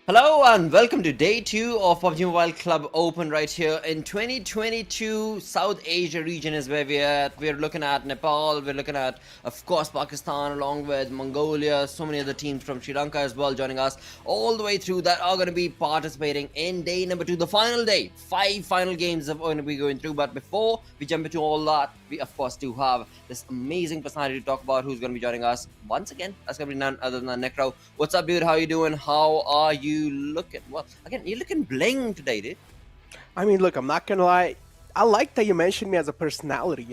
Hello and welcome to day 2 of PUBG Mobile Club Open right here in 2022. South Asia region is where we're at. We're looking at Nepal, we're looking at, of course, Pakistan, along with Mongolia, so many other teams from Sri Lanka as well joining us all the way through that are going to be participating in day number 2, the final day. 5 final games are going to be going through, but before we jump into all that, we of course do have this amazing personality to talk about who's going to be joining us once again. That's going to be none other than Necro. What's up, dude? How you doing? How are you looking? Well, again, you're looking bling today, dude. I mean, look, I'm not gonna lie. I like that you mentioned me as a personality.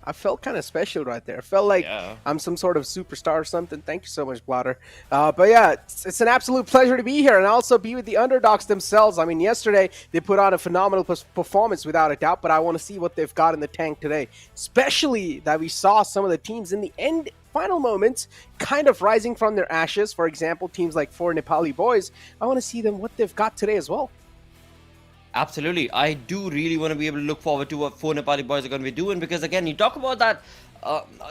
I felt kind of special right there. I felt like I'm some sort of superstar or something. Thank you so much, Blotter. But yeah, it's an absolute pleasure to be here and also be with the underdogs themselves. I mean, yesterday they put on a phenomenal performance without a doubt, but I want to see what they've got in the tank today. Especially that we saw some of the teams in the end final moments kind of rising from their ashes. For example, teams like 4 Nepali Boys. I want to see them what they've got today as well. Absolutely. I do really want to be able to look forward to what 4 Nepali Boys are going to be doing because, again, you talk about that,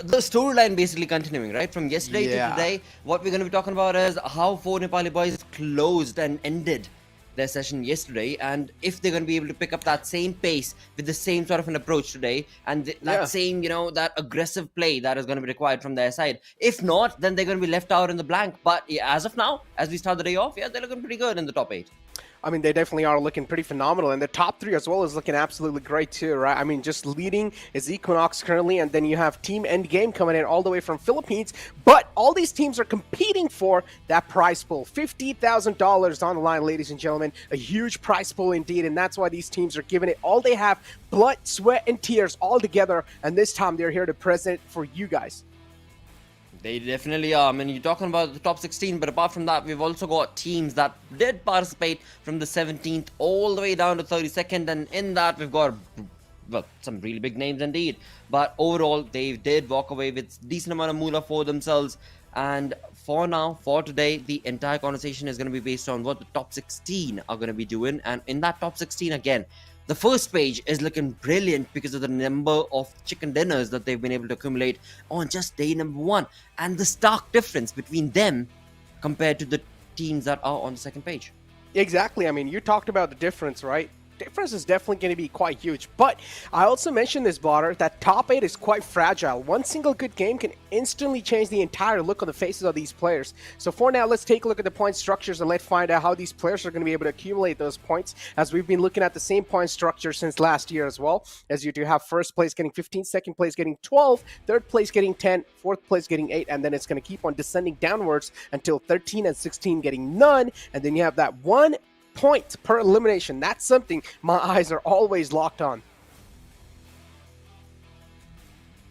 the storyline basically continuing, right? From yesterday to today, what we're going to be talking about is how 4 Nepali Boys closed and ended their session yesterday, and if they're going to be able to pick up that same pace with the same sort of an approach today, and that same, that aggressive play that is going to be required from their side. If not, then they're going to be left out in the blank. But as of now, as we start the day off, they're looking pretty good in the top 8. I mean, they definitely are looking pretty phenomenal, and the top 3 as well is looking absolutely great too, right? I mean, just leading is Equinox currently, and then you have Team Endgame coming in all the way from Philippines, but all these teams are competing for that prize pool. $50,000 on the line, ladies and gentlemen. A huge prize pool indeed, and that's why these teams are giving it all they have, blood, sweat, and tears all together, and this time they're here to present it for you guys. They definitely are. I mean, you're talking about the top 16, but apart from that, we've also got teams that did participate from the 17th all the way down to 32nd, and in that, we've got, well, some really big names indeed. But overall, they did walk away with a decent amount of moolah for themselves. And for now, for today, the entire conversation is going to be based on what the top 16 are going to be doing. And in that top 16, again, the first page is looking brilliant because of the number of chicken dinners that they've been able to accumulate on just day number 1. And the stark difference between them compared to the teams that are on the second page. Exactly. I mean, you talked about the difference, right? Difference is definitely going to be quite huge. But I also mentioned this, Blotter, that top 8 is quite fragile. One single good game can instantly change the entire look on the faces of these players. So for now, let's take a look at the point structures and let's find out how these players are going to be able to accumulate those points, as we've been looking at the same point structure since last year as well. As you do have first place getting 15, second place getting 12, third place getting 10, fourth place getting 8, and then it's going to keep on descending downwards until 13 and 16 getting none. And then you have that 1 point per elimination. That's something my eyes are always locked on.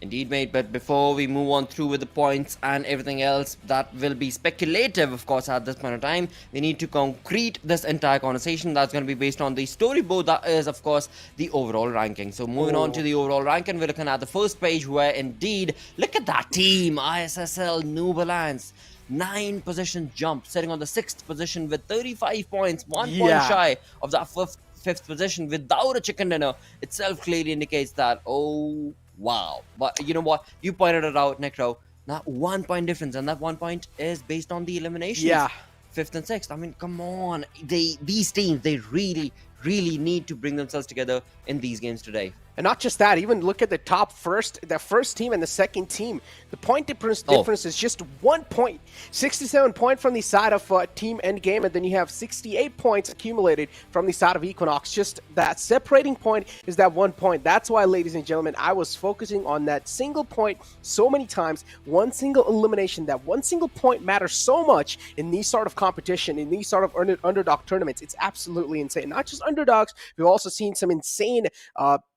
Indeed, mate, but before we move on through with the points and everything else that will be speculative, of course, at this point in time, we need to concrete this entire conversation that's going to be based on the storyboard that is, of course, the overall ranking. So moving on to the overall ranking, we're looking at the first page where, indeed, look at that team, ISSL Noob Alliance. 9 position jump, sitting on the 6th position with 35 points, 1 point shy of that fifth position without a chicken dinner. Itself clearly indicates that, oh, wow. But you know what? You pointed it out, Necro. That 1 point difference, and that 1 point is based on the eliminations. Yeah. 5th and 6th. I mean, come on. These teams, they really need to bring themselves together in these games today. And not just that, even look at the first team and the second team. The point difference is just 1 point. 67 points from the side of Team Endgame, and then you have 68 points accumulated from the side of Equinox. Just that separating point is that 1 point. That's why, ladies and gentlemen, I was focusing on that single point so many times. One single elimination, that one single point matters so much in these sort of competition, in these sort of underdog tournaments. It's absolutely insane. Not just underdogs, we've also seen some insane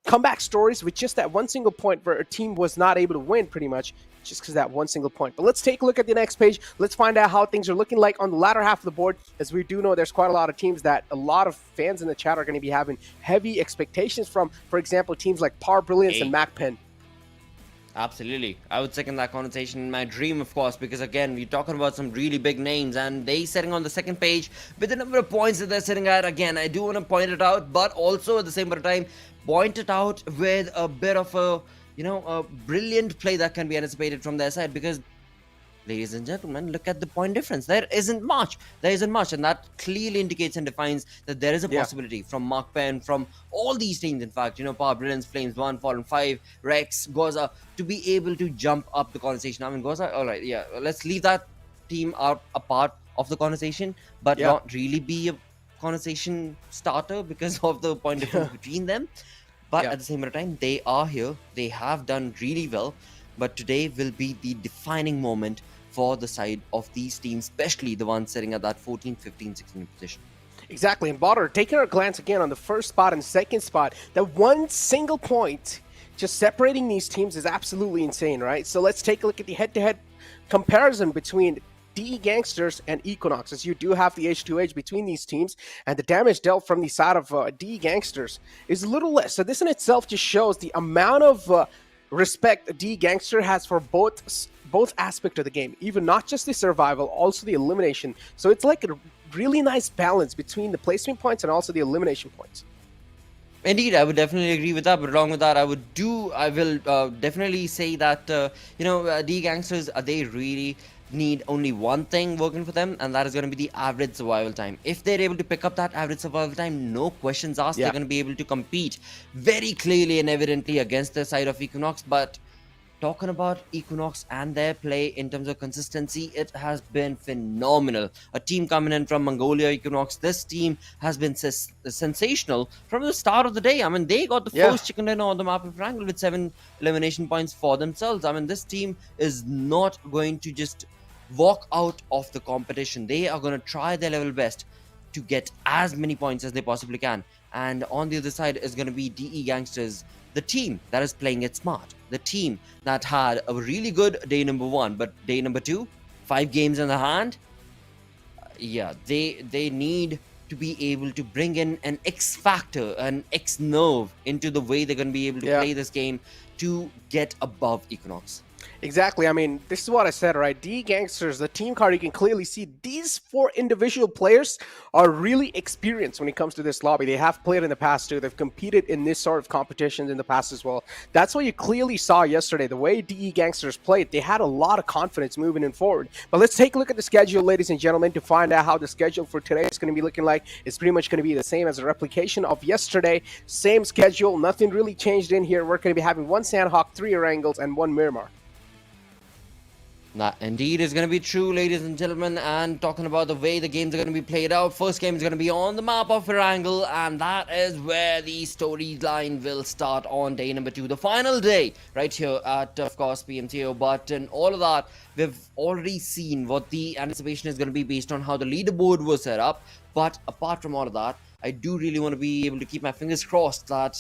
comeback stories with just that one single point where a team was not able to win pretty much just because that one single point. But let's take a look at the next page. Let's find out how things are looking like on the latter half of the board, as we do know there's quite a lot of teams that a lot of fans in the chat are going to be having heavy expectations from. For example, teams like Brilliance and MAKPEN. Absolutely. I would second that conversation in my dream, of course, because again, we're talking about some really big names and they sitting on the second page with the number of points that they're sitting at. Again, I do want to point it out, but also at the same time, point it out with a bit of a, a brilliant play that can be anticipated from their side, because ladies and gentlemen, look at the point difference. There isn't much. There isn't much. And that clearly indicates and defines that there is a possibility from MAKPEN, from all these teams, in fact, Power, Brilliance, Flames 1, Fallen 5, Rex, GOZA, to be able to jump up the conversation. I mean, GOZA, all right, yeah, let's leave that team out a part of the conversation, but not really be a conversation starter because of the point difference between them. But at the same time, they are here. They have done really well. But today will be the defining moment for the side of these teams, especially the ones sitting at that 14, 15, 16 position. Exactly. And Botter, taking our glance again on the first spot and second spot, that one single point just separating these teams is absolutely insane, right? So let's take a look at the head-to-head comparison between DE Gangsters and Equinox, as you do have the H2H between these teams, and the damage dealt from the side of DE Gangsters is a little less. So this in itself just shows the amount of respect DE Gangster has for both aspects of the game, even not just the survival, also the elimination. So it's like a really nice balance between the placement points and also the elimination points. Indeed, I would definitely agree with that. But along with that, I will definitely say that DE Gangsters, they really need only one thing working for them, and that is going to be the average survival time. If they're able to pick up that average survival time, no questions asked, they're going to be able to compete very clearly and evidently against the side of Equinox. But talking about Equinox and their play in terms of consistency, it has been phenomenal. A team coming in from Mongolia, Equinox, this team has been sensational from the start of the day. I mean, they got the first chicken dinner on the map of Triangle with 7 elimination points for themselves. I mean, this team is not going to just walk out of the competition. They are going to try their level best to get as many points as they possibly can. And on the other side is going to be DE Gangsters, the team that is playing it smart, the team that had a really good day number 1, but day number 2, 5 games in the hand. They need to be able to bring in an X factor, an X nerve into the way they're going to be able to play this game to get above Equinox. Exactly. I mean, this is what I said, right? DE Gangsters, the team card, you can clearly see these 4 individual players are really experienced when it comes to this lobby. They have played in the past too. They've competed in this sort of competitions in the past as well. That's what you clearly saw yesterday. The way DE Gangsters played, they had a lot of confidence moving in forward. But let's take a look at the schedule, ladies and gentlemen, to find out how the schedule for today is going to be looking like. It's pretty much going to be the same as a replication of yesterday. Same schedule. Nothing really changed in here. We're going to be having 1 Sandhawk, 3 Erangels, and 1 Miramar. That indeed is going to be true, ladies and gentlemen. And talking about the way the games are going to be played out, first game is going to be on the map of Erangel, and that is where the storyline will start on day number 2, the final day, right here at, of course, PMCO. But in all of that, we've already seen what the anticipation is going to be based on how the leaderboard was set up. But apart from all of that, I do really want to be able to keep my fingers crossed that,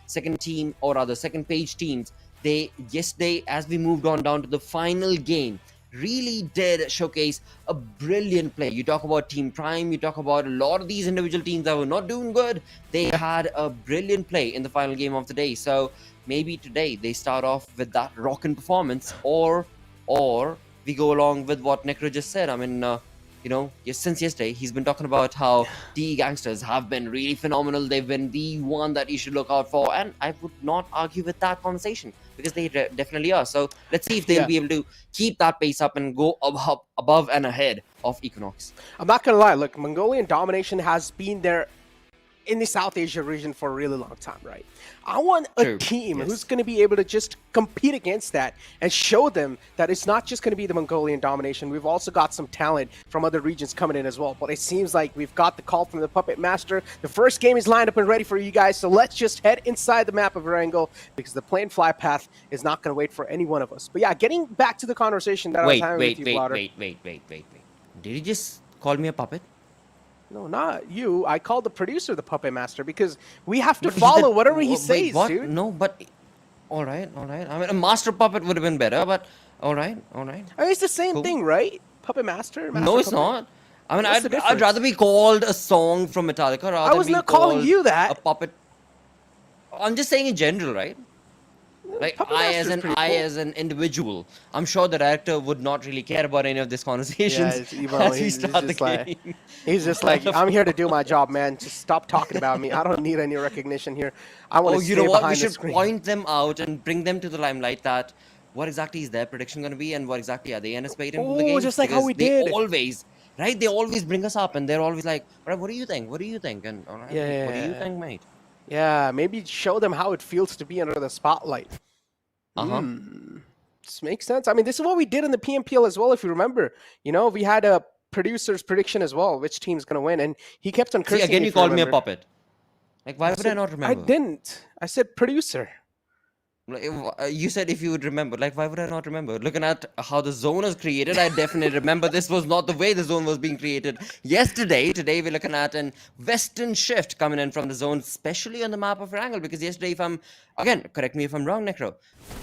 second team, or rather second page teams, yesterday, as we moved on down to the final game, really did showcase a brilliant play. You talk about Team Prime, you talk about a lot of these individual teams that were not doing good. They had a brilliant play in the final game of the day. So maybe today they start off with that rockin' performance, or we go along with what Necro just said. I mean, since yesterday, he's been talking about how DE Gangsters have been really phenomenal. They've been the one that you should look out for. And I would not argue with that conversation, because they definitely are. So let's see if they'll be able to keep that pace up and go above and ahead of Equinox. I'm not going to lie. Look, Mongolian domination has been there in the South Asia region for a really long time, right? I want a team who's going to be able to just compete against that and show them that it's not just going to be the Mongolian domination. We've also got some talent from other regions coming in as well. But it seems like we've got the call from the Puppet Master. The first game is lined up and ready for you guys. So let's just head inside the map of Erangel, because the plane fly path is not going to wait for any one of us. But yeah, getting back to the conversation that I was having with you, Blotter. Wait. Did you just call me a puppet? No, not you. I called the producer the Puppet Master because we have to follow whatever he says, dude. No, but all right. I mean, a master puppet would have been better, but all right. I mean, it's the same thing, right? Puppet Master? No, it's not. I mean, I'd rather be called a song from Metallica rather I was than not calling you that. A puppet. I'm just saying in general, right? Like, as an individual, I'm sure the director would not really care about any of these conversations He's just like, I'm here to do my job, man. Just stop talking about me. I don't need any recognition here. I want to stay behind the screen. We should point them out and bring them to the limelight that what exactly is their prediction going to be and what exactly are they anticipating from the Oh, game, just like how because we they did. always, right, they always bring us up and they're always like, all right, what do you think, what do you think, and all right, mate, what do you Yeah. think, mate? Yeah, maybe show them how it feels to be under the spotlight. Uh-huh. This makes sense. I mean, this is what we did in the PMPL as well, if you remember. You know, we had a producer's prediction as well, which team's going to win, and he kept on See, cursing again me, you if you called me a remember. puppet. Like, why would I not I remember? didn't. I said producer. Like, you said if you would remember. Like, why would I not remember? Looking at how the zone was created, I definitely remember this was not the way the zone was being created yesterday. Today, we're looking at an western shift coming in from the zone, especially on the map of Wrangle. Because yesterday, if I'm, again, correct me if I'm wrong, Necro.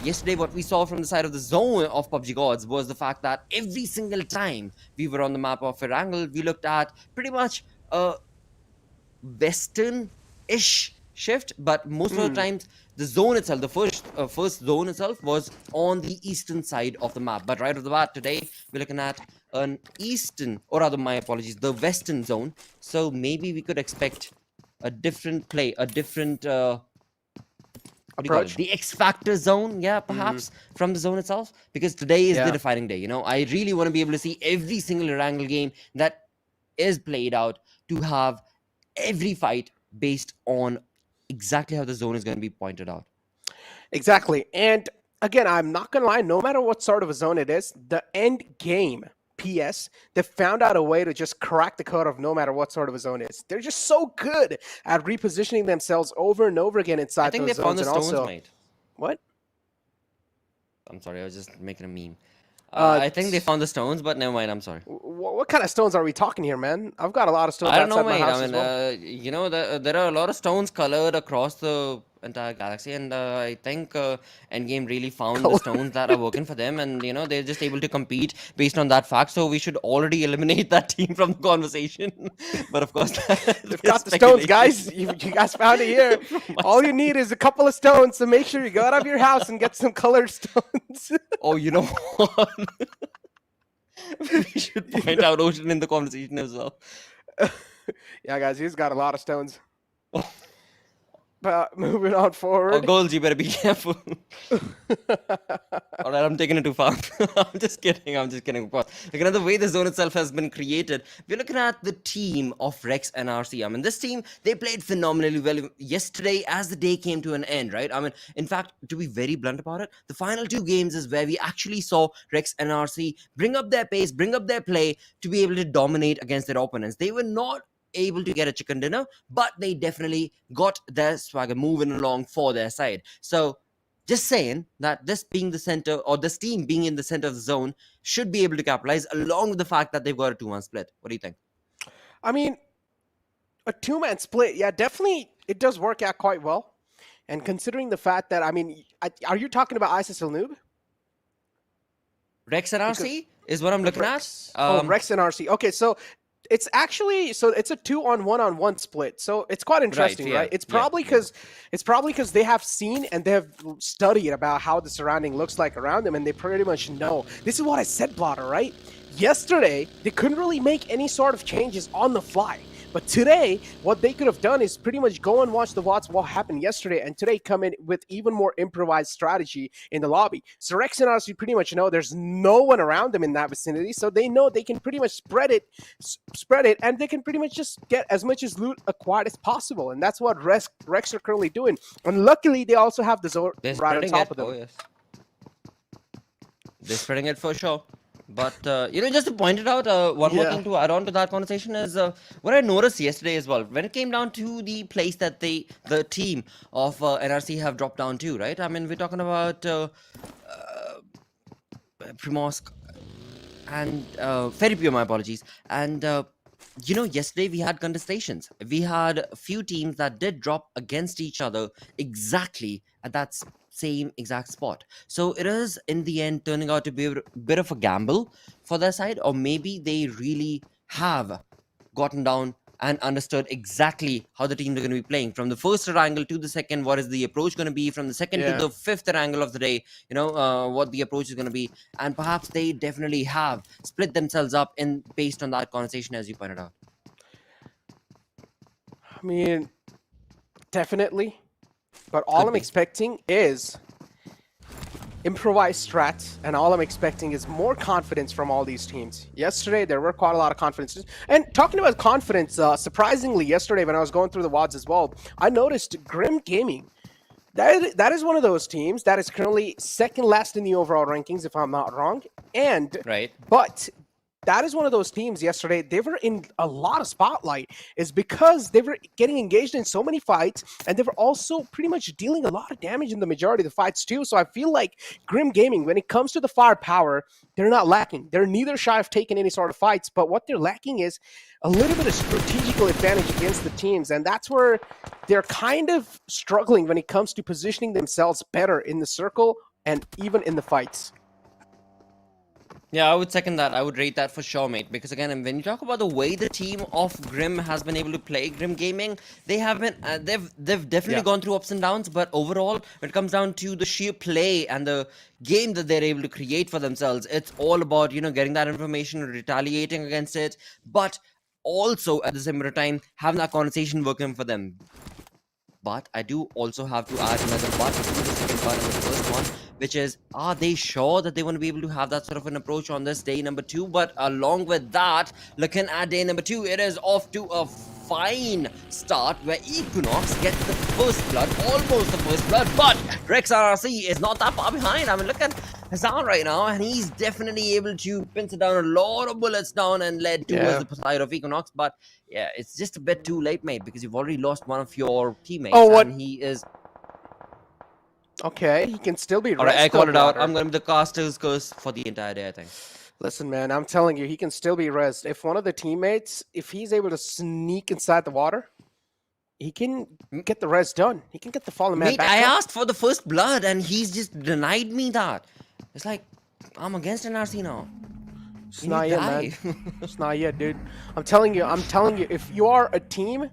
Yesterday, what we saw from the side of the zone of PUBG Gods was the fact that every single time we were on the map of Wrangle, we looked at pretty much a western-ish shift, but most of the times the zone itself, the first zone itself, was on the eastern side of the map. But right off the bat, today we're looking at an eastern, or rather, my apologies, the western zone. So maybe we could expect a different play, a different what do you call it? Approach? The X Factor zone, yeah, perhaps from the zone itself, because today is the Yeah. defining day. You know, I really want to be able to see every single Wrangle game that is played out, to have every fight based on exactly how the zone is going to be pointed out. Exactly. And again, I'm not going to lie, no matter what sort of a zone it is, the end game, PS, they found out a way to just crack the code of no matter what sort of a zone it is. They're just so good at repositioning themselves over and over again inside I think those they found zones. the And stones, also, mate. what? I'm sorry, I was just making a meme. Uh, I think they found the stones, but never mind. I'm sorry. What kind of stones are we talking here, man? I've got a lot of stones I don't know, outside my mate. house I as mean, well. you know, there are a lot of stones colored across the entire galaxy, and I think Endgame really found the stones that are working for them, and you know, they're just able to compete based on that fact. So we should already eliminate that team from the conversation. But of course, They've got the stones, guys. You guys found it here. All you need is a couple of stones, so make sure you go out of your house and get some colored stones. Oh, you know what? We should point out Ocean in the conversation as well. Yeah, guys, he's got a lot of stones. But moving on forward. Oh, goals, you better be careful. All right, I'm taking it too far. I'm just kidding. Of course. Like, another way the zone itself has been created, we're looking at the team of Rex and RC. I mean, this team, they played phenomenally well yesterday as the day came to an end, right? I mean, in fact, to be very blunt about it, the final two games is where we actually saw Rex and RC bring up their pace, bring up their play to be able to dominate against their opponents. They were not able to get a chicken dinner, but they definitely got their swagger moving along for their side. So just saying that this being the center, or this team being in the center of the zone, should be able to capitalize, along with the fact that they've got a 2-1 split. What do you think? I mean, a two-man split, yeah, definitely it does work out quite well. And considering the fact that, I mean, are you talking about ISSL Noob? Rex and RC is what I'm looking Rex. at. Rex and RC. Okay, so it's actually, it's a 2-on-1-on-1 split. So it's quite interesting, right? It's probably because they have seen and they have studied about how the surrounding looks like around them, and they pretty much know. This is what I said, Blotter, right? Yesterday, they couldn't really make any sort of changes on the fly. But today, what they could have done is pretty much go and watch the VODs what happened yesterday, and today come in with even more improvised strategy in the lobby. So Rex and RC pretty much know there's no one around them in that vicinity, so they know they can pretty much spread it, and they can pretty much just get as much as loot acquired as possible. And that's what Rex are currently doing. And luckily, they also have the Zord right on top of them. Oh, yes. They're spreading it for sure. But, you know, just to point it out, one more thing to add on to that conversation is what I noticed yesterday as well. When it came down to the place that the team of NRC have dropped down to, right? I mean, we're talking about Primorsk and Ferry, my apologies. And, you know, yesterday we had contestations. We had a few teams that did drop against each other exactly at that same exact spot. So it is in the end turning out to be a bit of a gamble for their side, or maybe they really have gotten down and understood exactly how the teams are going to be playing. From the first wrangle to the second, what is the approach going to be? From the second to the fifth wrangle of the day, you know, what the approach is going to be. And perhaps they definitely have split themselves up in based on that conversation, as you pointed out. I mean, definitely. But all I'm expecting is improvised strats, and all I'm expecting is more confidence from all these teams. Yesterday, there were quite a lot of confidence. And talking about confidence, surprisingly, yesterday when I was going through the WODs as well, I noticed Grim Gaming. That is one of those teams that is currently second last in the overall rankings, if I'm not wrong. And Right. but that is one of those teams yesterday. They were in a lot of spotlight, is because they were getting engaged in so many fights, and they were also pretty much dealing a lot of damage in the majority of the fights too. So I feel like Grim Gaming, when it comes to the firepower, they're not lacking. They're neither shy of taking any sort of fights, but what they're lacking is a little bit of strategical advantage against the teams, and that's where they're kind of struggling when it comes to positioning themselves better in the circle and even in the fights. Yeah, I would second that. I would rate that for sure, mate. Because again, when you talk about the way the team of Grim has been able to play Grim Gaming, they have been, they've definitely gone through ups and downs. But overall, when it comes down to the sheer play and the game that they're able to create for themselves, it's all about, you know, getting that information, retaliating against it, but also at the same time having that conversation working for them. But I do also have to add another but to the second part of the first one, which is, are they sure that they want to be able to have that sort of an approach on this day number 2? But along with that, looking at day number 2, it is off to a fine start where Equinox gets the first blood, almost the first blood, but Rex RRC is not that far behind. I mean, look at Hassan right now, and he's definitely able to pinch down a lot of bullets down and led towards the side of Equinox, but yeah, it's just a bit too late, mate, because you've already lost one of your teammates. Oh, what? And he is... Okay, he can still be. All right, I called it out. I'm going to be the caster's curse for the entire day, I think. Listen, man, I'm telling you, he can still be rezzed. If one of the teammates, if he's able to sneak inside the water, he can get the res done. He can get the fallen man Mate, back I up. asked for the first blood, and he's just denied me that. It's like, I'm against NRC now. It's not yet, man. It's not yet, dude. I'm telling you, if you are a team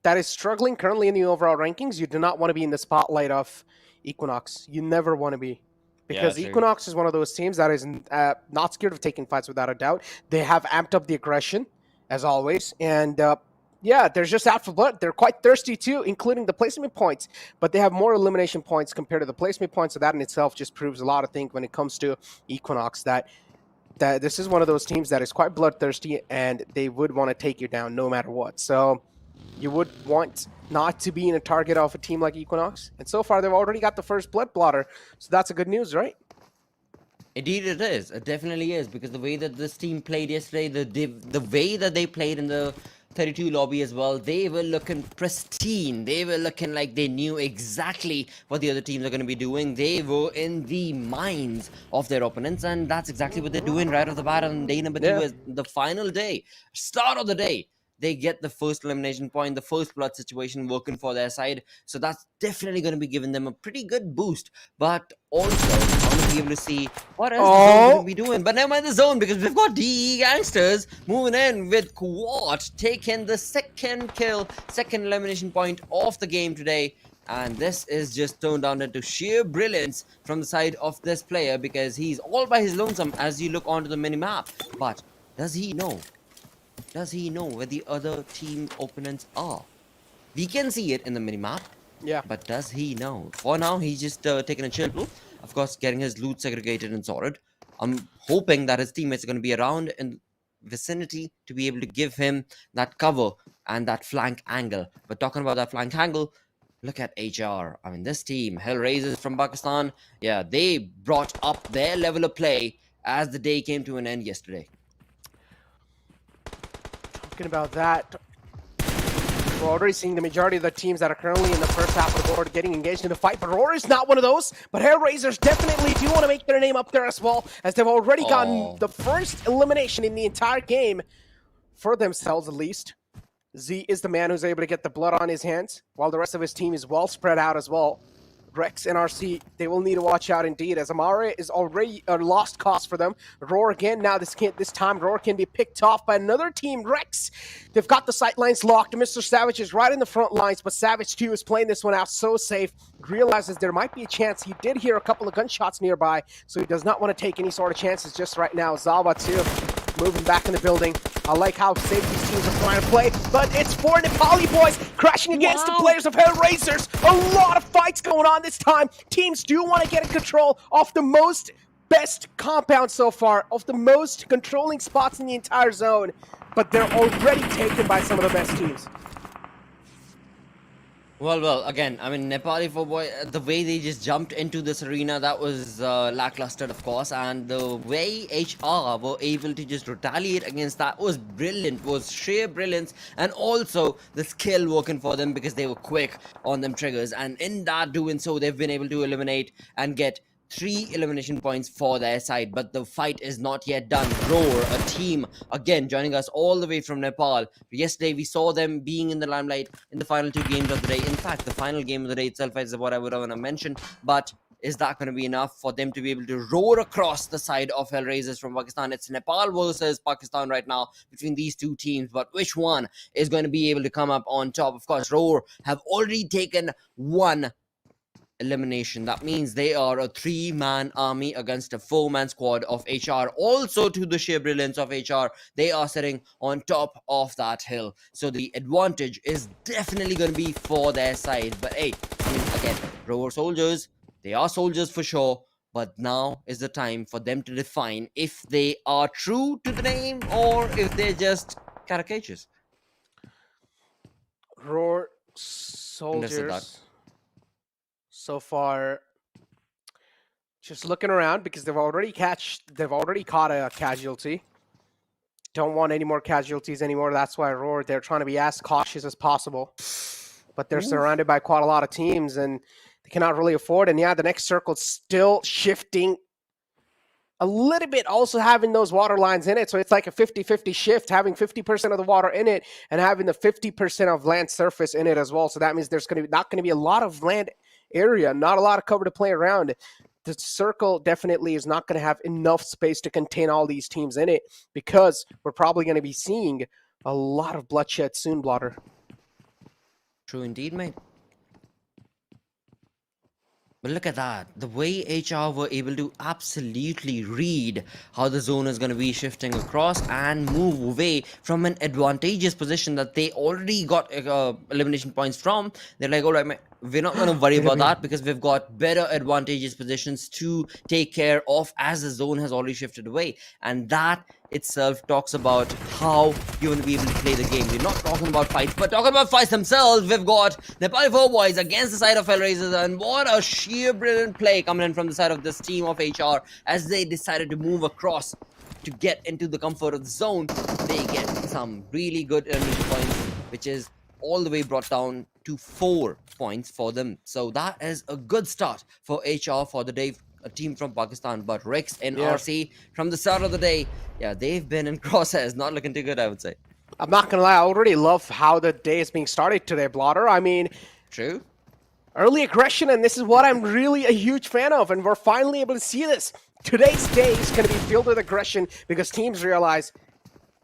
that is struggling currently in the overall rankings, you do not want to be in the spotlight of Equinox. You never want to be. Because Equinox is one of those teams that is not scared of taking fights without a doubt. They have amped up the aggression, as always. And yeah, they're just out for blood. They're quite thirsty too, including the placement points. But they have more elimination points compared to the placement points. So that in itself just proves a lot of things when it comes to Equinox, that this is one of those teams that is quite bloodthirsty, and they would want to take you down no matter what. So you would want not to be in a target of a team like Equinox. And so far, they've already got the first blood blotter. So that's a good news, right? Indeed it is. It definitely is. Because the way that this team played yesterday, the way that they played in the 32 lobby as well, they were looking pristine. They were looking like they knew exactly what the other teams are going to be doing. They were in the minds of their opponents, and that's exactly what they're doing right off the bat on day number 2 is the final day, start of the day. They get the first elimination point, the first blood situation working for their side. So that's definitely going to be giving them a pretty good boost. But also, I want to be able to see what else the zone going to be doing. But never mind the zone, because we've got DE Gangsters moving in with Quad taking the second kill, second elimination point of the game today. And this is just turned down into sheer brilliance from the side of this player, because he's all by his lonesome as you look onto the mini-map. But does he know? Does he know where the other team opponents are? We can see it in the minimap. Yeah. But does he know? For now, he's just taking a chill loop. Of course, getting his loot segregated and sorted. I'm hoping that his teammates are going to be around in vicinity to be able to give him that cover and that flank angle. But talking about that flank angle, look at HR. I mean, this team, HellRaisers from Pakistan, yeah, they brought up their level of play as the day came to an end yesterday. Talking about that, we're already seeing the majority of the teams that are currently in the first half of the board getting engaged in a fight. But Aurora is not one of those. But HellRaisers definitely do want to make their name up there as well, as they've already gotten the first elimination in the entire game for themselves, at least. Z is the man who's able to get the blood on his hands, while the rest of his team is well spread out as well. Rex and RC, they will need to watch out indeed, as Amara is already a lost cause for them. Roar again, now this time Roar can be picked off by another team, Rex. They've got the sight lines locked. Mr. Savage is right in the front lines, but Savage too is playing this one out so safe. Realizes there might be a chance. He did hear a couple of gunshots nearby, so he does not want to take any sort of chances just right now. Zalba too. moving back in the building. I like how safe these teams are trying to play, but it's four Nepali boys crashing against the players of HellRaisers. A lot of fights going on this time. Teams do want to get in control of the best compound so far, of the most controlling spots in the entire zone, but they're already taken by some of the best teams. Well, again, I mean, Nepali for boy, the way they just jumped into this arena, that was lackluster, of course, and the way HR were able to just retaliate against that was brilliant, was sheer brilliance, and also the skill working for them because they were quick on them triggers, and in that doing so, they've been able to eliminate and get 3 elimination points for their side, but the fight is not yet done. Roar, a team, again, joining us all the way from Nepal. Yesterday, we saw them being in the limelight in the final 2 games of the day. In fact, the final game of the day itself is what I would want to mention, but is that going to be enough for them to be able to roar across the side of HellRaisers from Pakistan? It's Nepal versus Pakistan right now between these 2 teams, but which one is going to be able to come up on top? Of course, Roar have already taken 1 elimination. That means they are a 3-man army against a 4-man squad of HR. Also, to the sheer brilliance of HR, they are sitting on top of that hill, so the advantage is definitely going to be for their side. But hey, I mean, again, Rover soldiers, they are soldiers for sure, but now is the time for them to define if they are true to the name or if they're just caricatures. Roar soldiers so far just looking around because they've already caught a casualty. Don't want any more casualties anymore. That's why Roar, they're trying to be as cautious as possible, but they're surrounded by quite a lot of teams and they cannot really afford. And yeah, the next circle's still shifting a little bit, also having those water lines in it, so it's like a 50-50 shift, having 50% of the water in it and having the 50% of land surface in it as well. So that means there's not going to be a lot of land area, not a lot of cover to play around. The circle definitely is not going to have enough space to contain all these teams in it, because we're probably going to be seeing a lot of bloodshed soon, Blotter. True indeed, mate. But look at that, the way HR were able to absolutely read how the zone is going to be shifting across and move away from an advantageous position that they already got elimination points from. They're like, all right, mate, we're not going to worry about that because we've got better advantageous positions to take care of as the zone has already shifted away. And that itself talks about how you're going to be able to play the game. We're not talking about fights, but talking about fights themselves. We've got Nepali 4 boys against the side of HellRaisers, and what a sheer brilliant play coming in from the side of this team of HR as they decided to move across to get into the comfort of the zone. They get some really good elimination points, which is all the way brought down to 4 points for them. So that is a good start for HR for the day, a team from Pakistan. But Rex and RC from the start of the day, yeah, they've been in crosshairs, not looking too good, I would say. I'm not gonna lie, I already love how the day is being started today, Blotter. I mean, true. Early aggression, and this is what I'm really a huge fan of, and we're finally able to see this. Today's day is going to be filled with aggression because teams realize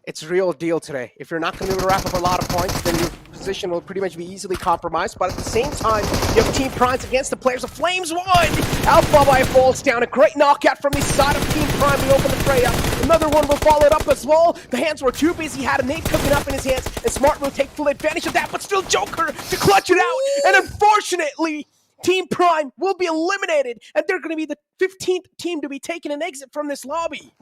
it's real deal today. If you're not going to be able to wrap up a lot of points, then your position will pretty much be easily compromised. But at the same time, you have Team Primes against the players of Flames 1. Alpha by falls down. A great knockout from the side of Team Prime. We open the fray up. Another one will follow it up as well. The hands were too busy. Had a nade cooking up in his hands. And Smart will take full advantage of that. But still Joker to clutch it out. And unfortunately, Team Prime will be eliminated. And they're going to be the 15th team to be taking an exit from this lobby.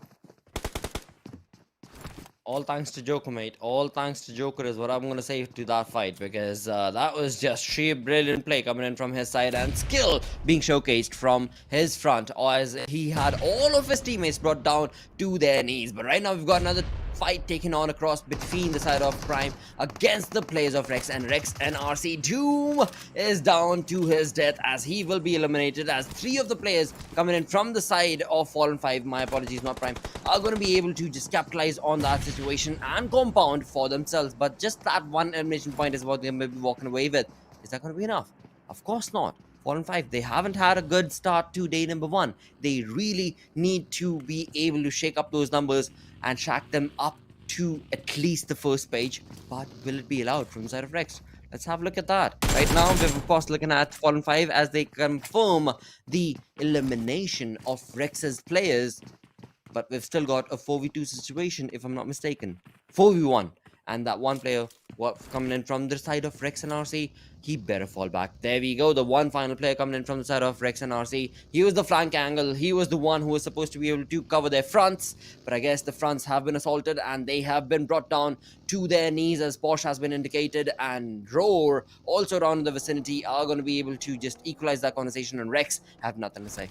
All thanks to Joker, mate. All thanks to Joker is what I'm going to say to that fight, because that was just sheer brilliant play coming in from his side and skill being showcased from his front as he had all of his teammates brought down to their knees. But right now we've got another fight taking on across between the side of Prime against the players of Rex and RC. Doom is down to his death as he will be eliminated, as 3 of the players coming in from the side of Fallen 5, my apologies, not Prime, are going to be able to just capitalize on that situation and compound for themselves. But just that one elimination point is what they're going to be walking away with. Is that going to be enough? Of course not. Fallen 5, they haven't had a good start to day number 1. They really need to be able to shake up those numbers and shack them up to at least the first page. But will it be allowed from the side of Rex? Let's have a look at that. Right now, we're of course looking at Fallen 5 as they confirm the elimination of Rex's players. but we've still got a 4v2 situation, if I'm not mistaken. 4v1. And that one player coming in from the side of Rex and RC, he better fall back. There we go. The one final player coming in from the side of Rex and RC. He was the flank angle. He was the one who was supposed to be able to cover their fronts. But I guess the fronts have been assaulted and they have been brought down to their knees, as Posh has been indicated. And Roar, also around the vicinity, are going to be able to just equalize that conversation. And Rex have nothing to say.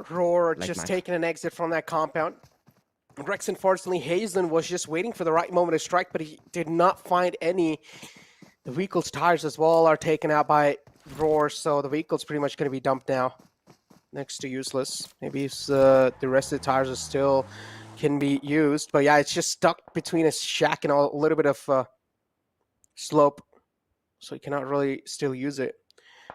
Roar just taking an exit from that compound. Rex, unfortunately, Hazen was just waiting for the right moment to strike, but he did not find any. The vehicle's tires as well are taken out by Roar, so the vehicle's pretty much going to be dumped now. Next to useless. Maybe the rest of the tires are still can be used, but yeah, it's just stuck between a shack and a little bit of slope, so you cannot really still use it.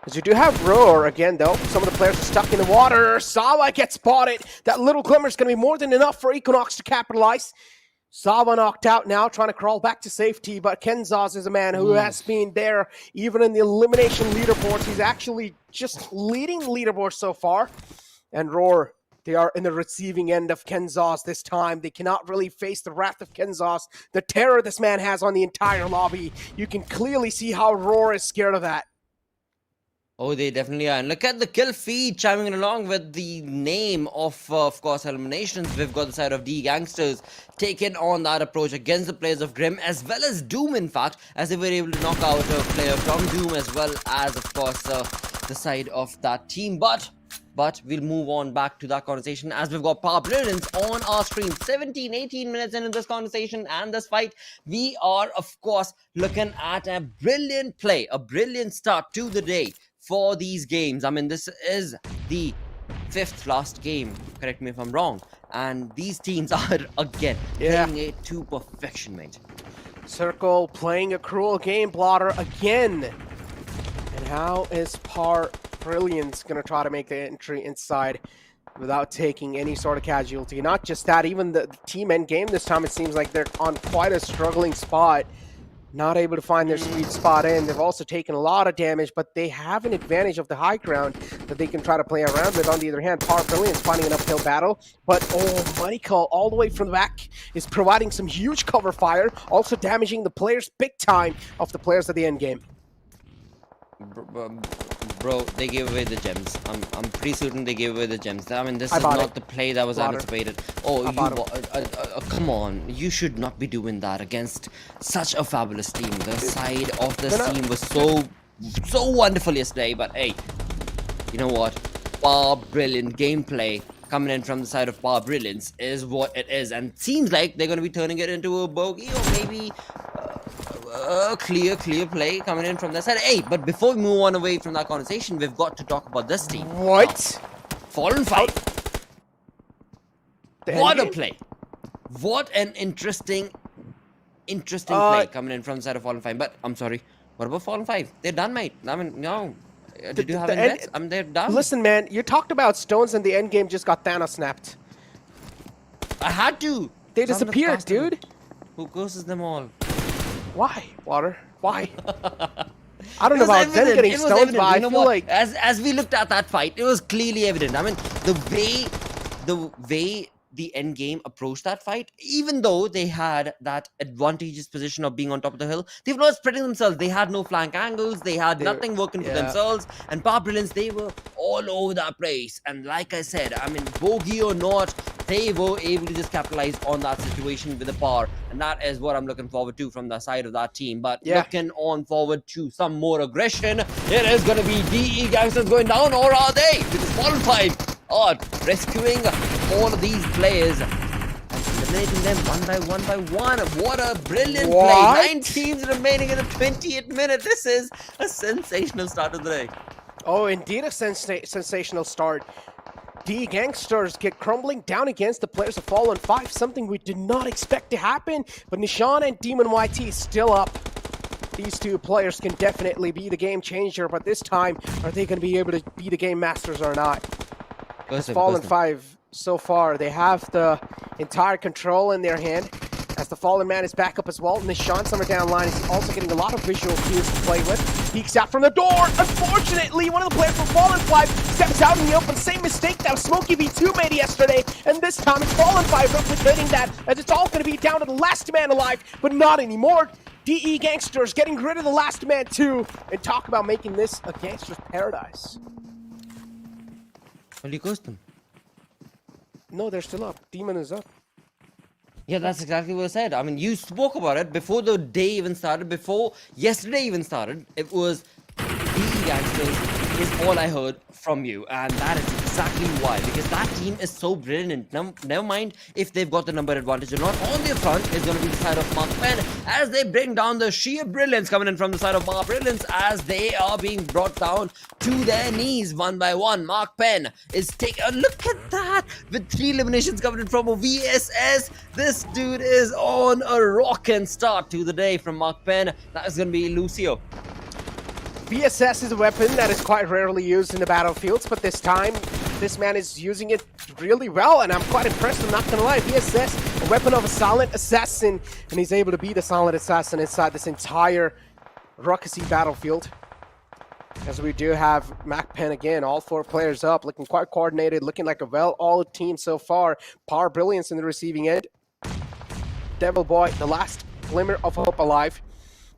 As you do have Roar again, though. Some of the players are stuck in the water. Sawa gets spotted. That little glimmer is going to be more than enough for Equinox to capitalize. Sawa knocked out now, trying to crawl back to safety, but Kenzaz is a man who has been there even in the elimination leaderboards. He's actually just leading leaderboards so far. And Roar, they are in the receiving end of Kenzaz this time. They cannot really face the wrath of Kenzaz. The terror this man has on the entire lobby. You can clearly see how Roar is scared of that. Oh, they definitely are. And look at the kill feed chiming in along with the name of course, eliminations. We've got the side of D Gangsters taking on that approach against the players of Grim, as well as Doom, in fact, as they were able to knock out a player from Doom, as well as, of course, the side of that team. But we'll move on back to that conversation, as we've got Brilliance on our stream. 17-18 minutes into this conversation and this fight, we are, of course, looking at a brilliant play, a brilliant start to the day for these games. I mean, this is the 5th last game, correct me if I'm wrong, and these teams are again playing it to perfection, mate. Circle playing a cruel game, Blotter, again. And how is Brilliance gonna try to make the entry inside without taking any sort of casualty? Not just that, even the team end game this time, it seems like they're on quite a struggling spot. Not able to find their sweet spot in. They've also taken a lot of damage, but they have an advantage of the high ground that they can try to play around with. On the other hand, Brilliance finding an uphill battle, but Michael all the way from the back is providing some huge cover fire, also damaging the players big time of the players at the end game. Bro, they gave away the gems. I'm pretty certain they gave away the gems. I mean, this is not the play that was anticipated. Oh, come on. You should not be doing that against such a fabulous team. The side of this team was so wonderful yesterday. But hey, you know what? Brilliant gameplay coming in from the side of Brilliance is what it is. And it seems like they're going to be turning it into a bogey, or maybe a clear play coming in from that side. Hey, but before we move on away from that conversation, we've got to talk about this team. What? Fallen 5. What a play. What an interesting play coming in from the side of Fallen 5. But I'm sorry, what about Fallen 5? They're done, mate. I mean, no. Did you have any bets? I mean, they're done. Listen, man, you talked about Stones and the end game just got Thanos snapped. I had to. They disappeared, dude. Who curses them all? Why, Water? Why? I don't know about them getting Stones, but I feel like as we looked at that fight, it was clearly evident. I mean, the way the end game approached that fight, even though they had that advantageous position of being on top of the hill, they were not spreading themselves. They had no flank angles. They had nothing working for themselves. And Brilliance, they were all over that place. And like I said, I mean, bogey or not, they were able to just capitalize on that situation with the power. And that is what I'm looking forward to from the side of that team. But looking on forward to some more aggression, it is going to be DE Gangsters going down, or are they? With this Fallen 5 are rescuing all of these players and eliminating them one by one. What a brilliant play. 9 teams remaining in the 20th minute. This is a sensational start of the day. Oh, indeed a sensational start. The Gangsters get crumbling down against the players of Fallen 5, something we did not expect to happen, but Nishan and Demon YT is still up. These two players can definitely be the game changer, but this time, are they going to be able to be the game masters or not? Fallen 5, so far, they have the entire control in their hand, as the Fallen Man is back up as well. Nishan somewhere down line is also getting a lot of visual cues to play with. Peeks out from the door. Unfortunately, one of the players from Fallen 5 steps out in the open. Same mistake that Smokey V2 made yesterday. And this time it's Fallen 5 replicating that, as it's all going to be down to the last man alive, but not anymore. DE Gangsters getting rid of the last man too, and talk about making this a gangster's paradise. Well, you ghost them. No, they're still up. Demon is up. Yeah, that's exactly what I said. I mean, you spoke about it before the day even started, before yesterday even started. It was DE Gangsters is all I heard from you, and that is exactly why, because that team is so brilliant. Now, never mind if they've got the number advantage or not. On their front is going to be the side of MAKPEN as they bring down the sheer brilliance coming in from the side of Brilliance as they are being brought down to their knees one by one. MAKPEN is taking a look at that with 3 eliminations coming in from a VSS. This dude is on a rockin' start to the day from MAKPEN. That is going to be Lucio. VSS is a weapon that is quite rarely used in the battlefields, but this time, this man is using it really well, and I'm quite impressed, I'm not gonna lie. VSS, a weapon of a silent assassin, and he's able to be the silent assassin inside this entire ruckusy battlefield. As we do have MAKPEN again, all 4 players up, looking quite coordinated, looking like a well-oiled team so far. Brilliance in the receiving end. Devil Boy, the last glimmer of hope alive.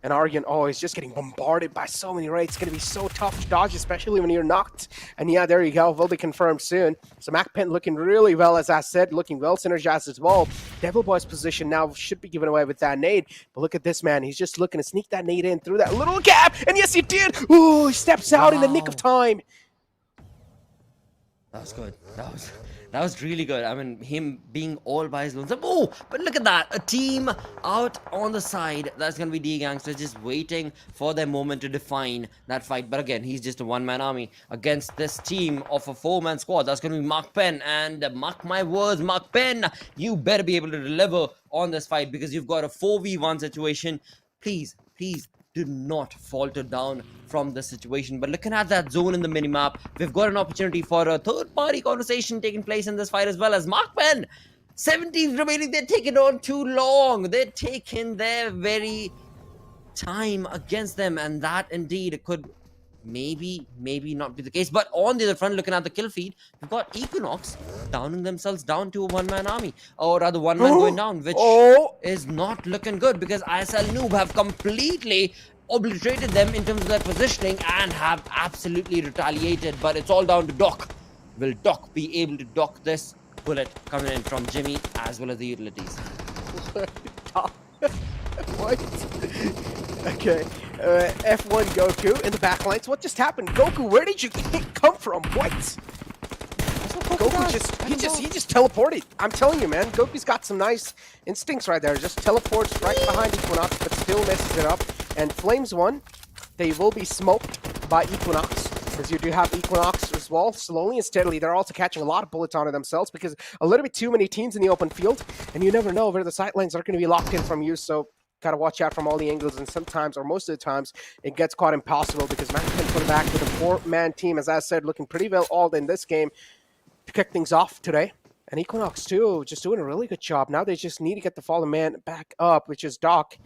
And Aryan, oh, he's just getting bombarded by so many raids. It's going to be so tough to dodge, especially when you're knocked. And yeah, there you go. Will be confirmed soon. So MAKPEN looking really well, as I said, looking well synergized as well. Devil Boy's position now should be given away with that nade. But look at this, man. He's just looking to sneak that nade in through that little gap. And yes, he did. Ooh, he steps out in the nick of time. That was good. That was really good. I mean, him being all by his lonesome. Oh, but look at that. A team out on the side. That's going to be DE Gangsters just waiting for their moment to define that fight. But again, he's just a one-man army against this team of a 4-man squad. That's going to be MAKPEN. And mark my words, MAKPEN, you better be able to deliver on this fight because you've got a 4v1 situation. Please, please, do not falter down from the situation. But looking at that zone in the minimap, we've got an opportunity for a third-party conversation taking place in this fight as well as MAKPEN. 17 remaining. They're taking on too long. They're taking their very time against them, and that indeed could maybe not be the case. But on the other front, looking at the kill feed, we've got Equinox downing themselves down to a one-man army, or rather one man going down, which is not looking good because ISSL Noob have completely obliterated them in terms of their positioning and have absolutely retaliated. But it's all down to Doc. Will Doc be able to dock this bullet coming in from Jimmy as well as the utilities? What? Okay. F1 Goku in the backlines. What just happened? Goku, where did you come from? What? Goku he just teleported. I'm telling you, man. Goku's got some nice instincts right there. Just teleports right behind Equinox, but still messes it up. And Flames won. They will be smoked by Equinox, because you do have Equinox as well. Slowly and steadily, they're also catching a lot of bullets onto themselves because a little bit too many teams in the open field, and you never know where the sightlines are going to be locked in from you. So gotta watch out from all the angles, and sometimes, or most of the times, it gets quite impossible because MAKPEN put it back with a 4-man team, as I said, looking pretty well all in this game to kick things off today. And Equinox too, just doing a really good job. Now they just need to get the Fallen Man back up, which is Doc.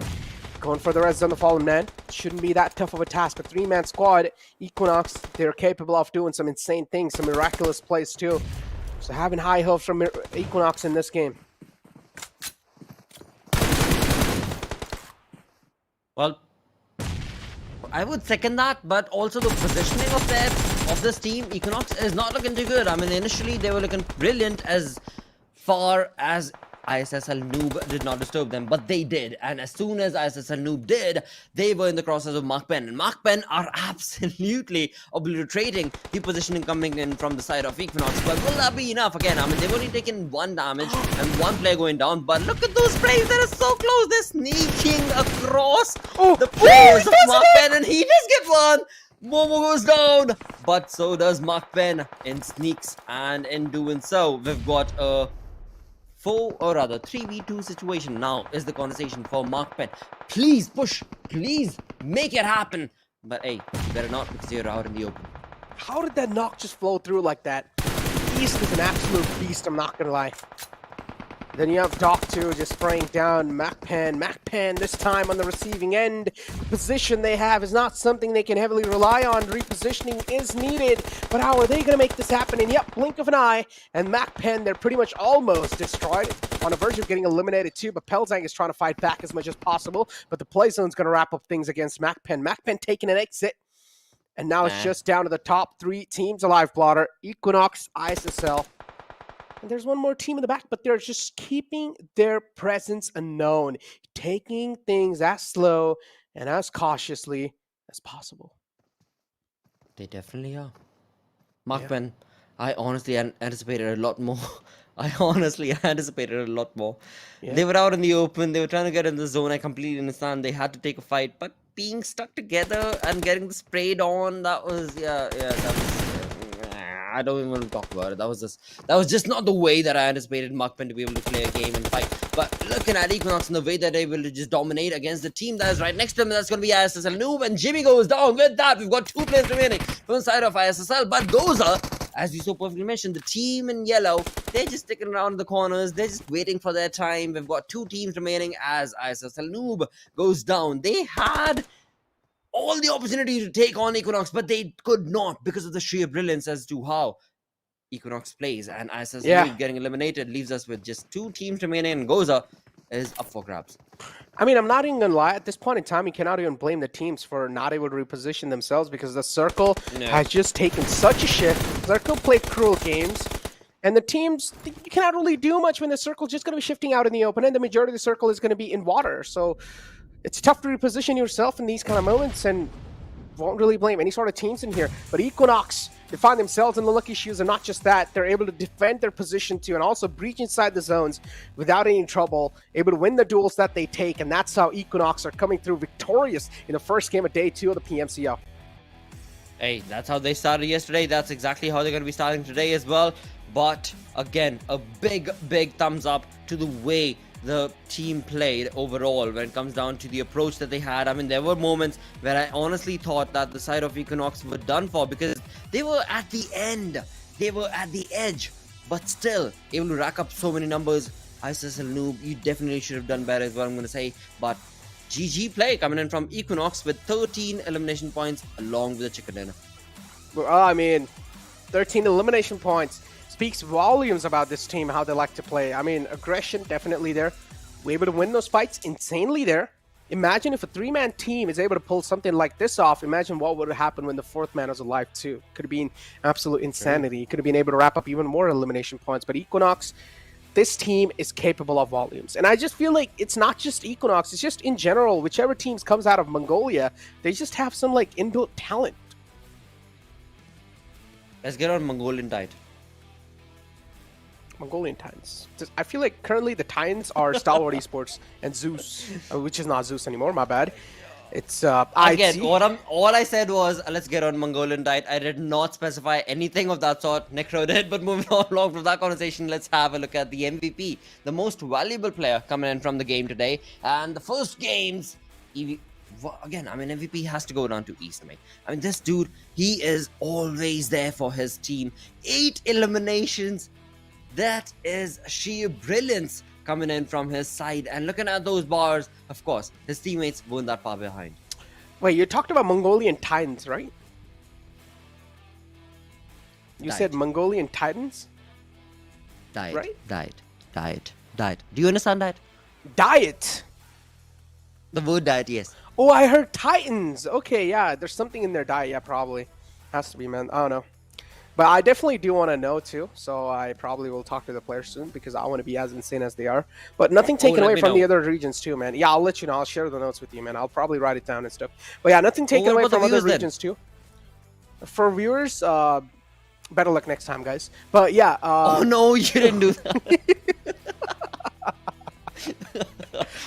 Going for the res on the Fallen Man. Shouldn't be that tough of a task. But 3-man squad, Equinox, they're capable of doing some insane things, some miraculous plays too. So having high hopes from Equinox in this game. Well, I would second that, but also the positioning of this team, Equinox, is not looking too good. I mean, initially they were looking brilliant as far as ISSL Noob did not disturb them, but they did. And as soon as ISSL Noob did, they were in the crosshairs of MAKPEN. And MAKPEN are absolutely obliterating the positioning coming in from the side of Equinox. But will that be enough? Again, I mean, they've only taken 1 damage and 1 player going down. But look at those frames that are so close. They're sneaking across the players of MAKPEN, and he does get one. Momo goes down, but so does MAKPEN in sneaks, and in doing so, we've got a 3v2 situation. Now is the conversation for MAKPEN. Please push, please make it happen. But hey, you better not, because you're out in the open. How did that knock just flow through like that? Beast is an absolute beast, I'm not gonna lie. Then you have Doc 2 just spraying down MAKPEN. MAKPEN this time on the receiving end. The position they have is not something they can heavily rely on. Repositioning is needed, but how are they going to make this happen? And yep, blink of an eye, and MAKPEN, they're pretty much almost destroyed. On the verge of getting eliminated too, but Pelzang is trying to fight back as much as possible, but the play zone's going to wrap up things against MAKPEN. MAKPEN taking an exit, and now it's just down to the top 3 teams alive, Blotter. Equinox, ISSL. And there's one more team in the back, but they're just keeping their presence unknown, taking things as slow and as cautiously as possible. They definitely are. MAKPEN, I honestly anticipated a lot more. I honestly anticipated a lot more. Yeah. They were out in the open. They were trying to get in the zone. I completely understand. They had to take a fight. But being stuck together and getting sprayed on, that was, that was... I don't even want to talk about it. That was just not the way that I anticipated MAKPEN to be able to play a game and fight. But looking at Equinox and the way that they're able to just dominate against the team that is right next to them, that's going to be ISSL. Noob and Jimmy goes down. With that, we've got 2 players remaining from the side of ISSL. But GOZA, as you so perfectly mentioned, the team in yellow, they're just sticking around in the corners. They're just waiting for their time. We've got 2 teams remaining as ISSL Noob goes down. They had all the opportunity to take on Equinox, but they could not because of the sheer brilliance as to how Equinox plays. And ISSL getting eliminated leaves us with just 2 teams remaining, and GOZA is up for grabs. I mean, I'm not even going to lie. At this point in time, you cannot even blame the teams for not able to reposition themselves because the Circle has just taken such a shift. Circle played cruel games. And the teams, you cannot really do much when the Circle is just going to be shifting out in the open, and the majority of the Circle is going to be in water. So it's tough to reposition yourself in these kind of moments, and won't really blame any sort of teams in here. But Equinox, they find themselves in the lucky shoes, and not just that, they're able to defend their position too, and also breach inside the zones without any trouble, able to win the duels that they take, and that's how Equinox are coming through victorious in the first game of day 2 of the PMCO. Hey, that's how they started yesterday. That's exactly how they're going to be starting today as well. But again, a big thumbs up to the way the team played overall when it comes down to the approach that they had. I mean, there were moments where I honestly thought that the side of Equinox were done for because they were at the end. They were at the edge, but still able to rack up so many numbers. ISSL Noob, you definitely should have done better is what I'm going to say. But GG play coming in from Equinox with 13 elimination points along with the chicken dinner. Well, I mean, 13 elimination points speaks volumes about this team, how they like to play. I mean, aggression definitely there. We're able to win those fights insanely there. Imagine if a 3-man team is able to pull something like this off. Imagine what would have happened when the 4th man was alive too. Could have been absolute insanity. Could have been able to wrap up even more elimination points. But Equinox, this team is capable of volumes. And I just feel like it's not just Equinox, it's just in general, whichever teams comes out of Mongolia, they just have some like inbuilt talent. Let's get on Mongolian Tide. Mongolian Titans. I feel like currently the Titans are Stalwart Esports and Zeus, which is not Zeus anymore, my bad. It's again, all I said was let's get on Mongolian Tide. I did not specify anything of that sort. Necro did, but moving on along from that conversation, let's have a look at the MVP, the most valuable player coming in from the game today. And the first games, again, I mean, MVP has to go down to East, mate. I mean, this dude, he is always there for his team. 8 eliminations. That is sheer brilliance coming in from his side. And looking at those bars, of course, his teammates weren't that far behind. Wait, you talked about Mongolian Titans, right? You said Mongolian Titans? Diet, right? Diet. Do you understand that? Diet! The word diet, yes. Oh, I heard Titans! Okay, yeah, there's something in their diet, yeah, probably. Has to be, man. I don't know. But I definitely do want to know, too, so I probably will talk to the players soon, because I want to be as insane as they are. But nothing taken away from the other regions, too, man. Yeah, I'll let you know. I'll share the notes with you, man. I'll probably write it down and stuff. But yeah, nothing taken away from other regions, too. For viewers, better luck next time, guys. But yeah. Oh, no, you didn't do that.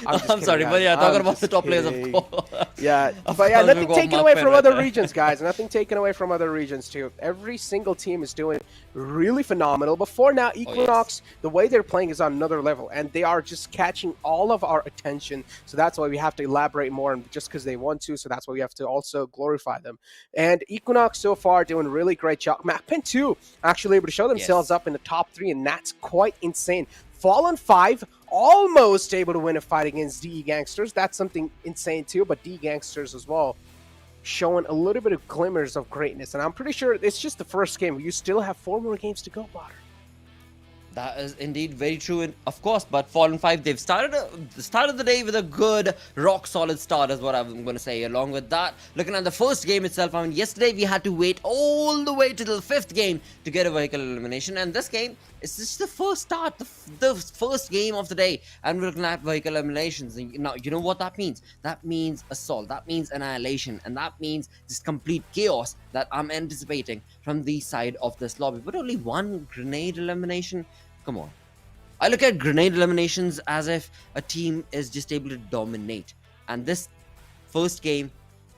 I'm sorry, but yeah, talking about the top players, of course. Yeah, but yeah, nothing taken away from other regions, guys. Nothing taken away from other regions, too. Every single team is doing really phenomenal. But for now, Equinox, the way they're playing is on another level, and they are just catching all of our attention. So that's why we have to elaborate more, and just because they want to, so that's why we have to also glorify them. And Equinox so far doing a really great job. MAKPEN too, actually able to show themselves up in the top 3, and that's quite insane. Fallen 5 almost able to win a fight against DE Gangsters. That's something insane too, but DE Gangsters as well showing a little bit of glimmers of greatness. And I'm pretty sure it's just the first game. You still have 4 more games to go, Potter. That is indeed very true, and of course, but Fallen 5, they've started the day with a good, rock-solid start is what I'm going to say. Along with that, looking at the first game itself, I mean, yesterday we had to wait all the way to the 5th game to get a vehicle elimination, and this game is just the first start, the first game of the day, and we're looking at vehicle eliminations. And now, you know what that means? That means assault, that means annihilation, and that means just complete chaos that I'm anticipating from the side of this lobby. But only one grenade elimination? Come on. I look at grenade eliminations as if a team is just able to dominate. And this first game,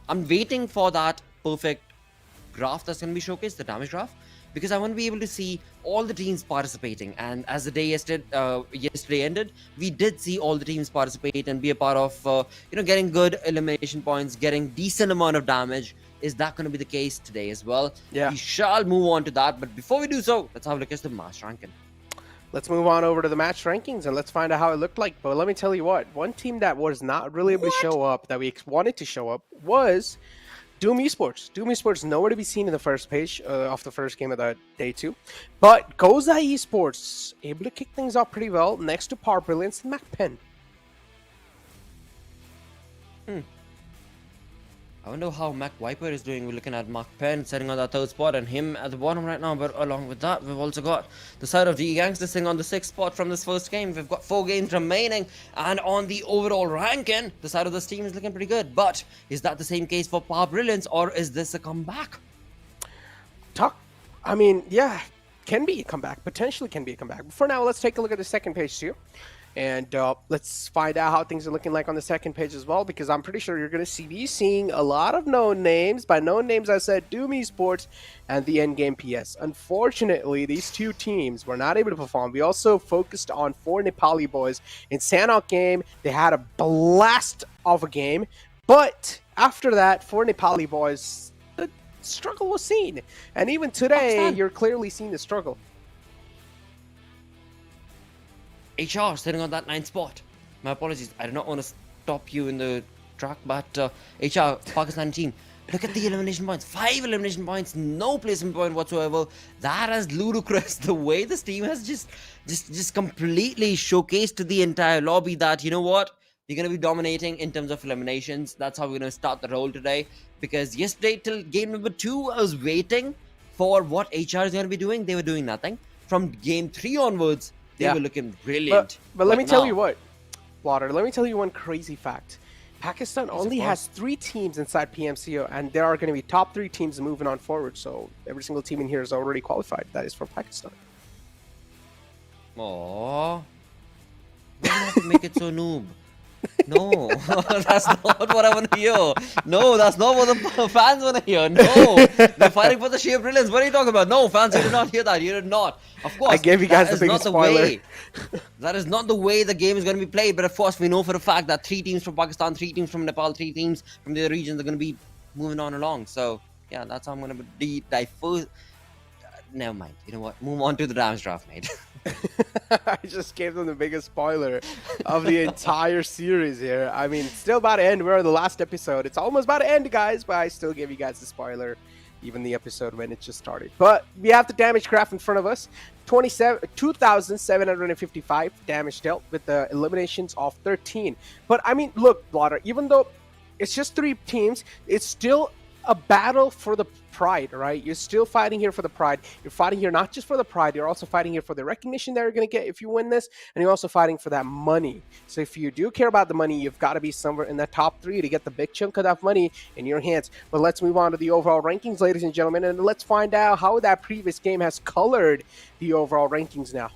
I'm waiting for that perfect graph that's going to be showcased, the damage graph, because I want to be able to see all the teams participating. And as the day yesterday ended, we did see all the teams participate and be a part of, getting good elimination points, getting decent amount of damage. Is that going to be the case today as well? Yeah. We shall move on to that. But before we do so, let's have a look at the match ranking. Let's move on over to the match rankings and let's find out how it looked like. But let me tell you what, one team that was not really able to show up, that we wanted to show up, was Doom Esports. Doom Esports nowhere to be seen in the first page of the first game of the day 2. But GOZA ESports able to kick things off pretty well next to Brilliance and MAKPEN. I wonder how MAKPEN is doing. We're looking at MAKPEN sitting on that 3rd spot and him at the bottom right now. But along with that, we've also got the side of DE Gangsters sitting on the 6th spot from this first game. We've got 4 games remaining. And on the overall ranking, the side of this team is looking pretty good. But is that the same case for Brilliance, or is this a comeback? I mean, yeah, can be a comeback. Potentially can be a comeback. But for now, let's take a look at the second page too. And let's find out how things are looking like on the second page as well, because I'm pretty sure you're going to be seeing a lot of known names. By known names, I said Doom Esports and the Endgame PS. Unfortunately, these two teams were not able to perform. We also focused on 4 Nepali boys in Sanhok game. They had a blast of a game, but after that, 4 Nepali boys, the struggle was seen. And even today, you're clearly seeing the struggle. HR sitting on that 9th spot. My apologies, I do not want to stop you in the track, but HR, Pakistan team, look at the elimination points. 5 elimination points, no placement point whatsoever. That is ludicrous. The way this team has just completely showcased to the entire lobby that, you know what, we're going to be dominating in terms of eliminations. That's how we're going to start the roll today. Because yesterday till game number 2, I was waiting for what HR is going to be doing. They were doing nothing. From game 3 onwards, they were looking brilliant. But let me tell you what, Water, let me tell you one crazy fact. Pakistan only has 3 teams inside PMCO, and there are going to be top 3 teams moving on forward. So every single team in here is already qualified. That is for Pakistan. Aww. Why do you have to make it so noob? No, that's not what I want to hear. No, that's not what the fans want to hear. No, they're fighting for the sheer brilliance. What are you talking about? No, fans, you did not hear that. You did not. Of course, I gave you guys the biggest spoiler. That is not the way the game is going to be played. But of course, we know for a fact that 3 teams from Pakistan, 3 teams from Nepal, 3 teams from the other regions are going to be moving on along. So, yeah, that's how I'm going to be diverse. Never mind. You know what? Move on to the damage draft, mate. I just gave them the biggest spoiler of the entire series here. I mean, it's still about to end. We're on the last episode. It's almost about to end, guys, but I still gave you guys the spoiler, even the episode when it just started. But we have the damage graph in front of us. 2,755 damage dealt with the eliminations of 13. But, I mean, look, Blotter, even though it's just 3 teams, it's still a battle for the pride, right? You're still fighting here for the pride. You're fighting here not just for the pride, you're also fighting here for the recognition that you're going to get if you win this, and you're also fighting for that money. So if you do care about the money, you've got to be somewhere in the top 3 to get the big chunk of that money in your hands. But let's move on to the overall rankings, ladies and gentlemen, and let's find out how that previous game has colored the overall rankings now.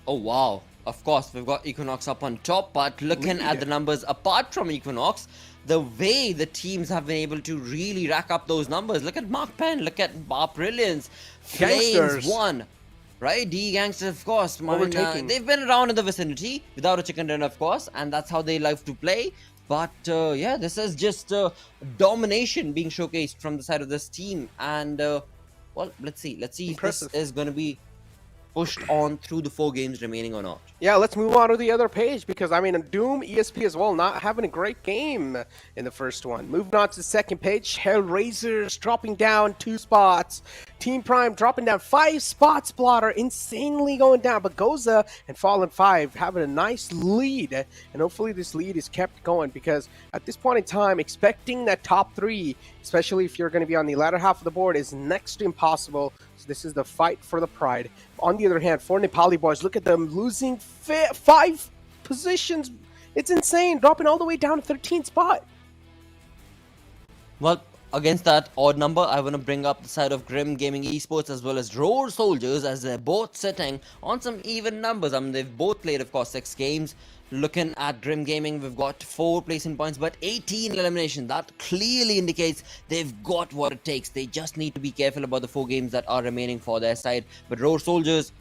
Oh, wow. Of course, we've got Equinox up on top, but looking at the numbers apart from Equinox, the way the teams have been able to really rack up those numbers. Look at MAKPEN, look at Brilliance, Flames 1, right? DE Gangsters, of course. They've been around in the vicinity without a chicken dinner, of course, and that's how they love to play. But yeah, this is just domination being showcased from the side of this team. And well, let's see if this is going to be pushed on through the 4 games remaining or not. Yeah, let's move on to the other page because, I mean, Doom, ESP as well, not having a great game in the first one. Moving on to the second page, HellRaisers dropping down 2 spots. Team Prime dropping down 5 spots, Blotter, insanely going down. But GOZA and Fallen 5 having a nice lead, and hopefully this lead is kept going because at this point in time, expecting that top 3, especially if you're going to be on the latter half of the board, is next to impossible. So this is the fight for the pride. On the other hand, for Nepali boys, look at them losing 5 positions. It's insane, dropping all the way down to 13th spot. Well, against that odd number, I want to bring up the side of Grim Gaming Esports as well as Roar Soldiers, as they're both sitting on some even numbers. I mean, they've both played, of course, 6 games. Looking at Grim Gaming, we've got 4 placing points, but 18 elimination. That clearly indicates they've got what it takes. They just need to be careful about the 4 games that are remaining for their side. But Roar Soldiers,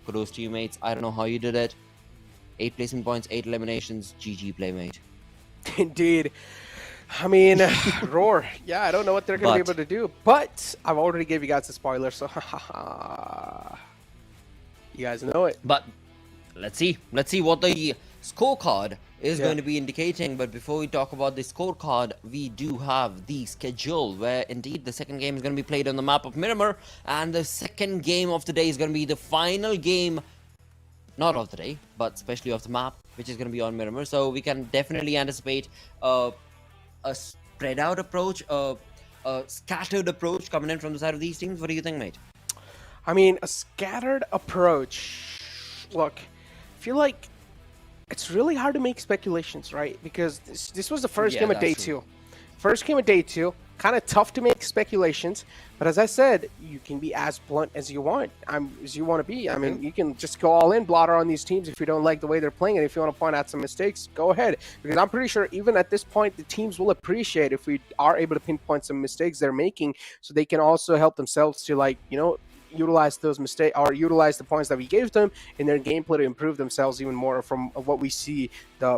kudos to you, mates. I don't know how you did it. 8 placing points, 8 eliminations. GG play, mate. Indeed. I mean, Roar, yeah, I don't know what they're going to be able to do, but I've already gave you guys a spoiler, so you guys know it. But let's see what the scorecard is going to be indicating. But before we talk about the scorecard, we do have the schedule, where indeed the second game is going to be played on the map of Miramar, and the second game of the day is going to be the final game, not of the day, but especially of the map, which is going to be on Miramar. So we can definitely anticipate a spread out approach, a scattered approach coming in from the side of these teams. What do you think, mate? I mean, a scattered approach. Look, I feel like it's really hard to make speculations, right? Because this was the first game of day 2. First game of day 2. Kind of tough to make speculations, but as I said, you can be as blunt as you want. As you want to be. I mean, you can just go all in, Blotter, on these teams if you don't like the way they're playing, and if you want to point out some mistakes, go ahead. Because I'm pretty sure even at this point, the teams will appreciate if we are able to pinpoint some mistakes they're making, so they can also help themselves to, like, you know, utilize those mistakes or utilize the points that we gave them in their gameplay to improve themselves even more from what we see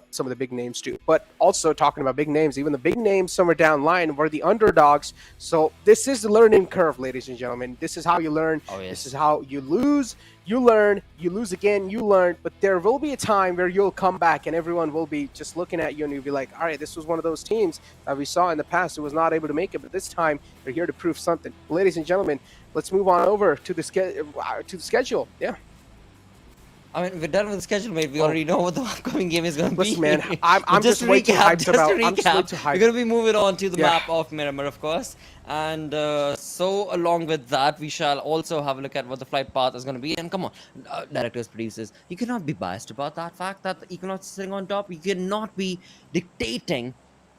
some of the big names do. But also talking about big names, even the big names somewhere down line were the underdogs. So this is the learning curve, ladies and gentlemen. This is how you learn. Oh, yes. This is how you lose. You learn, you lose again, you learn, but there will be a time where you'll come back and everyone will be just looking at you and you'll be like, all right, this was one of those teams that we saw in the past who was not able to make it, but this time they're here to prove something. Ladies and gentlemen, let's move on over to the schedule. Yeah. I mean, we're done with the schedule, mate. We already know what the upcoming game is going to be. Listen, man, I'm just way too hyped about it. I'm just way too hyped. We're going to be moving on to the map of Miramar, of course. And so along with that, we shall also have a look at what the flight path is going to be. And come on, directors, producers, you cannot be biased about that fact that Equinox is sitting on top. You cannot be dictating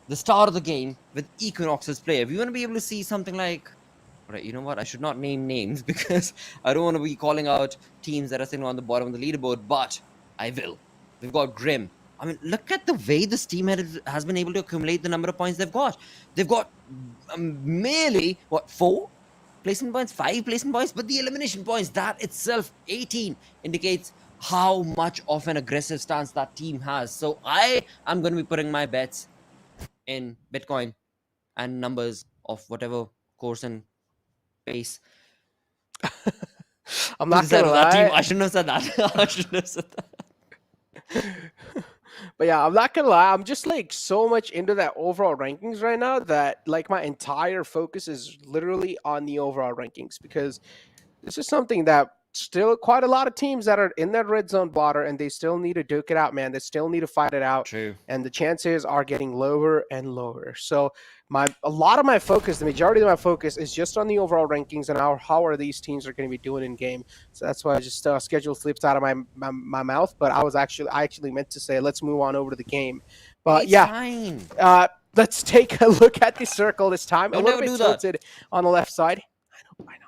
the start of the game with Equinox's play. If you want to be able to see something like... Right, you know what? I should not name names because I don't want to be calling out teams that are sitting on the bottom of the leaderboard, but I will. We've got Grim. I mean, look at the way this team has been able to accumulate the number of points they've got. They've got merely, what, 4 placement points, 5 placement points, but the elimination points, that itself, 18, indicates how much of an aggressive stance that team has. So I am going to be putting my bets in Bitcoin and numbers of whatever course and base. I'm not gonna lie. Team. I shouldn't have said that. I shouldn't have said that. But yeah, I'm not gonna lie. I'm just like so much into that overall rankings right now that like my entire focus is literally on the overall rankings, because this is something that still quite a lot of teams that are in that red zone, Blotter, and they still need to duke it out, man. They still need to fight it out. True. And the chances are getting lower and lower. So a lot of my focus, the majority of my focus is just on the overall rankings and how are these teams are going to be doing in game. So that's why I just schedule slipped out of my mouth. But I actually meant to say let's move on over to the game. But it's yeah, fine. Let's take a look at the circle this time. Don't a little ever bit do that. tilted on the left side. I know.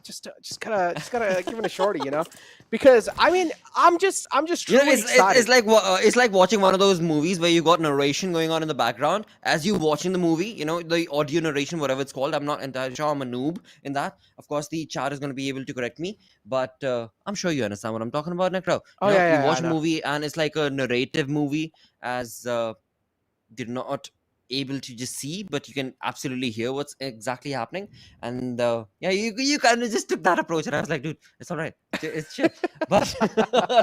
Just gotta give it a shorty, you know, because I mean I'm just truly excited. It's like watching one of those movies where you got narration going on in the background as you watching the movie. You know, the audio narration, whatever it's called. I'm not entirely sure. I'm a noob in that. Of course, the chat is going to be able to correct me, but I'm sure you understand what I'm talking about, Necro. You watch a movie and it's like a narrative movie, as did not able to just see, but you can absolutely hear what's exactly happening. And yeah, you kind of just took that approach, and I was like, dude, it's all right, it's chill. But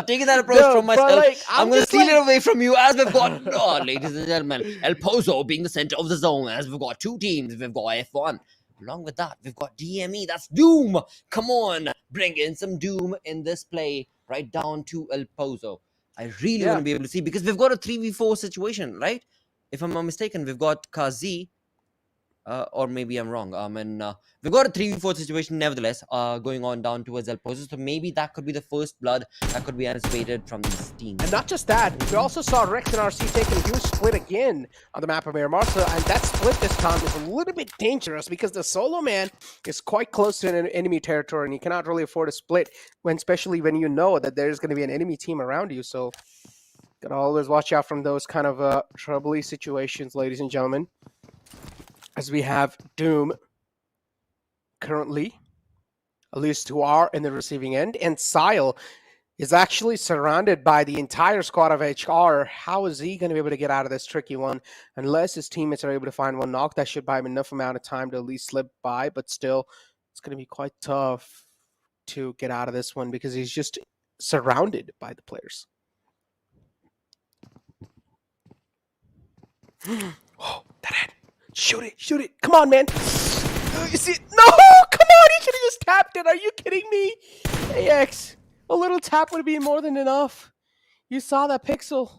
taking that approach No, from but, myself, like, I'm I'm going to just steal like- it away from you, as we've got, oh, ladies and gentlemen, El Pozo being the center of the zone, as we've got two teams. We've got F1. Along with that, we've got DME. That's Doom. Come on, bring in some Doom in this play, right down to El Pozo. I really want to be able to see, because we've got a 3v4 situation, right? If I'm not mistaken, we've got Kazi, or maybe I'm wrong. We've got a 3v4 situation nevertheless, going on down towards El Pozo. So maybe that could be the first blood that could be anticipated from these teams. And not just that, we also saw Rex and RC taking a huge split again on the map of Marsa, and that split this time is a little bit dangerous because the solo man is quite close to an enemy territory, and you cannot really afford a split, especially when you know that there's going to be an enemy team around you. So, gotta always watch out from those kind of troubly situations, ladies and gentlemen. As we have Doom currently, at least who are in the receiving end, and Sile is actually surrounded by the entire squad of HR. How is he going to be able to get out of this tricky one? Unless his teammates are able to find one knock, that should buy him enough amount of time to at least slip by, but still, it's going to be quite tough to get out of this one because he's just surrounded by the players. Oh, that head. Shoot it, shoot it. Come on, man. You see it? No, come on. He should have just tapped it. Are you kidding me? AX, a little tap would be more than enough. You saw that pixel.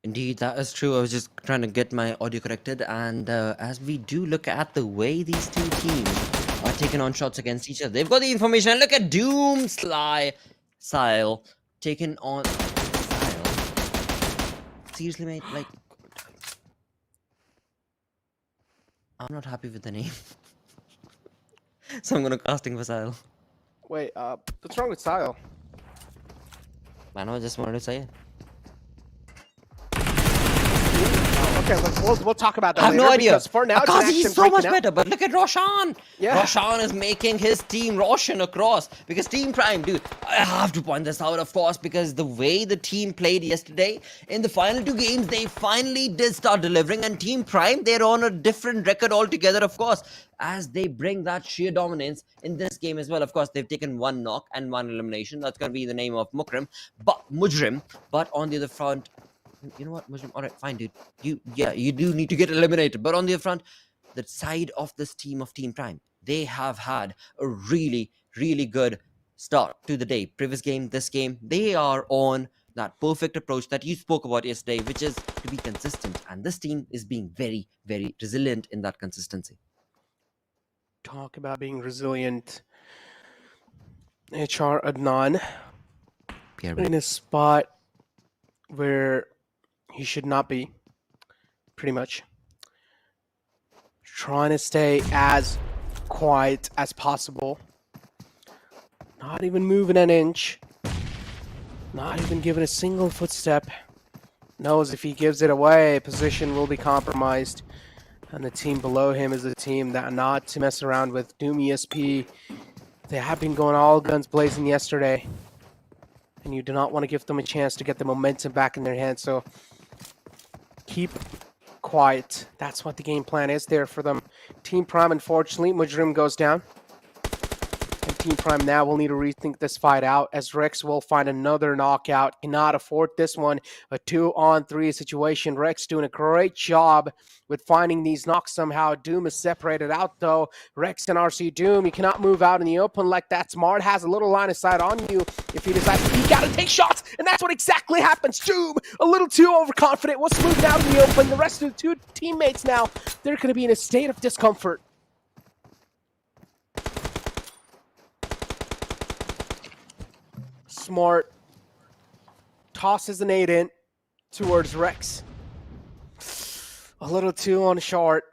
Indeed, that is true. I was just trying to get my audio corrected. And as we do look at the way these two teams are taking on shots against each other, they've got the information. And look at Doom Sile taking on Sile. Seriously, mate, like, I'm not happy with the name. So I'm going to casting for Sile. Wait, what's wrong with Sile? Man, I just wanted to say it. Okay, we'll talk about that I have later. no idea. Because for now, Akazi it's is so much better, but look at Roshan. Yeah. Roshan is making his team Roshan across, because Team Prime, dude, I have to point this out, of course, because the way the team played yesterday, in the final two games, they finally did start delivering, and Team Prime, they're on a different record altogether, of course, as they bring that sheer dominance in this game as well. Of course, they've taken one knock and one elimination. That's going to be the name of Mujrim, but on the other front, you know what, Muslim? All right, fine, dude. You do need to get eliminated. But on the other front, the side of this team of Team Prime, they have had a really, really good start to the day. Previous game, this game, they are on that perfect approach that you spoke about yesterday, which is to be consistent. And this team is being very, very resilient in that consistency. Talk about being resilient. HR Adnan in a spot where he should not be, pretty much. Trying to stay as quiet as possible. Not even moving an inch. Not even giving a single footstep. Knows if he gives it away, position will be compromised. And the team below him is a team that not to mess around with. Doom ESP, they have been going all guns blazing yesterday. And you do not want to give them a chance to get the momentum back in their hands. So keep quiet. That's what the game plan is there for them. Team Prime, unfortunately, Mujrim goes down. And Team Prime now will need to rethink this fight out, as Rex will find another knockout. Cannot afford this one. A 2-on-3 situation. Rex doing a great job with finding these knocks somehow. Doom is separated out, though. Rex and RC Doom, you cannot move out in the open like that. Smart has a little line of sight on you if he decides to peek out and take shots. And that's what exactly happens. Doom, a little too overconfident, was moving out in the open. The rest of the two teammates now, they're going to be in a state of discomfort. Smart tosses an 8 in towards Rex. A little too on short.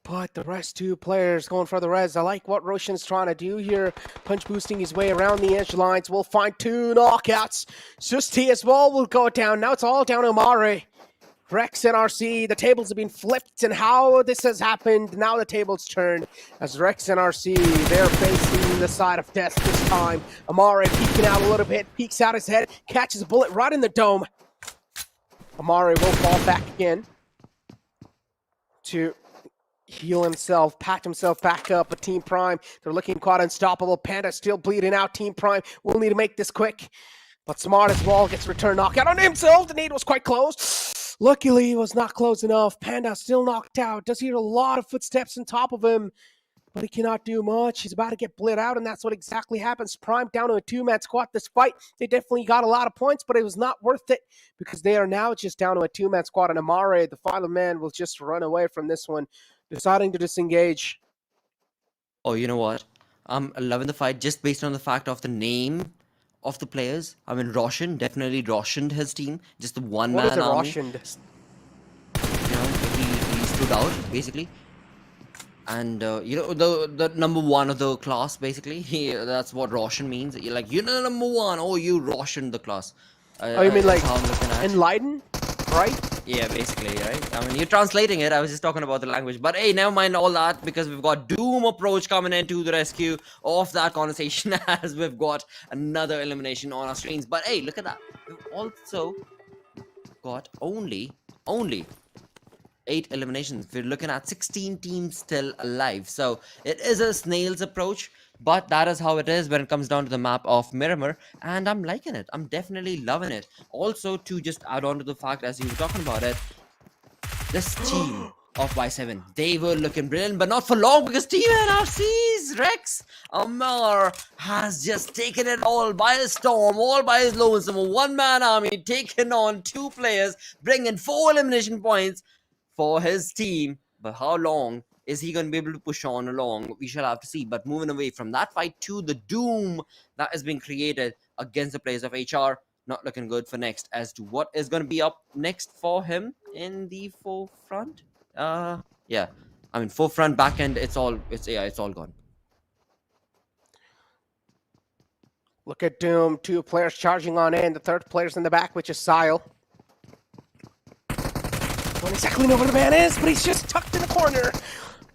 But the rest two players going for the res. I like what Roshan's trying to do here. Punch boosting his way around the edge lines. We'll find 2 knockouts. Susti as well will go down. Now it's all down to Amare. Rex and RC, the tables have been flipped, and how this has happened, now the tables turned as Rex and RC, they're facing the side of death this time. Amare peeking out a little bit, peeks out his head, catches a bullet right in the dome. Amare will fall back again to heal himself, patch himself back up. But Team Prime, they're looking quite unstoppable. Panda still bleeding out. Team Prime will need to make this quick. But Smart as well gets return knockout on himself. The nade was quite close. Luckily, it was not close enough. Panda still knocked out. Does hear a lot of footsteps on top of him, but he cannot do much. He's about to get bled out, and that's what exactly happens. Prime down to a two-man squad. This fight, they definitely got a lot of points, but it was not worth it because they are now just down to a two-man squad, and Amare, the final man, will just run away from this one, deciding to disengage. Oh, you know what? I'm loving the fight just based on the fact of the name of the players. I mean, Roshan definitely Roshaned his team. Just the one-man army. Roshaned? You know, he stood out, basically. And, you know, the number one of the class, basically. That's what Roshan means. You're like, you're the number one. Oh, you Roshaned the class. Oh, you mean like how I'm looking at. enlighten, right? Yeah, basically, right? I mean, you're translating it. I was just talking about the language. But hey, never mind all that because we've got Doom approach coming in to the rescue of that conversation as we've got another elimination on our screens. But hey, look at that. We've also got only 8 eliminations. We're looking at 16 teams still alive. So it is a snail's approach. But that is how it is when it comes down to the map of Miramar, and I'm liking it. I'm definitely loving it. Also, to just add on to the fact, as you were talking about it, this team of Y7, they were looking brilliant, but not for long because Team NRC's Rex Amar has just taken it all by a storm, all by his lonesome. A one-man army taking on 2 players, bringing 4 elimination points for his team. But how long is he going to be able to push on along? We shall have to see. But moving away from that fight to the doom that is being created against the players of HR, not looking good for next as to what is going to be up next for him in the forefront. Yeah, I mean forefront, back end, it's all gone. Look at Doom, 2 players charging on in. The third player's in the back, which is Sile. Don't exactly know where the man is, but he's just tucked in the corner,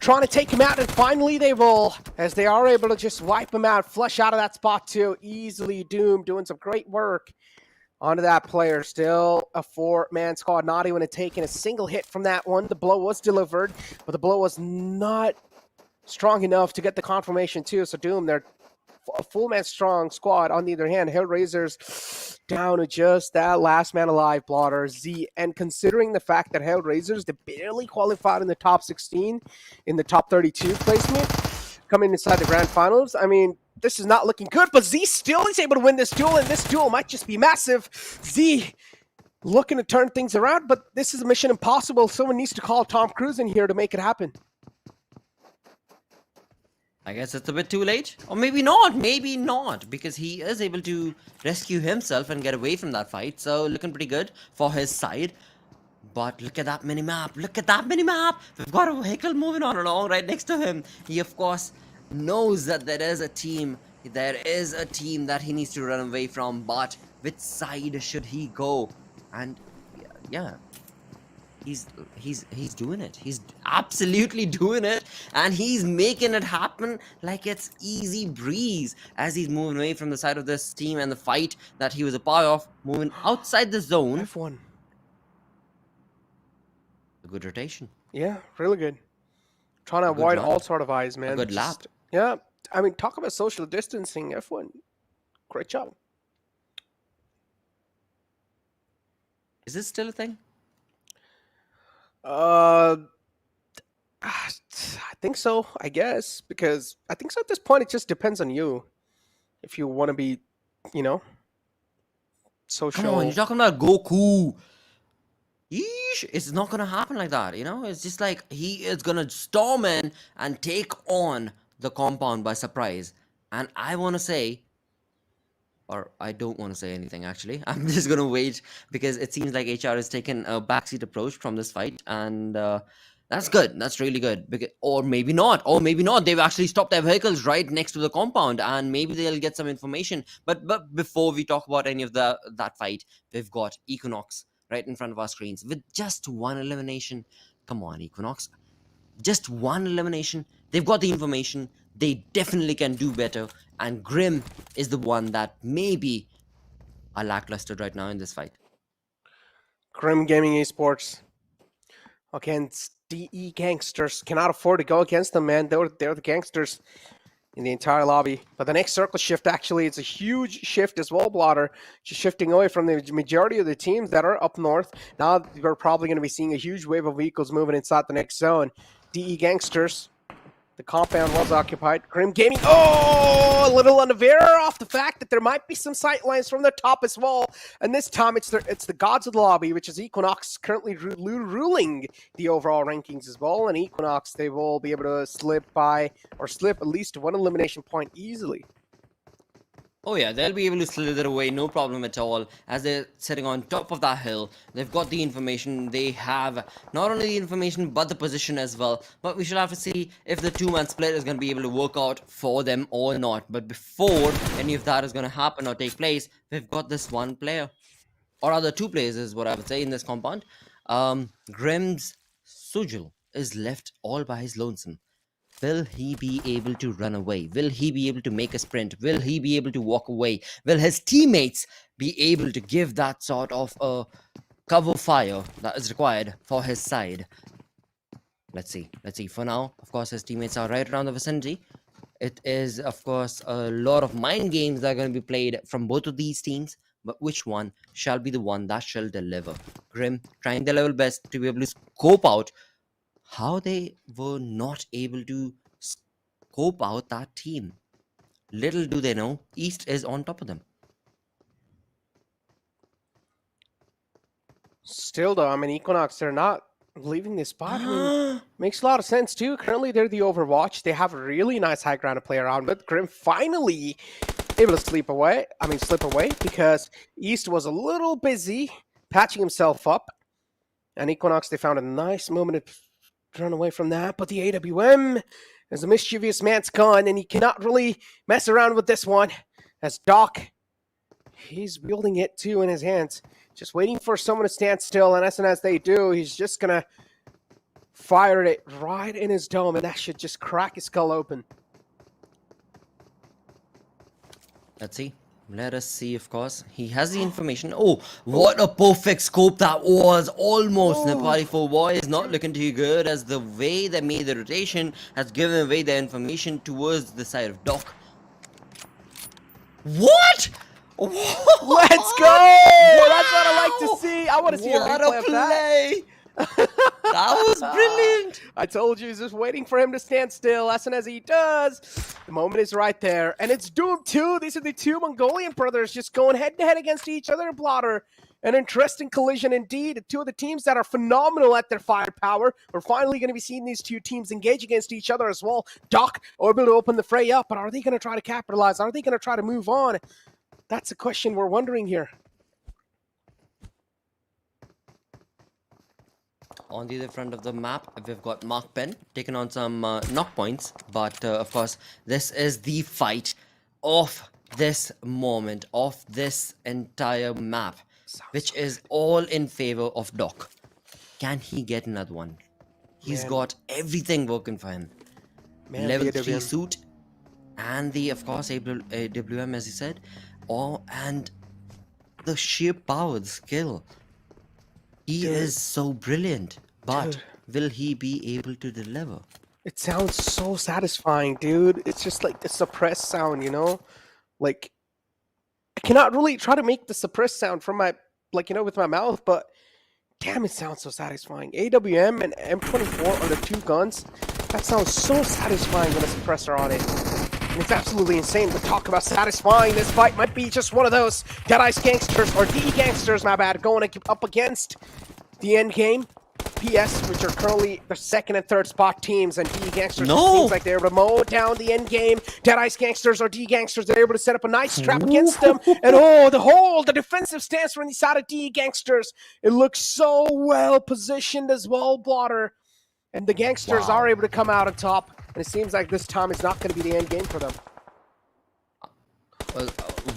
trying to take him out, and finally they will, as they are able to just wipe him out, flush out of that spot too. Easily Doom doing some great work onto that player. Still a 4-man squad, not even taking a single hit from that one. The blow was delivered, but the blow was not strong enough to get the confirmation too. So Doom, they're a full-man strong squad. On the other hand, HellRaisers down to just that last man alive, Blotter Z. And considering the fact that HellRaisers, they barely qualified in the top 16, in the top 32 placement, coming inside the grand finals, I mean, this is not looking good, but Z still is able to win this duel, and this duel might just be massive. Z looking to turn things around, but this is a mission impossible. Someone needs to call Tom Cruise in here to make it happen. I guess it's a bit too late. Or maybe not, because he is able to rescue himself and get away from that fight. So looking pretty good for his side. But look at that mini-map. We've got a vehicle moving on along right next to him. He, of course, knows that there is a team that he needs to run away from. But which side should he go? And yeah. He's doing it. He's absolutely doing it, and he's making it happen like it's easy breeze as he's moving away from the side of this team and the fight that he was a part of, moving outside the zone. F1. A good rotation. Yeah, really good. Trying to avoid all sort of eyes, man. A good lap. Yeah, I mean, talk about social distancing. F1, great job. Is this still a thing? I think so, I guess, because I think so at this point it just depends on you. If you want to be, you know, social. Come on, you're talking about Goku. Yeesh, it's not gonna happen like that, you know? It's just like he is gonna storm in and take on the compound by surprise. And I wanna say, or I don't want to say anything actually. I'm just gonna wait because it seems like HR has taken a backseat approach from this fight, and that's good. That's really good. Because, or maybe not. They've actually stopped their vehicles right next to the compound, and maybe they'll get some information. But before we talk about any of that fight, we've got Equinox right in front of our screens with just one elimination. Come on, Equinox. Just one elimination. They've got the information. They definitely can do better. And Grim is the one that maybe are lackluster right now in this fight. Grim Gaming Esports against DE Gangsters. Cannot afford to go against them, man. They're the gangsters in the entire lobby. But the next circle shift, actually, it's a huge shift as well, Blotter. Just shifting away from the majority of the teams that are up north. Now we're probably going to be seeing a huge wave of vehicles moving inside the next zone. DE Gangsters. The compound was occupied. Grim Gaming, a little unaware off the fact that there might be some sight lines from the top as well. And this time it's the gods of the lobby, which is Equinox, currently ruling the overall rankings as well. And Equinox, they will be able to slip at least one elimination point easily. Oh yeah, they'll be able to slither away, no problem at all, as they're sitting on top of that hill. They've got the information. They have not only the information, but the position as well. But we should have to see if the two-man split is going to be able to work out for them or not. But before any of that is going to happen or take place, we've got this one player. Or rather, two players is what I would say in this compound. Grim's Sujil is left all by his lonesome. Will he be able to run away? Will he be able to make a sprint? Will he be able to walk away? Will his teammates be able to give that sort of a cover fire that is required for his side? Let's see. For now, of course, his teammates are right around the vicinity. It is, of course, a lot of mind games that are going to be played from both of these teams. But which one shall be the one that shall deliver? Grim trying their level best to be able to scope out how they were not able to scope out that team. Little do they know, East is on top of them. Still, though, I mean, Equinox, they're not leaving this spot. I mean, makes a lot of sense, too. Currently, they're the Overwatch. They have a really nice high ground to play around with. Grim finally able to slip away, because East was a little busy patching himself up. And Equinox, they found a nice moment to run away from that, but the AWM is a mischievous man's gun, and he cannot really mess around with this one. As Doc, he's wielding it too in his hands, just waiting for someone to stand still, and as soon as they do, he's just gonna fire it right in his dome, and that should just crack his skull open. Let us see, of course. He has the information. Oh, what a perfect scope that was. Almost. Nepali 4 is not looking too good, as the way they made the rotation has given away their information towards the side of Doc. What? Let's go! That's what I like to see. I want to see a replay of that. That was brilliant. I told you, he's just waiting for him to stand still. As soon as he does, the moment is right there. And it's Doom 2. These are the two Mongolian brothers just going head-to-head against each other. Blotter. An interesting collision indeed. Two of the teams that are phenomenal at their firepower. We're finally going to be seeing these two teams engage against each other as well. Doc able to open the fray up, but are they going to try to capitalize? Are they going to try to move on? That's a question we're wondering here. On the other front of the map, we've got MAKPEN taking on some knock points. But, of course, this is the fight of this moment, of this entire map, which is all in favor of Doc. Can he get another one? He's got everything working for him. Level 3 suit and the, of course, AWM, as he said. And the sheer power, the skill. He is so brilliant, but will he be able to deliver? It sounds so satisfying, dude. It's just like the suppressed sound, you know? Like, I cannot really try to make the suppressed sound from my, like, you know, with my mouth, but damn, it sounds so satisfying. AWM and M24 are the two guns. That sounds so satisfying with a suppressor on it. And it's absolutely insane to talk about satisfying. This fight might be just one of those Dead-Eyes Gangsters, or DE Gangsters, my bad, going up against the end game. PS, which are currently the second and third spot teams, and DE Gangsters, it seems like they're able to mow down the end game. Dead-Eyes Gangsters or DE Gangsters, they're able to set up a nice trap against them. And the defensive stance from the side of DE Gangsters, it looks so well positioned as well, Blotter. And the Gangsters are able to come out on top. And it seems like this time it's not going to be the end game for them. Well,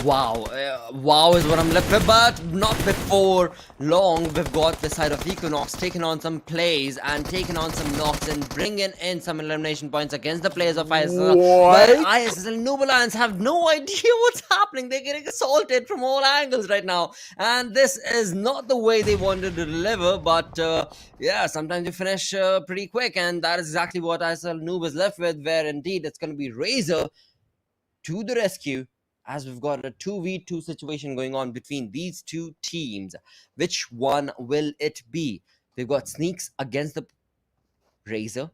Wow, wow is what I'm left with, but not before long. We've got the side of Equinox taking on some plays and taking on some knocks and bringing in some elimination points against the players of ISSL. What? But ISSL Noob Alliance have no idea what's happening. They're getting assaulted from all angles right now, and this is not the way they wanted to deliver. But yeah, sometimes you finish pretty quick, and that is exactly what ISSL Noob is left with, where indeed it's going to be Razor to the rescue, as we've got a 2v2 situation going on between these two teams. Which one will it be? They've got Sneaks against the Razor.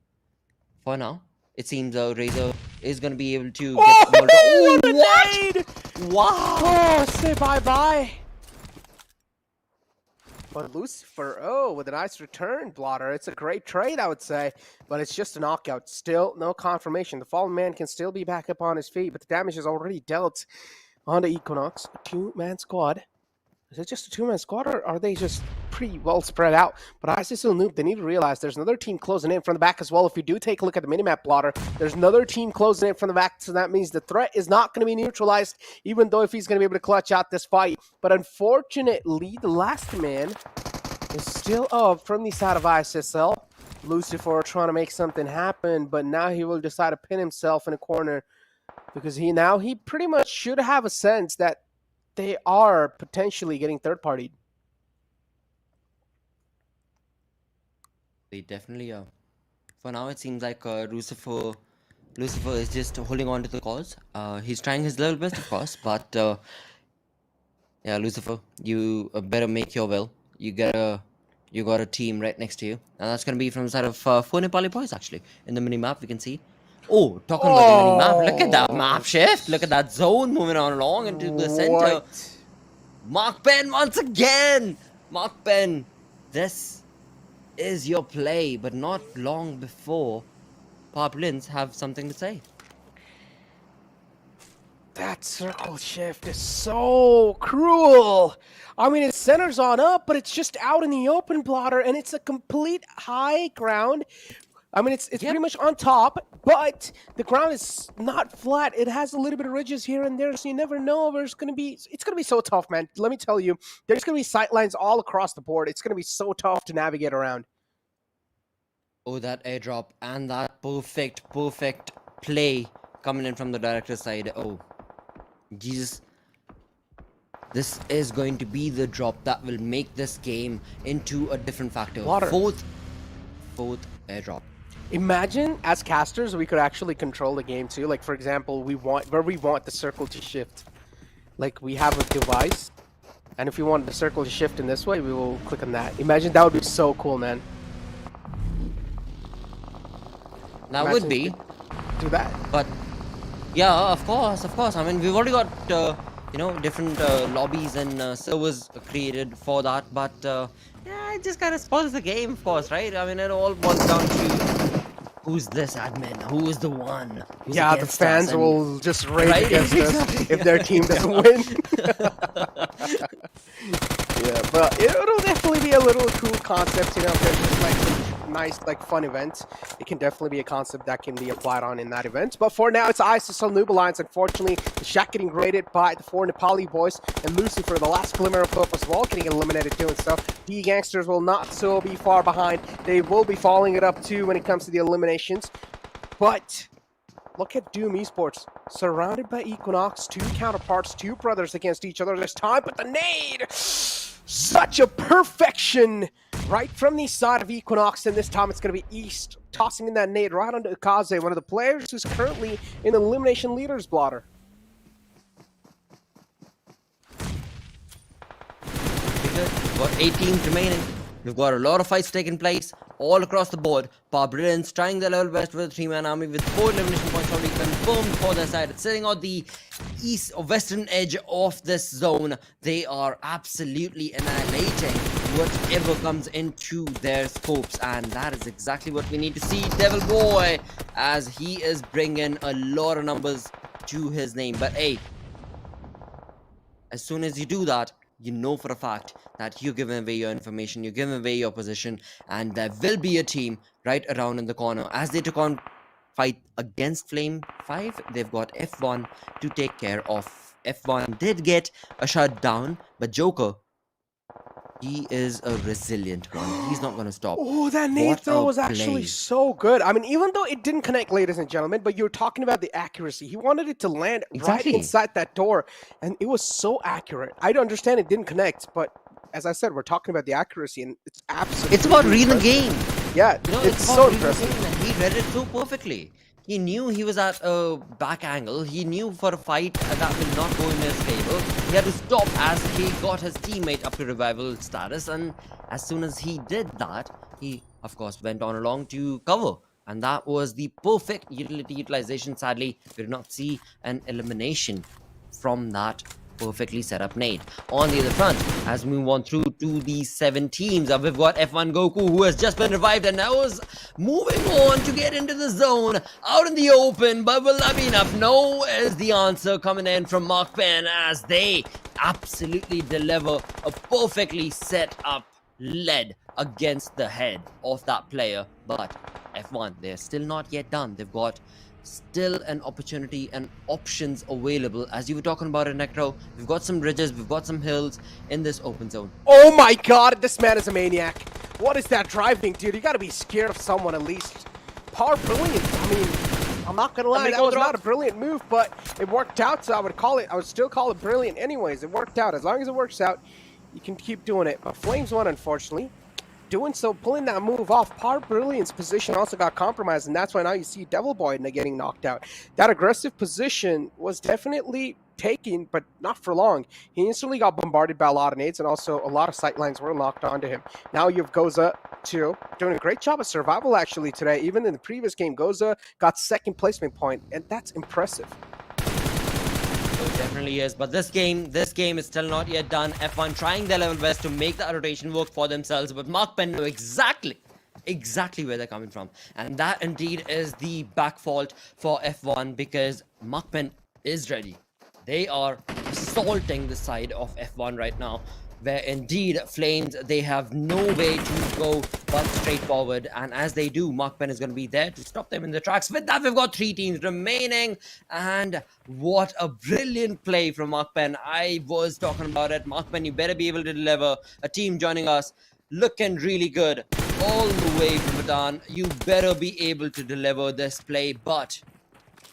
For now, it seems Razor is going to be able to get the ball. Oh, what? Wow! Oh, say bye-bye. But Lucifer, oh, with a nice return, Blotter. It's a great trade, I would say, but it's just a knockout. Still no confirmation. The fallen man can still be back up on his feet, but the damage is already dealt onto Equinox. A two-man squad. Is it just a two-man squad, or are they just pretty well spread out? But ISSL Noob, they need to realize there's another team closing in from the back as well. If you do take a look at the minimap, Blotter, there's another team closing in from the back, so that means the threat is not going to be neutralized, even though if he's going to be able to clutch out this fight. But unfortunately, the last man is still up from the side of ISSL. Lucifer trying to make something happen, but now he will decide to pin himself in a corner, because he pretty much should have a sense that they are potentially getting third-partied. They definitely are. For now, it seems like Lucifer is just holding on to the cause. He's trying his level best, of course, but yeah, Lucifer, you better make your will. You got a team right next to you, and that's gonna be from the side of 4 Nepali boys. Actually, in the mini map, we can see. Oh, talking about the mini map, look at that map shift. Look at that zone moving on along into the center. MAKPEN once again. MAKPEN, this is your play, but not long before Brilliance have something to say. That circle shift is so cruel. I mean, it centers on up, but it's just out in the open, Blotter, and it's a complete high ground. I mean, it's pretty much on top, but the ground is not flat. It has a little bit of ridges here and there, so you never know where it's going to be. It's going to be so tough, man. Let me tell you, there's going to be sight lines all across the board. It's going to be so tough to navigate around. Oh, that airdrop and that perfect play coming in from the director's side. Oh, Jesus. This is going to be the drop that will make this game into a different factor. Water. Fourth airdrop. Imagine, as casters, we could actually control the game too. Like, for example, we want the circle to shift. Like, we have a device, and if we want the circle to shift in this way, we will click on that. Imagine, that would be so cool, man. That would be. Do that. But, yeah, of course. I mean, we've already got, you know, different lobbies and servers created for that. But, yeah, it just kind of spoils the game, of course, right? I mean, it all boils down to who's this admin? Who is the one? Who's yeah, the fans will just rage against us if their team doesn't win. Yeah, but it'll definitely be a little cool concept, you know, if there's just like some nice, like, fun event. It can definitely be a concept that can be applied on in that event. But for now, it's ISSL Noob Alliance. Unfortunately, the shot getting graded by the 4 Nepali boys, and Lucifer, the last glimmer of hope as well, getting eliminated doing so. The Gangsters will not so be far behind. They will be following it up too when it comes to the eliminations. But look at Doom Esports, surrounded by Equinox, 2 counterparts, 2 brothers against each other this time, but the nade! Such a perfection right from the side of Equinox, and this time it's going to be East, tossing in that nade right onto Kaze, one of the players who's currently in the elimination leaders, Blotter. Got 8 teams remaining. We've got a lot of fights taking place all across the board. Brilliance trying their level best with a 3-man army with 4 elimination points already confirmed for their side. It's sitting on the east or western edge of this zone. They are absolutely annihilating whatever comes into their scopes, and that is exactly what we need to see. Devil Boy, as he is bringing a lot of numbers to his name. But hey, as soon as you do that, you know for a fact that you're giving away your information, you're giving away your position, and there will be a team right around in the corner. As they took on fight against Flame 5, they've got F1 to take care of F1 did get a shutdown, but Joker, he is a resilient one. He's not going to stop. Oh, that nade What throw a was actually play. so good. I mean, even though it didn't connect, ladies and gentlemen, but you're talking about the accuracy. He wanted it to land right Exactly. inside that door, and it was so accurate. I don't understand it didn't connect, but as I said, we're talking about the accuracy, and it's absolutely It's about reading the impressive. game. Yeah, You know, it's about so reading the impressive. game, and he read it so perfectly. He knew he was at a back angle. He knew for a fight that will not go in his favor. He had to stop as he got his teammate up to revival status. And as soon as he did that, he, of course, went on along to cover. And that was the perfect utility utilization. Sadly, we did not see an elimination from that perfectly set up nade. On the other front, as we move on through to the 7 teams, we've got F1 Goku, who has just been revived and now is moving on to get into the zone out in the open. But will that be enough? No is the answer coming in from MAKPEN as they absolutely deliver a perfectly set up lead against the head of that player. But F1, they're still not yet done. They've got still an opportunity and options available. As you were talking about it, Necro, we've got some ridges, we've got some hills in this open zone. Oh my god, this man is a maniac. What is that driving, dude? You gotta be scared of someone at least. Power Brilliance. I mean, I'm not gonna lie, that was not a brilliant move, but it worked out, so I would still call it brilliant anyways. It worked out. As long as it works out, you can keep doing it. But Flames won, unfortunately. Doing so, pulling that move off. Power Brilliance position also got compromised, and that's why now you see Devil Boy getting knocked out. That aggressive position was definitely taken, but not for long. He instantly got bombarded by a lot of nades, and also a lot of sightlines were locked onto him. Now you have GOZA too, doing a great job of survival actually today. Even in the previous game, GOZA got second placement point, and that's impressive. It definitely is, but this game is still not yet done. F1 trying their level best to make that rotation work for themselves, but MAKPEN know exactly where they're coming from, and that indeed is the back fault for F1 because MAKPEN is ready. They are assaulting the side of F1 right now, where indeed Flames, they have no way to go but straight forward, and as they do, MAKPEN is going to be there to stop them in the tracks. With that, we've got 3 teams remaining, and what a brilliant play from MAKPEN. I was talking about it. MAKPEN, you better be able to deliver. A team joining us, looking really good all the way from Bataan. You better be able to deliver this play, but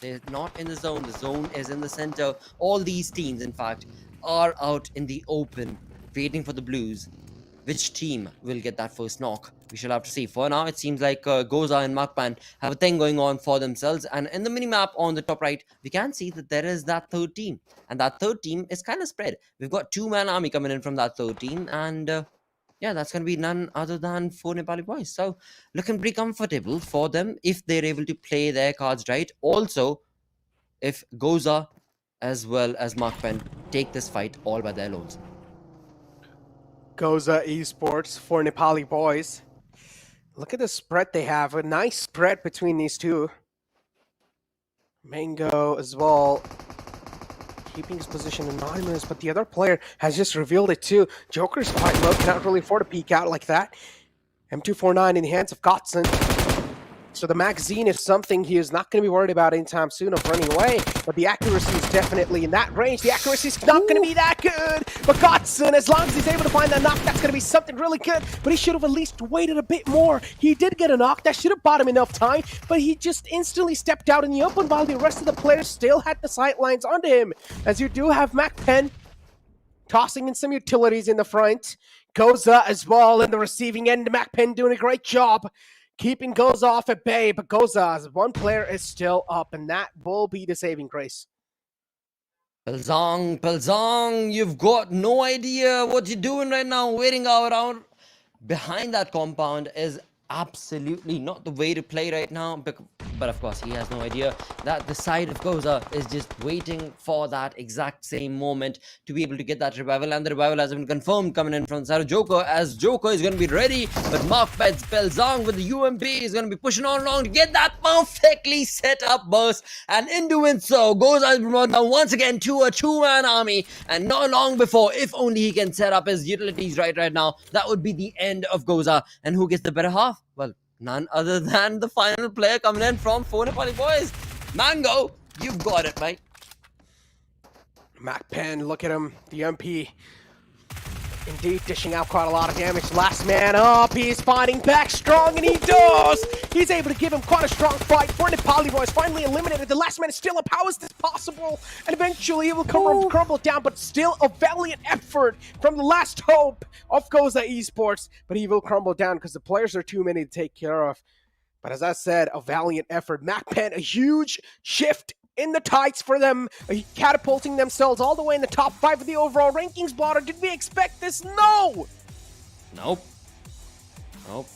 they're not in the zone. The zone is in the center. All these teams, in fact, are out in the open, waiting for the blues. Which team will get that first knock? We shall have to see. For now, it seems like GOZA and MAKPEN have a thing going on for themselves. And in the minimap on the top right, we can see that there is that third team. And that third team is kind of spread. We've got 2-man army coming in from that third team. And yeah, that's going to be none other than 4 Nepali boys. So looking pretty comfortable for them if they're able to play their cards right. Also, if GOZA as well as MAKPEN take this fight all by their loads. GOZA eSports, 4 Nepali boys. Look at the spread they have. A nice spread between these two. Mango as well, keeping his position anonymous, but the other player has just revealed it too. Joker's quite low, cannot really afford to peek out like that. M249 in the hands of Gotson. So the magazine is something he is not going to be worried about anytime soon of running away, but the accuracy is definitely in that range. The accuracy is not going to be that good, but Gotson, as long as he's able to find that knock, that's going to be something really good, but he should have at least waited a bit more. He did get a knock, that should have bought him enough time, but he just instantly stepped out in the open while the rest of the players still had the sightlines onto him, as you do have MAKPEN tossing in some utilities in the front. GOZA as well in the receiving end. MAKPEN doing a great job keeping GOZA off at bay, but GOZA's one player is still up, and that will be the saving grace. Pelzong, you've got no idea what you're doing right now. Waiting around behind that compound is absolutely not the way to play right now. But of course, he has no idea that the side of GOZA is just waiting for that exact same moment to be able to get that revival. And the revival has been confirmed coming in from the side of Joker, as Joker is going to be ready. But MAKPEN's Pelzong with the UMP is going to be pushing on along to get that perfectly set up burst. And in doing so, GOZA has been brought down once again to a 2-man army. And not long before, if only he can set up his utilities right now, that would be the end of GOZA. And who gets the better half? Well, none other than the final player coming in from 4 Nepali boys. Mango, you've got it, mate. MAKPEN, look at him, the MP. Indeed, dishing out quite a lot of damage. Last man up, he's fighting back strong, and he does! He's able to give him quite a strong fight. For Nepali Boys finally eliminated. The last man is still up. How is this possible? And eventually he will crumble down, but still a valiant effort from the last hope of GOZA ESports. But he will crumble down because the players are too many to take care of. But as I said, a valiant effort. MAKPEN, a huge shift in the tights for them, catapulting themselves all the way in the top 5 of the overall rankings. Blotter, did we expect this? No! Nope. Nope.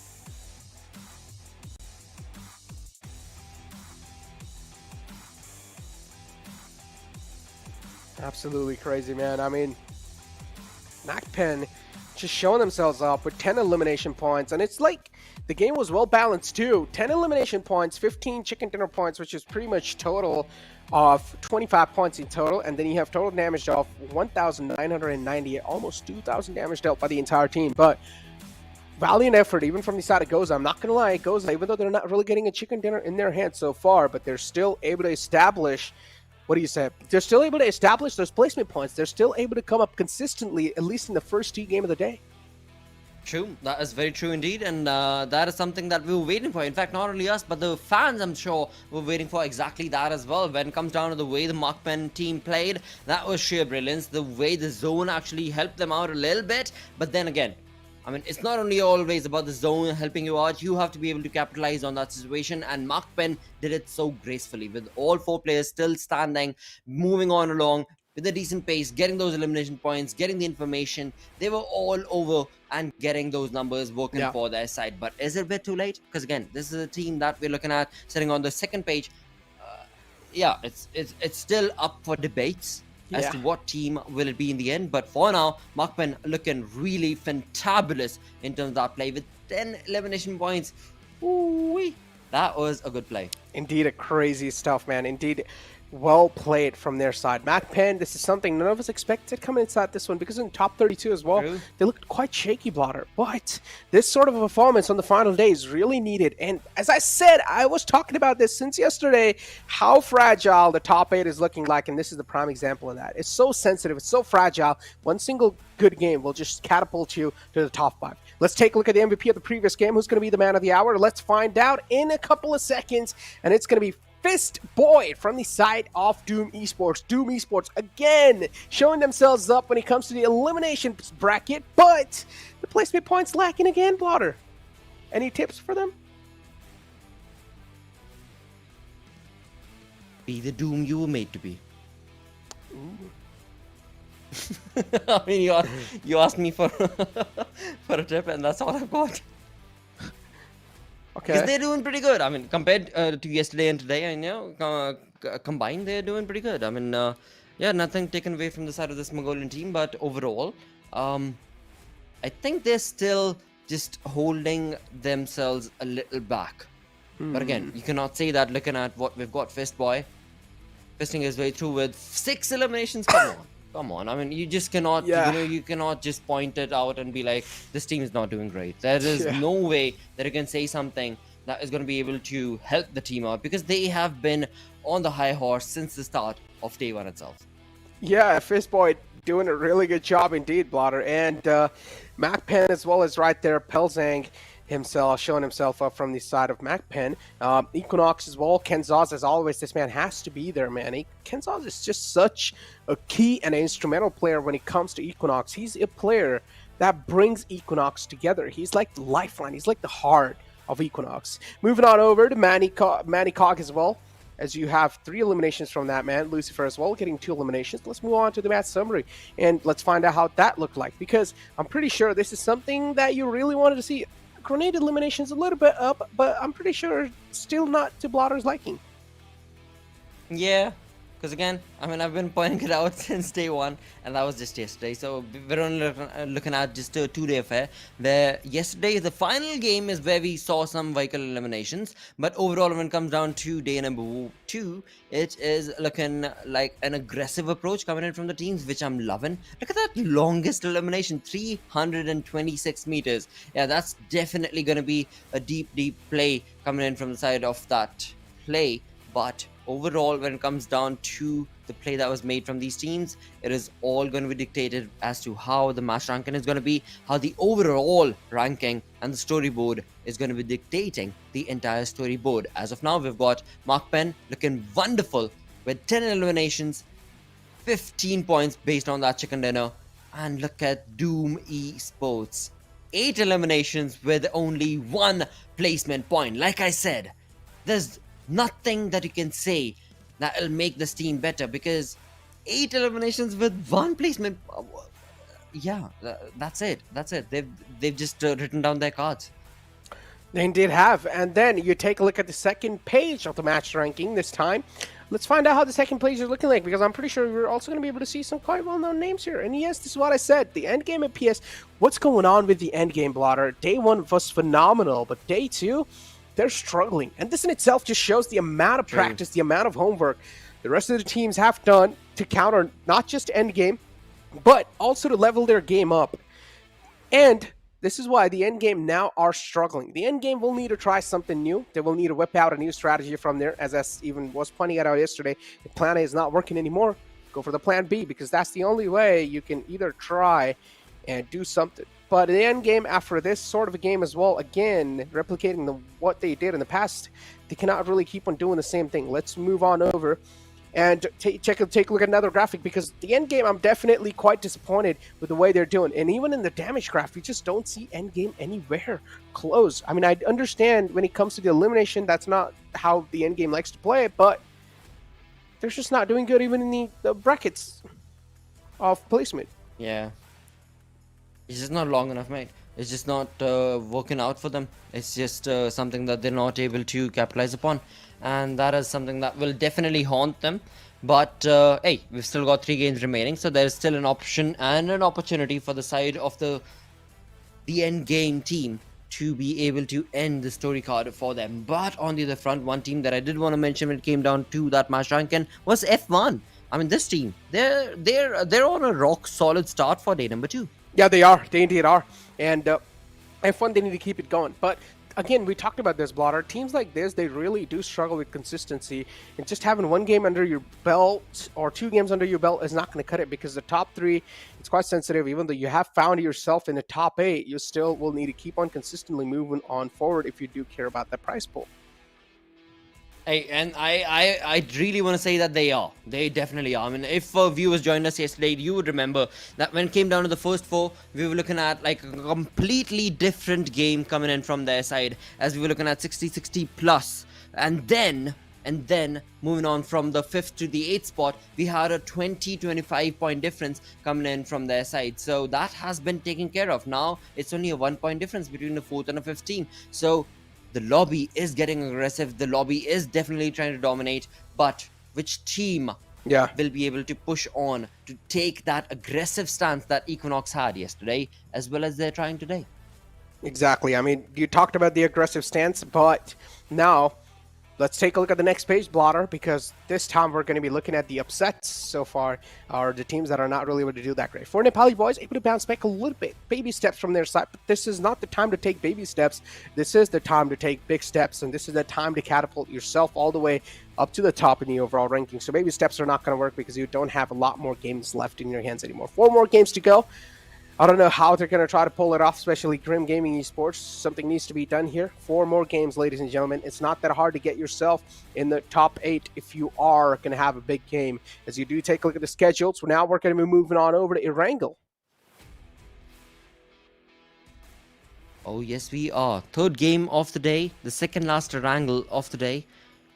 Absolutely crazy, man. I mean, MAKPEN just showing themselves up with 10 elimination points, and it's like the game was well balanced too. 10 elimination points, 15 chicken dinner points, which is pretty much total of 25 points in total, and then you have total damage of 1,990, almost 2,000 damage dealt by the entire team. But valiant effort, even from the side of GOZA. I'm not gonna lie, GOZA, even though they're not really getting a chicken dinner in their hands so far, but they're still able to establish. What do you say? They're still able to establish those placement points. They're still able to come up consistently, at least in the first 2 games of the day. True, that is very true indeed, and that is something that we were waiting for. In fact, not only us, but the fans, I'm sure, were waiting for exactly that as well. When it comes down to the way the MAKPEN team played, that was sheer brilliance. The way the zone actually helped them out a little bit, but then again, I mean, it's not only always about the zone helping you out, you have to be able to capitalize on that situation, and MAKPEN did it so gracefully, with all 4 players still standing, moving on along with a decent pace, getting those elimination points, getting the information. They were all over and getting those numbers working for their side. But is it a bit too late? Because again, this is a team that we're looking at sitting on the second page. Yeah, it's still up for debates as to what team will it be in the end. But for now, MAKPEN looking really fantabulous in terms of that play with 10 elimination points. Ooh-wee. That was a good play. Indeed, a crazy stuff, man. Indeed, well played from their side. MAKPEN, this is something none of us expected coming inside this one, because in top 32 as well, they looked quite shaky, Blotter. But this sort of a performance on the final day is really needed. And as I said, I was talking about this since yesterday, how fragile the top 8 is looking like, and this is the prime example of that. It's so sensitive, it's so fragile. One single good game will just catapult you to the top 5. Let's take a look at the MVP of the previous game. Who's going to be the man of the hour? Let's find out in a couple of seconds, and it's going to be Fist Boy from the side of Doom Esports. Doom Esports again showing themselves up when it comes to the elimination bracket, but the placement points lacking again, Blotter. Any tips for them? Be the Doom you were made to be. I mean, you asked me for for a tip, and that's all I've got. Okay. Because they're doing pretty good. I mean, compared to yesterday and today, I know, combined, they're doing pretty good. I mean, yeah, nothing taken away from the side of this Mongolian team, but overall, I think they're still just holding themselves a little back. But again, you cannot say that looking at what we've got. Fist Boy fisting his way through with 6 eliminations. Come on. I mean, you just cannot, you cannot just point it out and be like, this team is not doing great. There is no way that you can say something that is going to be able to help the team out, because they have been on the high horse since the start of day 1 itself. Yeah, Fist Boy doing a really good job indeed, Blotter. And MAKPEN as well as right there, Pelzang himself showing himself up from the side of MAKPEN. Equinox as well. Kenzaz, as always, this man has to be there, man. Kenzaz is just such a key and instrumental player when it comes to Equinox. He's a player that brings Equinox together. He's like the lifeline. He's like the heart of Equinox. Moving on over to Manny Cog as well, as you have 3 eliminations from that man. Lucifer as well, getting 2 eliminations. Let's move on to the match summary, and let's find out how that looked like, because I'm pretty sure this is something that you really wanted to see. Grenade eliminations a little bit up, but I'm pretty sure still not to Blotter's liking. Yeah, because again, I mean, I've been pointing it out since day 1, and that was just yesterday. So we're only looking at just a 2-day affair, where yesterday, the final game is where we saw some vehicle eliminations. But overall, when it comes down to day number 2, it is looking like an aggressive approach coming in from the teams, which I'm loving. Look at that longest elimination, 326 meters. Yeah, that's definitely going to be a deep play coming in from the side of that play. But overall, when it comes down to the play that was made from these teams, it is all going to be dictated as to how the match ranking is going to be, how the overall ranking and the storyboard is going to be dictating the entire storyboard. As of now, we've got MAKPEN looking wonderful with 10 eliminations, 15 points based on that chicken dinner. And look at Doom ESports, 8 eliminations with only 1 placement point. Like I said, there's nothing that you can say that will make this team better, because 8 eliminations with 1 placement. Yeah, that's it. They've just written down their cards. They indeed have. And then you take a look at the second page of the match ranking this time. Let's find out how the second page is looking like, because I'm pretty sure we're also going to be able to see some quite well-known names here. And yes, this is what I said. The end game at PS. What's going on with the end game, Blotter? Day 1 was phenomenal, but day 2, they're struggling. And this in itself just shows the amount of practice, the amount of homework the rest of the teams have done to counter not just end game, but also to level their game up. And this is why the end game now are struggling. The end game will need to try something new. They will need to whip out a new strategy from there, as I even was pointing it out yesterday. If plan A is not working anymore, go for the plan B, because that's the only way you can either try and do something. But the end game after this sort of a game as well, again, replicating what they did in the past, they cannot really keep on doing the same thing. Let's move on over and take a look at another graphic, because the end game, I'm definitely quite disappointed with the way they're doing. And even in the damage graph, we just don't see end game anywhere close. I mean, I understand when it comes to the elimination, that's not how the end game likes to play it, but they're just not doing good even in the brackets of placement. Yeah. It's just not long enough, mate. It's just not working out for them. It's just something that they're not able to capitalize upon. And that is something that will definitely haunt them. But hey, we've still got 3 games remaining, so there's still an option and an opportunity for the side of the end game team to be able to end the story card for them. But on the other front, one team that I did want to mention when it came down to that match ranking was F1. I mean, this team, they're on a rock solid start for day number 2. Yeah, they are. They indeed are. And F1, they need to keep it going. But again, we talked about this, Blotter. Teams like this, they really do struggle with consistency. And just having 1 game under your belt or 2 games under your belt is not going to cut it, because the top 3, it's quite sensitive. Even though you have found yourself in the top 8, you still will need to keep on consistently moving on forward if you do care about that prize pool. Hey, and I really want to say that they are. They definitely are. I mean, if viewers joined us yesterday, you would remember that when it came down to the first 4, we were looking at like a completely different game coming in from their side, as we were looking at 60-60 plus. And then moving on from the 5th to the 8th spot, we had a 20-25 point difference coming in from their side. So that has been taken care of. Now it's only a 1 point difference between the 4th and the 5th team. So the lobby is getting aggressive. The lobby is definitely trying to dominate. But which team will be able to push on to take that aggressive stance that Equinox had yesterday, as well as they're trying today? Exactly. I mean, you talked about the aggressive stance, but now let's take a look at the next page, Blotter, because this time we're going to be looking at the upsets so far, or the teams that are not really able to do that great. For Nepali boys, able to bounce back a little bit, baby steps from their side, but this is not the time to take baby steps. This is the time to take big steps, and this is the time to catapult yourself all the way up to the top in the overall ranking. So baby steps are not going to work because you don't have a lot more games left in your hands anymore. 4 more games to go. I don't know how they're going to try to pull it off, especially Grim Gaming Esports. Something needs to be done here. 4 more games, ladies and gentlemen. It's not that hard to get yourself in the top 8 if you are going to have a big game. As you do take a look at the schedule, so now we're going to be moving on over to Erangel. Oh, yes, we are. 3rd game of the day, the second last Erangel of the day.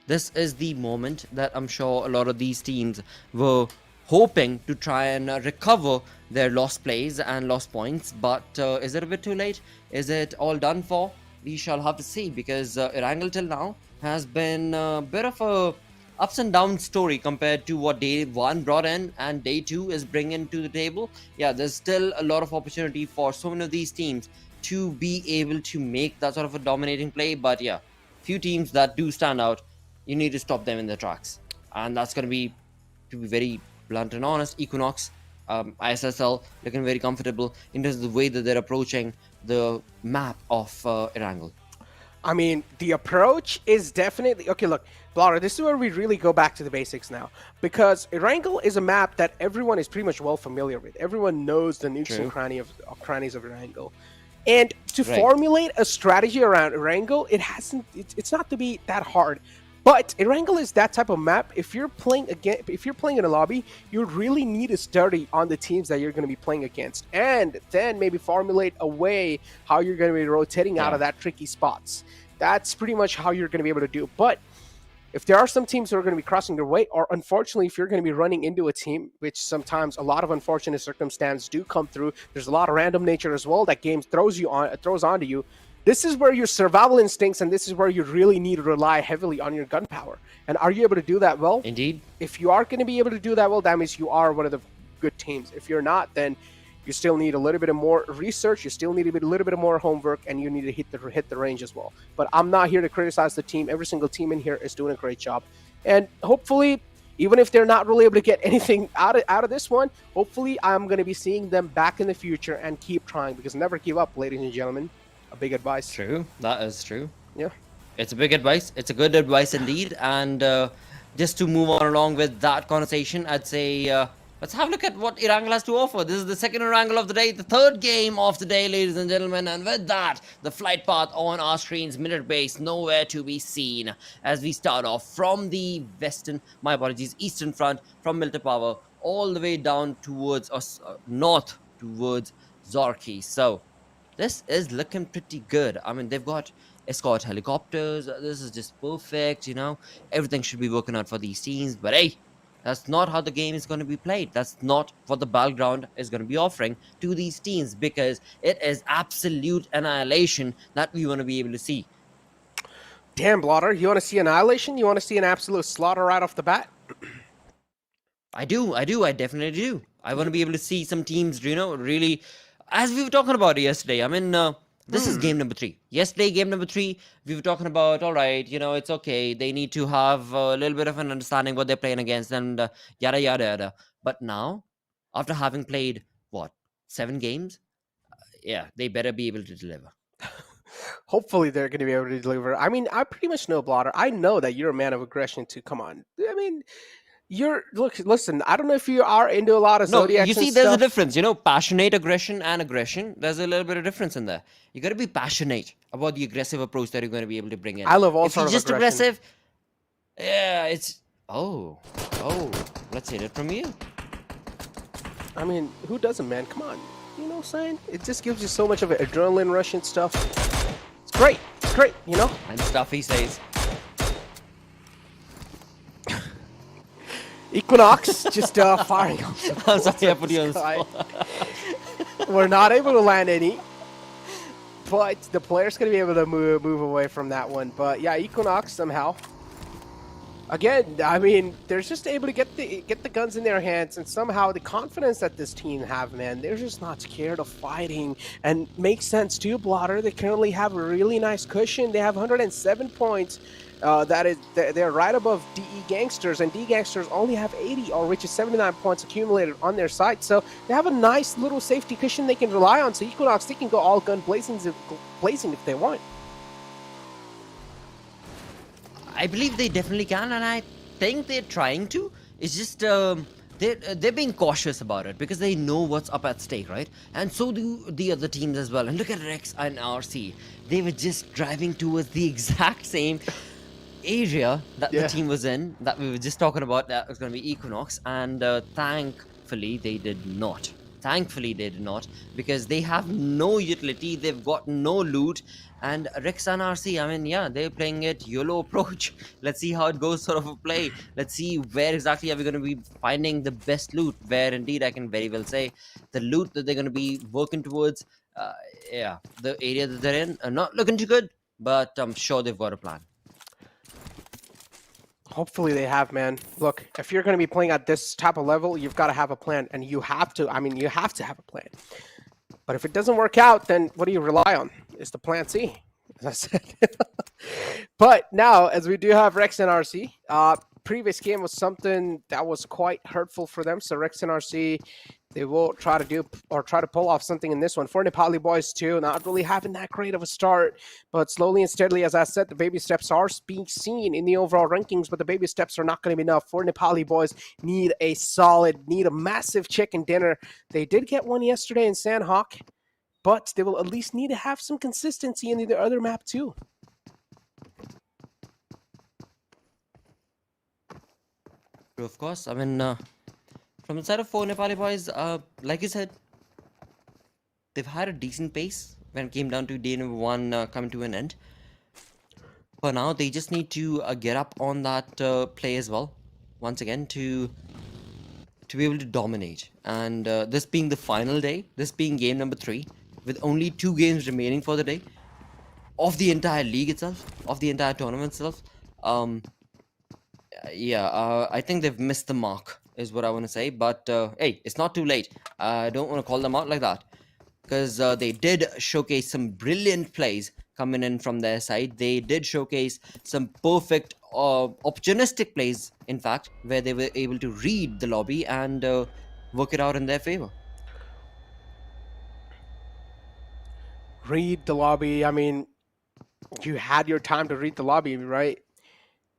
This is the moment that I'm sure a lot of these teams were hoping to try and recover their lost plays and lost points. But is it a bit too late? Is it all done for? We shall have to see, because Erangel till now has been a bit of a ups and downs story compared to what day 1 brought in and day 2 is bringing to the table. Yeah, there's still a lot of opportunity for so many of these teams to be able to make that sort of a dominating play. But yeah, few teams that do stand out, you need to stop them in their tracks. And that's going to be very blunt and honest, Equinox, ISSL looking very comfortable in terms of the way that they're approaching the map of Erangel. I mean, the approach is definitely... Okay, look, Blotter, this is where we really go back to the basics now, because Erangel is a map that everyone is pretty much well familiar with. Everyone knows the nooks and crannies of Erangel. And to formulate a strategy around Erangel, it's not to be that hard. But Erangel is that type of map. If you're playing in a lobby, you really need to study on the teams that you're going to be playing against, and then maybe formulate a way how you're going to be rotating out of that tricky spots. That's pretty much how you're going to be able to do. But if there are some teams that are going to be crossing their way, or unfortunately, if you're going to be running into a team, which sometimes a lot of unfortunate circumstances do come through, there's a lot of random nature as well that game throws onto you. This is where your survival instincts, and this is where you really need to rely heavily on your gun power. And are you able to do that well? Indeed. If you are going to be able to do that well, that means you are one of the good teams. If you're not, then you still need a little bit of more research. You still need a little bit of more homework, and you need to hit the range as well. But I'm not here to criticize the team. Every single team in here is doing a great job, and hopefully, even if they're not really able to get anything out of this one, hopefully I'm going to be seeing them back in the future and keep trying, because never give up, ladies and gentlemen. A big advice. True, that is true. Yeah, it's a big advice. It's a good advice indeed. And just to move on along with that conversation, I'd say let's have a look at what Erangel has to offer. This is the second Erangel of the day, the third game of the day, ladies and gentlemen. And with that, the flight path on our screens, minute base, nowhere to be seen. As we start off from the eastern front, from Milton Power, all the way down towards us, north towards Zorki. So this is looking pretty good. I mean, they've got escort helicopters. This is just perfect, you know. Everything should be working out for these teams. But hey, that's not how the game is going to be played. That's not what the battleground is going to be offering to these teams, because it is absolute annihilation that we want to be able to see. Damn, Blotter, you want to see annihilation? You want to see an absolute slaughter right off the bat? I definitely do. I want to be able to see some teams, you know, really, as we were talking about yesterday. I mean, this is game number 3. Yesterday, game number 3, we were talking about, all right, you know, it's okay. They need to have a little bit of an understanding what they're playing against, and yada, yada, yada. But now, after having played, 7 games? Yeah, they better be able to deliver. Hopefully, they're going to be able to deliver. I mean, I pretty much know, Blotter. I know that you're a man of aggression too. Come on. I mean, listen, I don't know if you are into a lot of Zodiacs. You see, there's a difference, you know, passionate aggression and aggression. There's a little bit of difference in there. You got to be passionate about the aggressive approach that you're going to be able to bring in. I love all sorts of just aggression. Aggressive, yeah, it's let's hear it from you. I mean, who doesn't, man? Come on, you know what I'm saying? It just gives you so much of an adrenaline rush and stuff. It's great, you know. And stuff, he says. Equinox just firing off. I'm sorry, I put you on the spot. We're not able to land any, but the player's going to be able to move away from that one. But yeah, Equinox somehow. Again, I mean, they're just able to get the guns in their hands, and somehow the confidence that this team have, man, they're just not scared of fighting. And makes sense too, Blotter. They currently have a really nice cushion. They have 107 points. They're right above DE Gangsters, and DE Gangsters only have 80, or which is 79 points accumulated on their side. So they have a nice little safety cushion they can rely on. So Equinox, they can go all gun blazing if they want. I believe they definitely can, and I think they're trying to. It's just they're being cautious about it, because they know what's up at stake, right? And so do the other teams as well. And look at Rex and RC. They were just driving towards the exact same area that the team was in, that we were just talking about, that was going to be Equinox, and thankfully they did not. Because they have no utility, they've got no loot. And Rex and RC, I mean, yeah, they're playing it YOLO approach. Let's see how it goes, sort of a play. Let's see where exactly are we going to be finding the best loot, where indeed I can very well say the loot that they're going to be working towards. Yeah, the area that they're in are not looking too good, but I'm sure they've got a plan. Hopefully they have, man. Look, if you're going to be playing at this type of level, you've got to have a plan, and you have to have a plan. But if it doesn't work out, then what do you rely on? It's the plan C, as I said. But now, as we do have Rex and RC, previous game was something that was quite hurtful for them. So Rex and RC, They will try to pull off something in this one. For Nepali boys too, not really having that great of a start, but slowly and steadily, as I said, the baby steps are being seen in the overall rankings, but the baby steps are not going to be enough. For Nepali boys, need a massive chicken dinner. They did get one yesterday in Sandhawk, but they will at least need to have some consistency in the other map too. Of course, I mean, from the side of 4 Nepali boys, like you said, they've had a decent pace when it came down to day number 1 coming to an end. For now, they just need to get up on that play as well, once again, to be able to dominate. And this being the final day, this being game number 3, with only 2 games remaining for the day, of the entire league itself, of the entire tournament itself, I think they've missed the mark, is what I want to say. But hey, it's not too late. I don't want to call them out like that, because they did showcase some brilliant plays coming in from their side. They did showcase some perfect opportunistic plays, in fact, where they were able to read the lobby and work it out in their favor. Read the lobby. I mean, you had your time to read the lobby, right?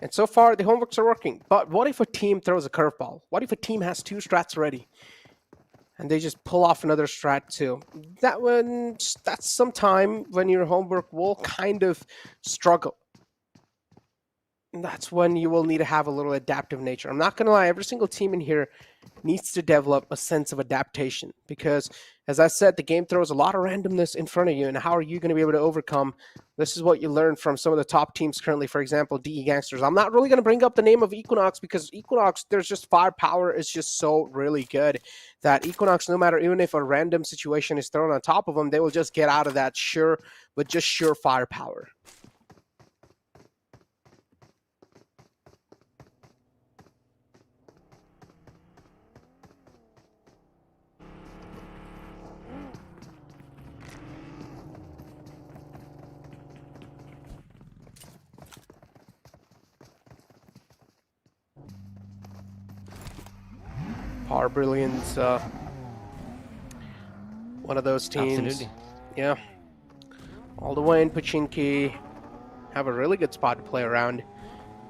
And so far, the homeworks are working. But what if a team throws a curveball? What if a team has 2 strats ready and they just pull off another strat too? That's some time when your homework will kind of struggle. And that's when you will need to have a little adaptive nature. I'm not going to lie, every single team in here needs to develop a sense of adaptation, because, as I said, the game throws a lot of randomness in front of you, and how are you going to be able to overcome? This is what you learn from some of the top teams currently, for example, DE Gangsters. I'm not really going to bring up the name of Equinox, because Equinox, there's just firepower is just so really good that Equinox, no matter, even if a random situation is thrown on top of them, they will just get out of that sure firepower. Power Brilliance, one of those teams. Absolutely. Yeah. All the way in Pachinki, have a really good spot to play around.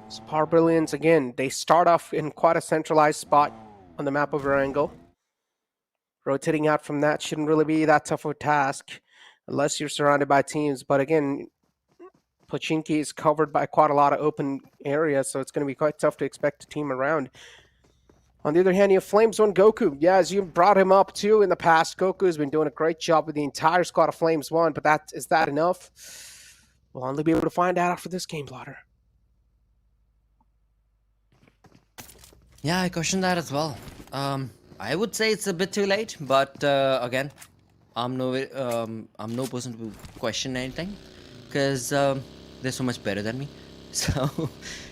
So Power Brilliance, again, they start off in quite a centralized spot on the map of Erangel. Rotating out from that shouldn't really be that tough of a task unless you're surrounded by teams. But again, Pachinki is covered by quite a lot of open areas, so it's going to be quite tough to expect a team around. On the other hand, you have Flames 1 Goku. Yeah, as you brought him up too in the past, Goku has been doing a great job with the entire squad of Flames 1, but is that enough? We'll only be able to find out after this game, Blotter. Yeah, I question that as well. I would say it's a bit too late, but again, I'm no person to question anything, because they're so much better than me.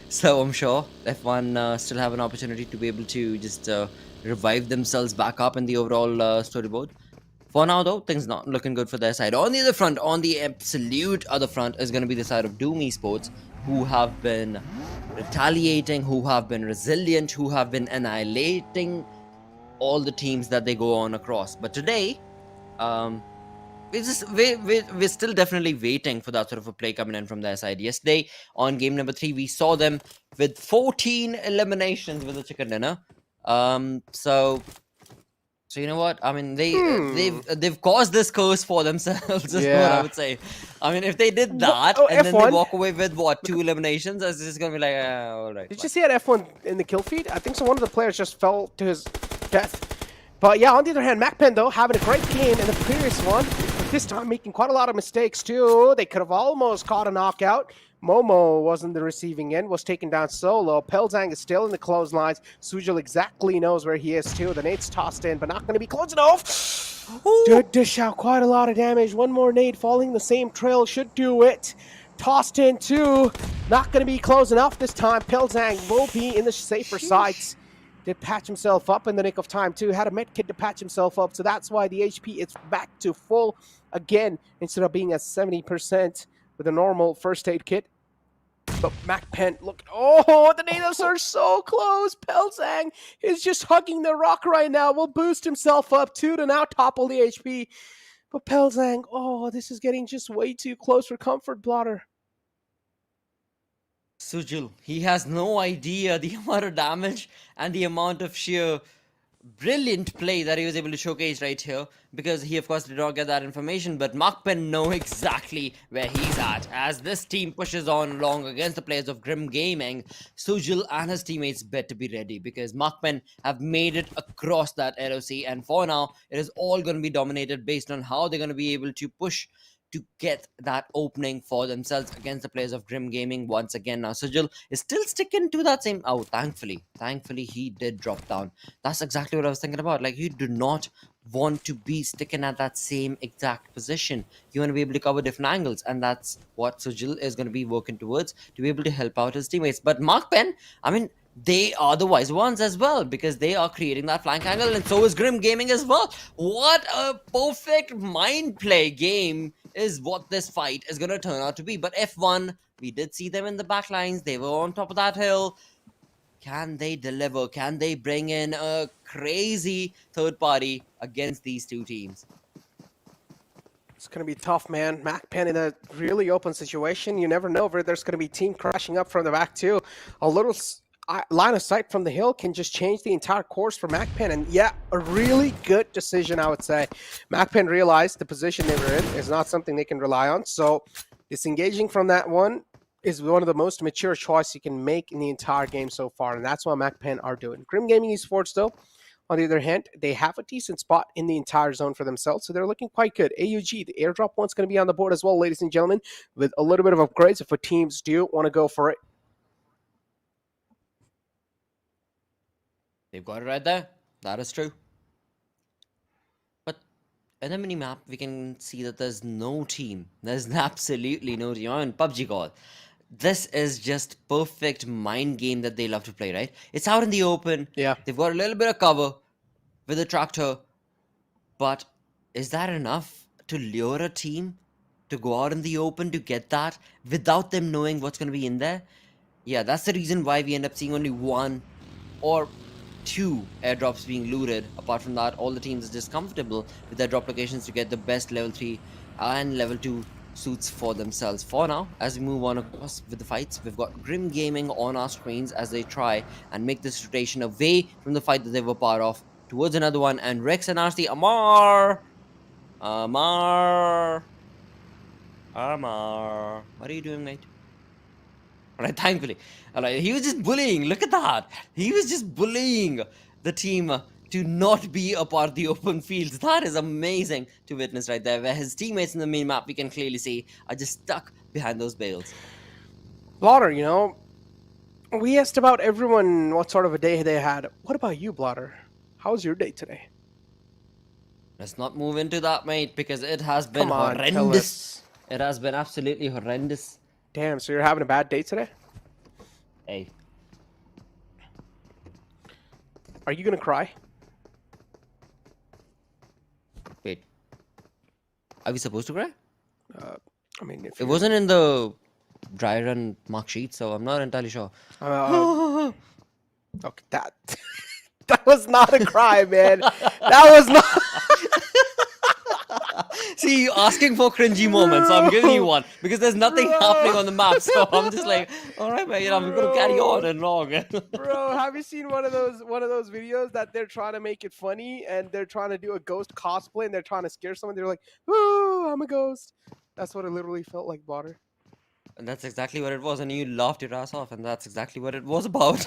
So I'm sure F1 still have an opportunity to be able to just revive themselves back up in the overall storyboard. For now, though, things not looking good for their side. On the other front, on the absolute other front, is going to be the side of Doom Esports, who have been retaliating, who have been resilient, who have been annihilating all the teams that they go on across. But today, we're still definitely waiting for that sort of a play coming in from their side. Yesterday, on game number 3, we saw them with 14 eliminations with a chicken dinner. So you know what? I mean, they've caused this curse for themselves, is what I would say. I mean, if they did that and then they walk away with, 2 eliminations, it's just going to be like, all right. Did you see at F1 in the kill feed? I think so one of the players just fell to his death. But yeah, on the other hand, MAKPEN, though, having a great game in the previous one, but this time making quite a lot of mistakes, too. They could have almost caught a knockout. Momo was in the receiving end, was taken down solo. Pelzang is still in the clotheslines. Sujil exactly knows where he is, too. The nade's tossed in, but not going to be close enough. Did dish out quite a lot of damage. One more nade falling the same trail should do it. Tossed in, too. Not going to be close enough this time. Pelzang will be in the safer sides. Did patch himself up in the nick of time, too. Had a med kit to patch himself up, so that's why the HP is back to full again, instead of being at 70% with a normal first aid kit. But MAKPEN, look, oh, the natives are so close. Pelzang is just hugging the rock right now. Will boost himself up too to now topple the HP. But Pelzang, oh, this is getting just way too close for comfort, Blotter. Sujil, he has no idea the amount of damage and the amount of sheer brilliant play that he was able to showcase right here, because he of course did not get that information, but MAKPEN know exactly where he's at as this team pushes on along against the players of Grim Gaming. Sujil and his teammates better be ready, because MAKPEN have made it across that LOC, and for now it is all going to be dominated based on how they're going to be able to push to get that opening for themselves against the players of Grim Gaming once again. Now Sujil is still sticking to that same, oh, thankfully he did drop down. That's exactly what I was thinking about. Like, you do not want to be sticking at that same exact position. You want to be able to cover different angles, and that's what Sujil is going to be working towards, to be able to help out his teammates. But MAKPEN, I mean, they are the wise ones as well, because they are creating that flank angle, and so is Grim Gaming as well. What a perfect mind play game is what this fight is going to turn out to be. But F1, we did see them in the back lines. They were on top of that hill. Can they deliver? Can they bring in a crazy third party against these two teams? It's going to be tough, man. MAKPEN in a really open situation. You never know where there's going to be team crashing up from the back too. A little line of sight from the hill can just change the entire course for MAKPEN. And yeah, a really good decision, I would say. MAKPEN realized the position they were in is not something they can rely on. So disengaging from that one is one of the most mature choices you can make in the entire game so far. And that's what MAKPEN are doing. Grim Gaming Esports, though, on the other hand, they have a decent spot in the entire zone for themselves, so they're looking quite good. AUG, the airdrop one's going to be on the board as well, ladies and gentlemen, with a little bit of upgrades if teams do want to go for it. They've got it right there. That is true. But in the mini-map, we can see that there's no team. There's absolutely no team. On PUBG call. This is just perfect mind game that they love to play, right? It's out in the open. Yeah. They've got a little bit of cover with a tractor. But is that enough to lure a team to go out in the open to get that without them knowing what's going to be in there? Yeah, that's the reason why we end up seeing only one or two airdrops being looted. Apart from that, all the teams are just comfortable with their drop locations to get the best level 3 and level 2 suits for themselves. For now, as we move on across with the fights, we've got Grim Gaming on our screens as they try and make this rotation away from the fight that they were part of towards another one. And Rex and RC, Amar, what are you doing, mate? Alright, thankfully. Alright, he was just bullying. Look at that. He was just bullying the team to not be a part of the open fields. That is amazing to witness right there, where his teammates in the main map, we can clearly see, are just stuck behind those bales. Blotter, you know, we asked about everyone what sort of a day they had. What about you, Blotter? How was your day today? Let's not move into that, mate, because it has been horrendous. It has been absolutely horrendous. Damn, so you're having a bad day today? Hey. Are you gonna cry? Wait. Are we supposed to cry? I mean, if it wasn't in the dry run mark sheet, so I'm not entirely sure. Okay, that was not a cry, man. That was not. See, you asking for cringy moments, so I'm giving you one because there's nothing happening on the map. So I'm just like, all right, man, I'm gonna carry on and wrong. Bro, have you seen one of those videos that they're trying to make it funny and they're trying to do a ghost cosplay and they're trying to scare someone? They're like, "Ooh, I'm a ghost." That's what it literally felt like, Blotter. And that's exactly what it was, and you laughed your ass off, and that's exactly what it was about.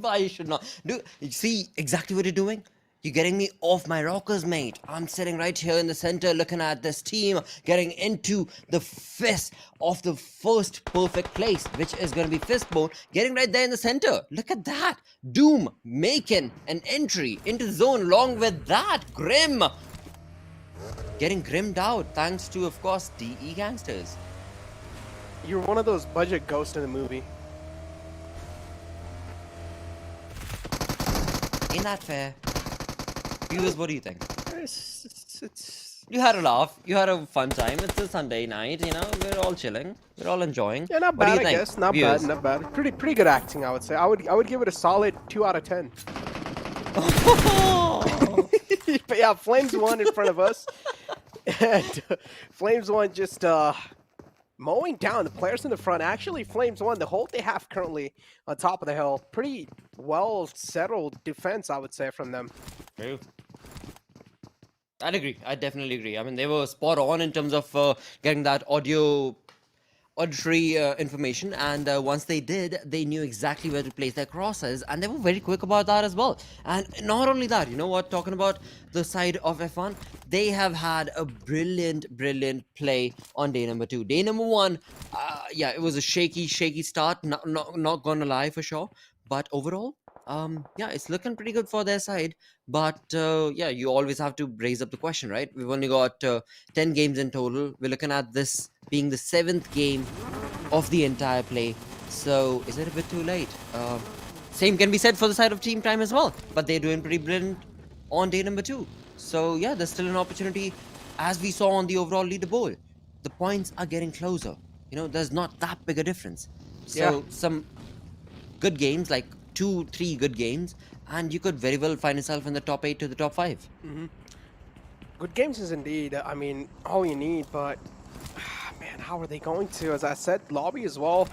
I should not do. You see exactly what you're doing? You're getting me off my rockers, mate. I'm sitting right here in the center looking at this team getting into the fist of the first perfect place, which is going to be Fistbone, getting right there in the center. Look at that. Doom making an entry into the zone along with that. Grim getting grimmed out thanks to, of course, DE Gangsters. You're one of those budget ghosts in the movie. Ain't that fair? Viewers, what do you think? It's You had a laugh. You had a fun time. It's a Sunday night, you know. We're all chilling. We're all enjoying. Yeah, not What do bad, you I think, guess. Not viewers? bad, not bad. Pretty good acting, I would say. I would give it a solid 2 out of 10. But yeah, Flames won in front of us. And Flames won just mowing down the players in the front. Actually, Flames won the hold they have currently on top of the hill. Pretty well settled defense, I would say, from them. True. I'd agree. I definitely agree. I mean, they were spot on in terms of getting that auditory information, and once they did, they knew exactly where to place their crosses, and they were very quick about that as well. And not only that, you know what, talking about the side of F1, they have had a brilliant play on day number 2. Day number 1, yeah, it was a shaky start, not gonna lie for sure, but overall, yeah, it's looking pretty good for their side. But yeah, you always have to raise up the question, right? We've only got 10 games in total. We're looking at this being the 7th game of the entire play. So is it a bit too late? Same can be said for the side of Team Time as well. But they're doing pretty brilliant on day number 2. So yeah, there's still an opportunity, as we saw on the overall leaderboard. The points are getting closer. You know, there's not that big a difference. So some good games, like 2-3 good games, and you could very well find yourself in the top 8 to the top 5. Good games is indeed, I mean, all you need, but man, how are they going to? As I said, lobby as well,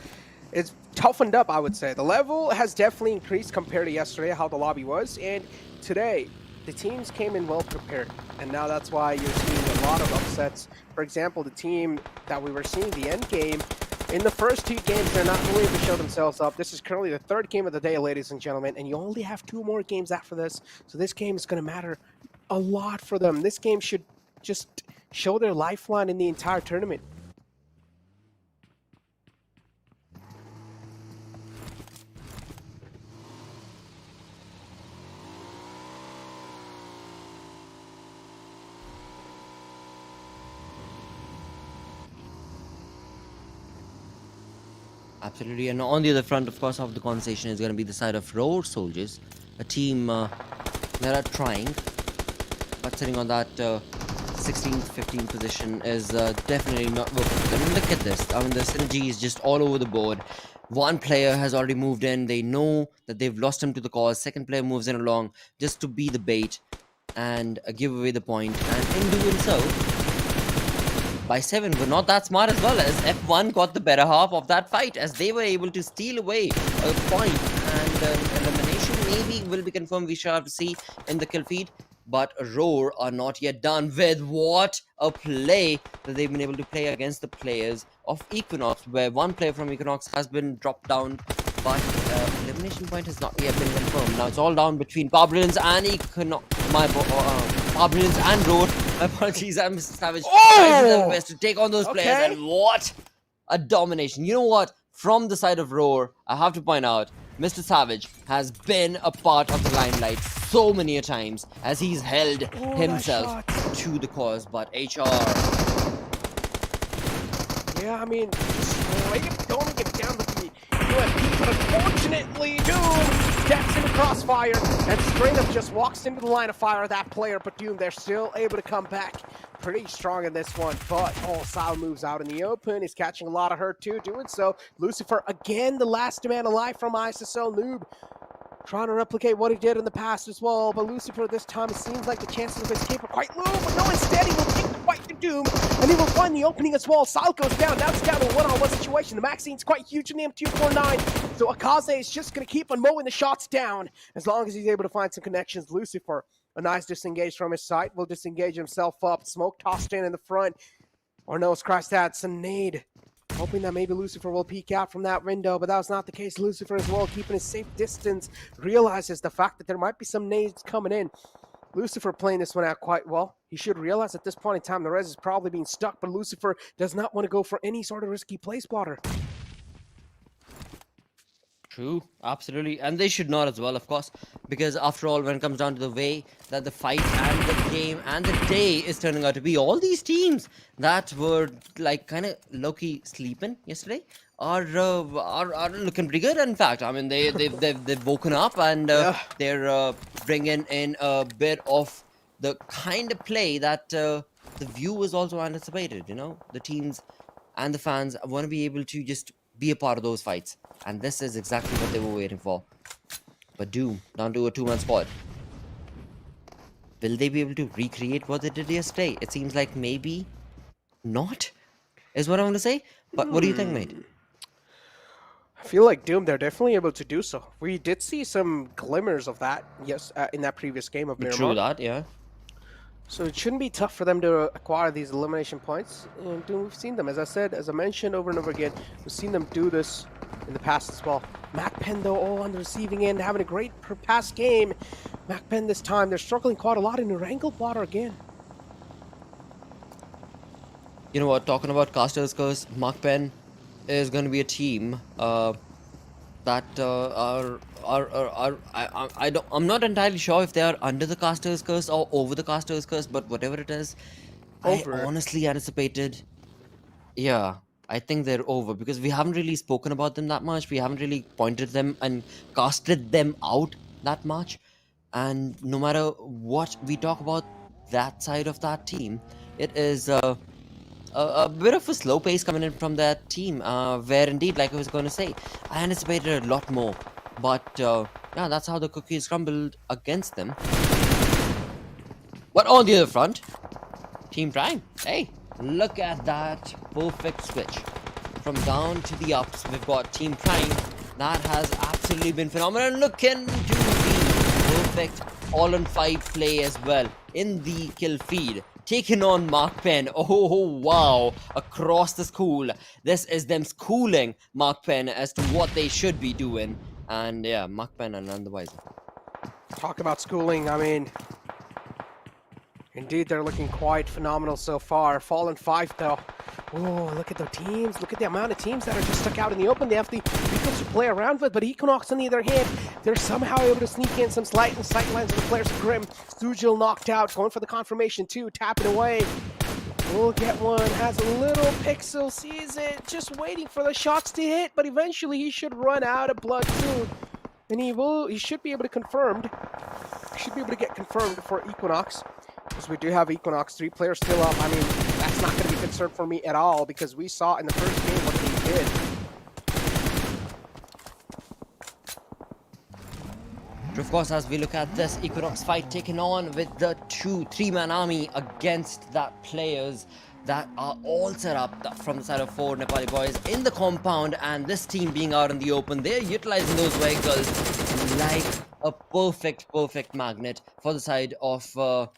it's toughened up, I would say. The level has definitely increased compared to yesterday, how the lobby was, and today, the teams came in well prepared, and now that's why you're seeing a lot of upsets. For example, the team that we were seeing, the end game, in the first 2 games, they're not willing to show themselves up. This is currently the 3rd game of the day, ladies and gentlemen, and you only have 2 more games after this. So this game is going to matter a lot for them. This game should just show their lifeline in the entire tournament. Absolutely, and on the other front, of course, of the conversation is going to be the side of Roar Soldiers, a team that are trying, but sitting on that 16th, 15th position is definitely not working for them. Look at this. I mean, the synergy is just all over the board. One player has already moved in. They know that they've lost him to the cause. Second player moves in along just to be the bait and give away the point. And in doing so, by 7 were not that smart as well, as F1 got the better half of that fight, as they were able to steal away a point, and elimination maybe will be confirmed. We shall have to see in the kill feed. But Roar are not yet done with what a play that they've been able to play against the players of Equinox, where one player from Equinox has been dropped down, but elimination point has not yet been confirmed. Now it's all down between Brilliance and Equinox. Brilliance and Roar. My apologies, I'm Mr. Savage. Trying their best to take on those players, and what a domination. You know what? From the side of Roar, I have to point out, Mr. Savage has been a part of the limelight so many a times, as he's held himself to the cause, but HR... Yeah, I mean, straight going to get down with the UFP, but unfortunately, Doom steps into crossfire and straight up just walks into the line of fire of that player, but Doom, they're still able to come back pretty strong in this one, but Sal moves out in the open. He's catching a lot of hurt too, doing so. Lucifer, again, the last man alive from ISSL. Noob trying to replicate what he did in the past as well, but Lucifer this time, it seems like the chances of escape are quite low, but no, instead he will take the fight to Doom, and he will find the opening as well. Sal goes down, now it's down to a one-on-one situation. The Maxine's quite huge in the M249, so Akaze is just going to keep on mowing the shots down as long as he's able to find some connections. Lucifer, a nice disengage from his side, will disengage himself up. Smoke tossed in the front. Or no, Christ, that's a nade. Hoping that maybe Lucifer will peek out from that window, but that was not the case. Lucifer as well, keeping a safe distance, realizes the fact that there might be some nades coming in. Lucifer playing this one out quite well. He should realize at this point in time the res is probably being stuck, but Lucifer does not want to go for any sort of risky play spotter. True, absolutely, and they should not as well, of course, because after all, when it comes down to the way that the fight and the game and the day is turning out to be, all these teams that were like kind of low-key sleeping yesterday are looking pretty good. In fact, I mean they've woken up and they're bringing in a bit of the kind of play that the view is also anticipated, you know? The teams and the fans want to be able to just be a part of those fights. And this is exactly what they were waiting for. But Doom, down to a 2-man squad. Will they be able to recreate what they did yesterday? It seems like maybe not, is what I want to say. But what do you think, mate? I feel like Doom, they're definitely able to do so. We did see some glimmers of that, yes, in that previous game of Miramar. True that, yeah. So it shouldn't be tough for them to acquire these elimination points. And Doom, we've seen them, as I mentioned over and over again, we've seen them do this in the past as well. MAKPEN, though, all on the receiving end, having a great past game. MAKPEN this time, they're struggling quite a lot in Wrangled water again. You know what, talking about Casters Curse, MAKPEN is going to be a team that I'm not entirely sure if they are under the Casters Curse or over the Casters Curse, but whatever it is, Over. I honestly anticipated, yeah, I think they're over because we haven't really spoken about them that much. We haven't really pointed them and casted them out that much. And no matter what we talk about that side of that team, it is a bit of a slow pace coming in from that team, where indeed, like I was going to say, I anticipated a lot more. But yeah, that's how the cookies crumbled against them. But on the other front, Team Prime, hey, look at that perfect switch. From down to the ups, we've got Team Prime. That has absolutely been phenomenal. Looking to the perfect all-on-5 play as well in the kill feed. Taking on MAKPEN. Oh, wow. Across the school. This is them schooling MAKPEN as to what they should be doing. And yeah, MAKPEN are none the wiser. Talk about schooling, I mean, indeed, they're looking quite phenomenal so far. Fallen 5, though. Oh, look at the teams. Look at the amount of teams that are just stuck out in the open. They have the defense to play around with, but Equinox, on the other hand, they're somehow able to sneak in some slight and sight lines of the players of Grim. Sujil knocked out, going for the confirmation, too, tapping away. Will get one, has a little pixel, sees it, just waiting for the shots to hit, but eventually he should run out of blood, too. And he should be able to get confirmed for Equinox. Because we do have Equinox, 3 players still up. I mean, that's not going to be a concern for me at all because we saw in the first game what they did. Of course, as we look at this Equinox fight taken on with the 3-man army against that players that are all set up from the side of 4 Nepali boys in the compound, and this team being out in the open, they're utilizing those vehicles like a perfect magnet for the side of well,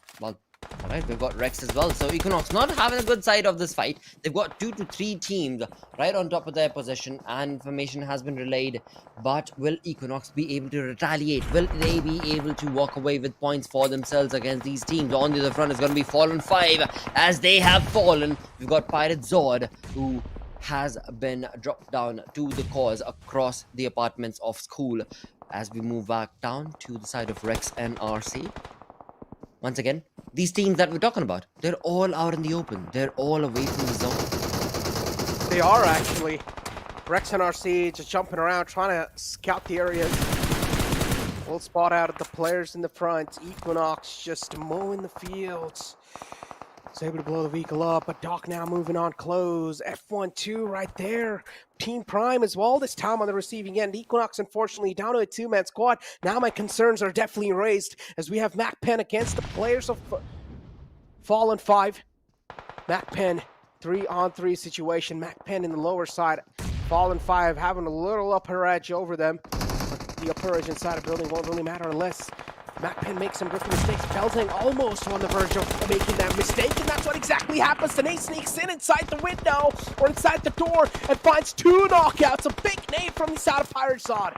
alright, we've got Rex as well. So Equinox not having a good side of this fight. They've got 2 to 3 teams right on top of their position, and information has been relayed. But will Equinox be able to retaliate? Will they be able to walk away with points for themselves against these teams? On the other front is going to be Fallen 5 as they have fallen. We've got Pirate Zord, who has been dropped down to the cause across the apartments of school. As we move back down to the side of Rex and RC. Once again, these teams that we're talking about, they're all out in the open. They're all away from the zone. They are actually. Rex and RC just jumping around, trying to scout the areas. We'll spot out the players in the front. Equinox just mowing the fields. It's able to blow the vehicle up, but Doc now moving on close. F1-2 right there. Team Prime as well this time on the receiving end. Equinox, unfortunately, down to a 2-man squad. Now my concerns are definitely raised as we have MAKPEN against the players of Fallen 5. MAKPEN 3-on-3 situation. MAKPEN in the lower side. Fallen 5 having a little upper edge over them. But the upper edge inside a building won't really matter unless MAKPEN makes some rookie mistakes. Belting almost on the verge of making that mistake, and that's what exactly happens. Danae sneaks in inside the window, or inside the door, and finds 2 knockouts. A big nade from the side of Pirate Zod.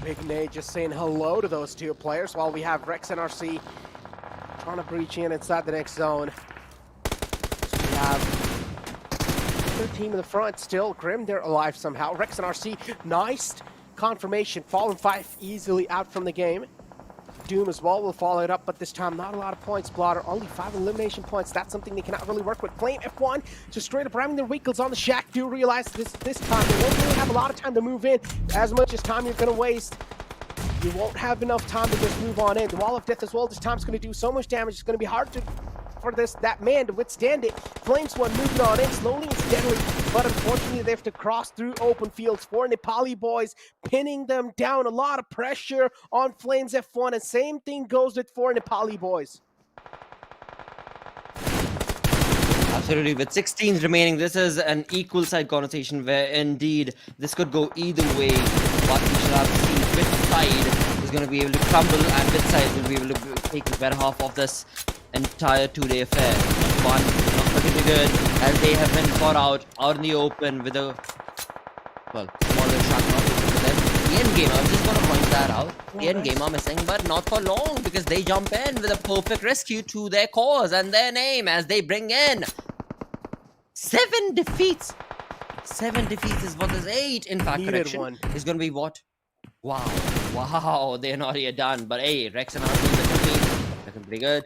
Big Nate just saying hello to those 2 players while we have Rex and RC trying to breach in inside the next zone. So we have their team in the front still. Grim, they're alive somehow. Rex and RC, nice confirmation. Fallen 5 easily out from the game. Doom as well will follow it up, but this time not a lot of points. Blotter, only 5 elimination points. That's something they cannot really work with. Flame F1 just straight up ramming their vehicles on the shack. Do realize this time they won't really have a lot of time to move in. As much as time you're going to waste, you won't have enough time to just move on in. The Wall of Death as well this time is going to do so much damage. It's going to be hard for that man to withstand it. Flames one moving on in, slowly and steadily, but unfortunately they have to cross through open fields. 4 Nepali boys pinning them down. A lot of pressure on Flames F1, and same thing goes with 4 Nepali boys. Absolutely, with 16 remaining, this is an equal side conversation where indeed this could go either way, but we shall have to see which side is going to be able to crumble and which side will be able to take the better half of this entire 2-day affair. One not looking too good as they have been fought out in the open with a smaller shot not open for them. The end game, I was just going to point that out. The end game are missing, but not for long because they jump in with a perfect rescue to their cause and their name as they bring in 7 defeats. 7 defeats is what is 8. In fact, correction is going to be what? Wow, they're not yet done. But hey, Rex and Arsenal looking pretty good.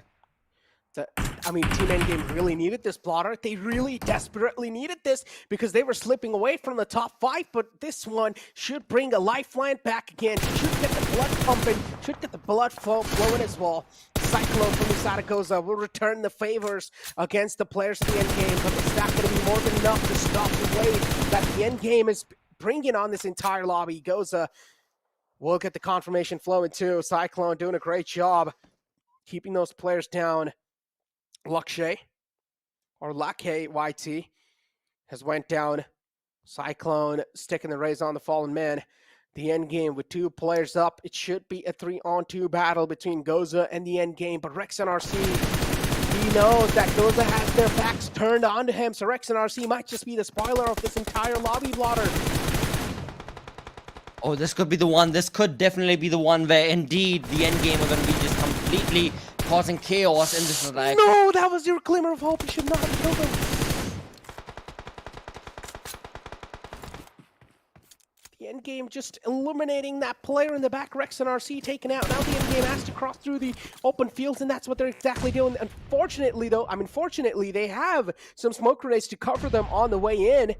I mean, Team Endgame really needed this, Blotter. They really desperately needed this because they were slipping away from the top 5, but this one should bring a lifeline back again. Should get the blood pumping, should get the blood flowing as well. Cyclone from the side of GOZA will return the favors against the players of the Endgame, but it's not going to be more than enough to stop the wave that the Endgame is bringing on this entire lobby. GOZA will get the confirmation flowing too. Cyclone doing a great job keeping those players down. Lakshay YT has went down. Cyclone sticking the raise on the fallen man. The end game with 2 players up. It should be a 3-on-2 battle between GOZA and the end game. But Rex and RC, he knows that GOZA has their backs turned onto him. So Rex and RC might just be the spoiler of this entire lobby, Blotter. Oh, this could be the one. This could definitely be the one where indeed the end game are going to be just completely causing chaos in this attack. No, that was your glimmer of hope. You should not have killed him. The end game just eliminating that player in the back. Rex and RC taken out. Now the end game has to cross through the open fields, and that's what they're exactly doing. Unfortunately, though, fortunately, they have some smoke grenades to cover them on the way in.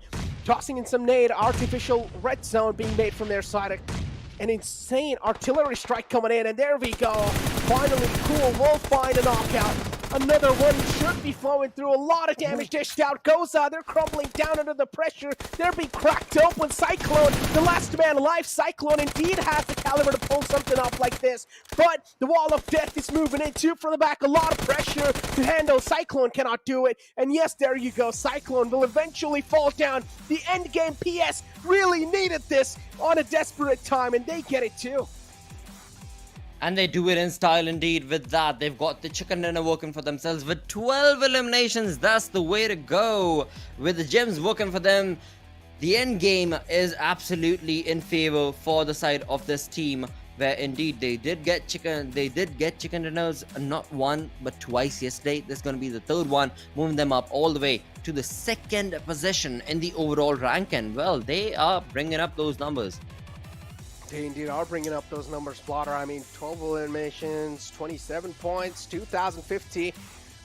Tossing in some nade, artificial red zone being made from their side. An insane artillery strike coming in, and there we go. Finally, Cool will find a knockout. Another one should be flowing through. A lot of damage dished out. GOZA, they're crumbling down under the pressure. They're being cracked open. Cyclone, the last man alive. Cyclone indeed has the caliber to pull something off like this. But the Wall of Death is moving in too from the back. A lot of pressure to handle. Cyclone cannot do it. And yes, there you go. Cyclone will eventually fall down. The end game PS really needed this on a desperate time, and they get it too. And they do it in style indeed. With that, they've got the chicken dinner working for themselves with 12 eliminations. That's the way to go. With the gems working for them, the end game is absolutely in favor for the side of this team, where indeed they did get chicken dinners, not one but twice yesterday. This is going to be the 3rd one, moving them up all the way to the 2nd position in the overall ranking. Well, they are bringing up those numbers. They indeed are bringing up those numbers, Blotter. I mean, 12 eliminations, 27 points, 2,050.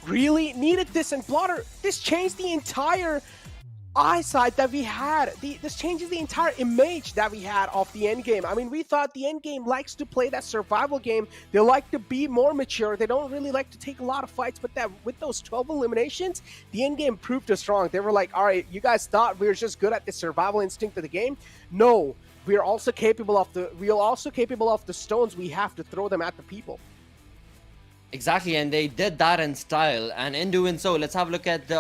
Really needed this. And Blotter, this changed the entire eyesight that we had. This changes the entire image that we had of the end game. I mean, we thought the end game likes to play that survival game. They like to be more mature. They don't really like to take a lot of fights. But with those 12 eliminations, the end game proved us wrong. They were like, all right, you guys thought we were just good at the survival instinct of the game. No. We are also capable of the stones. We have to throw them at the people. Exactly, and they did that in style. And in doing so, let's have a look at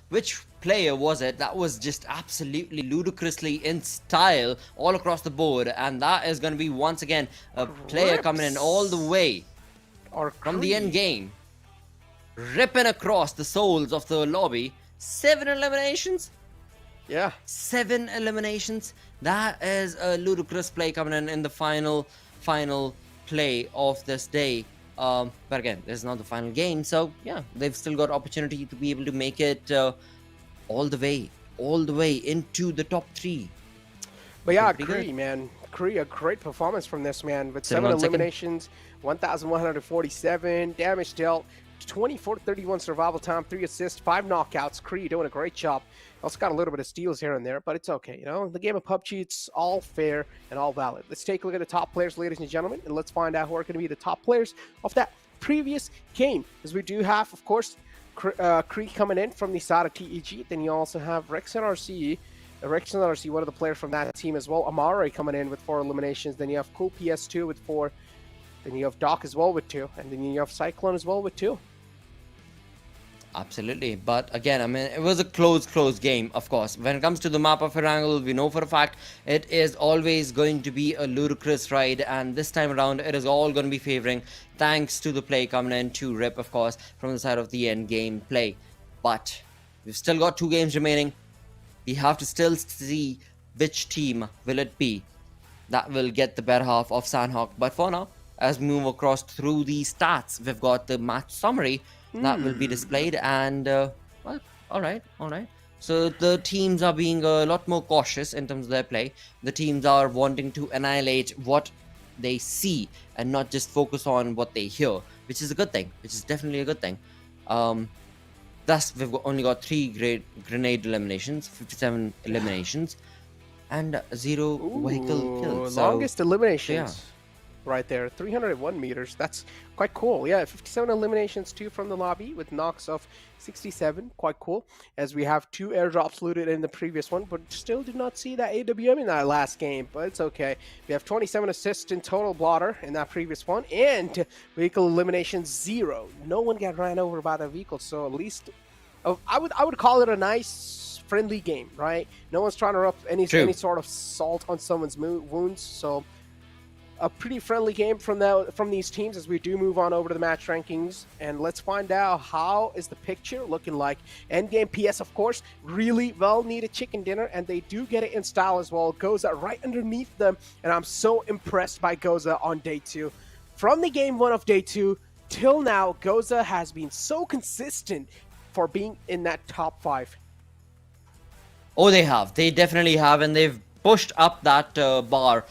which player was it that was just absolutely ludicrously in style all across the board. And that is going to be once again a player coming in all the way from the end game, ripping across the souls of the lobby. 7 eliminations. Yeah. 7 eliminations. That is a ludicrous play coming in the final play of this day. But again, this is not the final game. So, yeah, they've still got opportunity to be able to make it all the way into the top 3. But yeah, Kree, man. Kree, a great performance from this man with 7 eliminations. 1,147 damage dealt, 24-31 survival time, 3 assists, 5 knockouts. Kree doing a great job. Also got a little bit of steals here and there, but it's okay. You know, in the game of PUBG, it's all fair and all valid. Let's take a look at the top players, ladies and gentlemen, and let's find out who are going to be the top players of that previous game. As we do have, of course, Kree coming in from the side of TEG. Then you also have Rex and RC. Rex and RC, one of the players from that team as well. Amare coming in with 4 eliminations. Then you have Cool PS2 with 4. Then you have Doc as well with 2. And then you have Cyclone as well with 2. Absolutely, but again, I mean, it was a close game, of course. When it comes to the map of Erangel, we know for a fact it is always going to be a ludicrous ride, and this time around, it is all going to be favoring, thanks to the play coming in to Rip, of course, from the side of the end game play. But we've still got 2 games remaining. We have to still see which team will it be that will get the better half of Sandhawk. But for now, as we move across through the stats, we've got the match summary that will be displayed, and well, all right. So the teams are being a lot more cautious in terms of their play. The teams are wanting to annihilate what they see and not just focus on what they hear, which is a good thing, which is definitely a good thing. Thus, we've only got 3 grenade eliminations, 57 eliminations, and 0 vehicle kills. Longest eliminations. Right there, 301 meters. That's quite cool. Yeah, 57 eliminations, 2 from the lobby with knocks of 67. Quite cool. As we have 2 airdrops looted in the previous one, but still did not see that AWM in that last game. But it's okay. We have 27 assists in total, Blotter, in that previous one, and vehicle elimination 0. No one got ran over by the vehicle, so at least I would call it a nice, friendly game, right? No one's trying to rub any sort of salt on someone's wounds, so a pretty friendly game from these teams as we do move on over to the match rankings. And let's find out how is the picture looking like. Endgame PS, of course, really well needed chicken dinner, and they do get it in style as well. GOZA right underneath them, and I'm so impressed by GOZA on day 2. From the game 1 of day 2 till now, GOZA has been so consistent for being in that top 5. Oh, they have. They definitely have, and they've pushed up that bar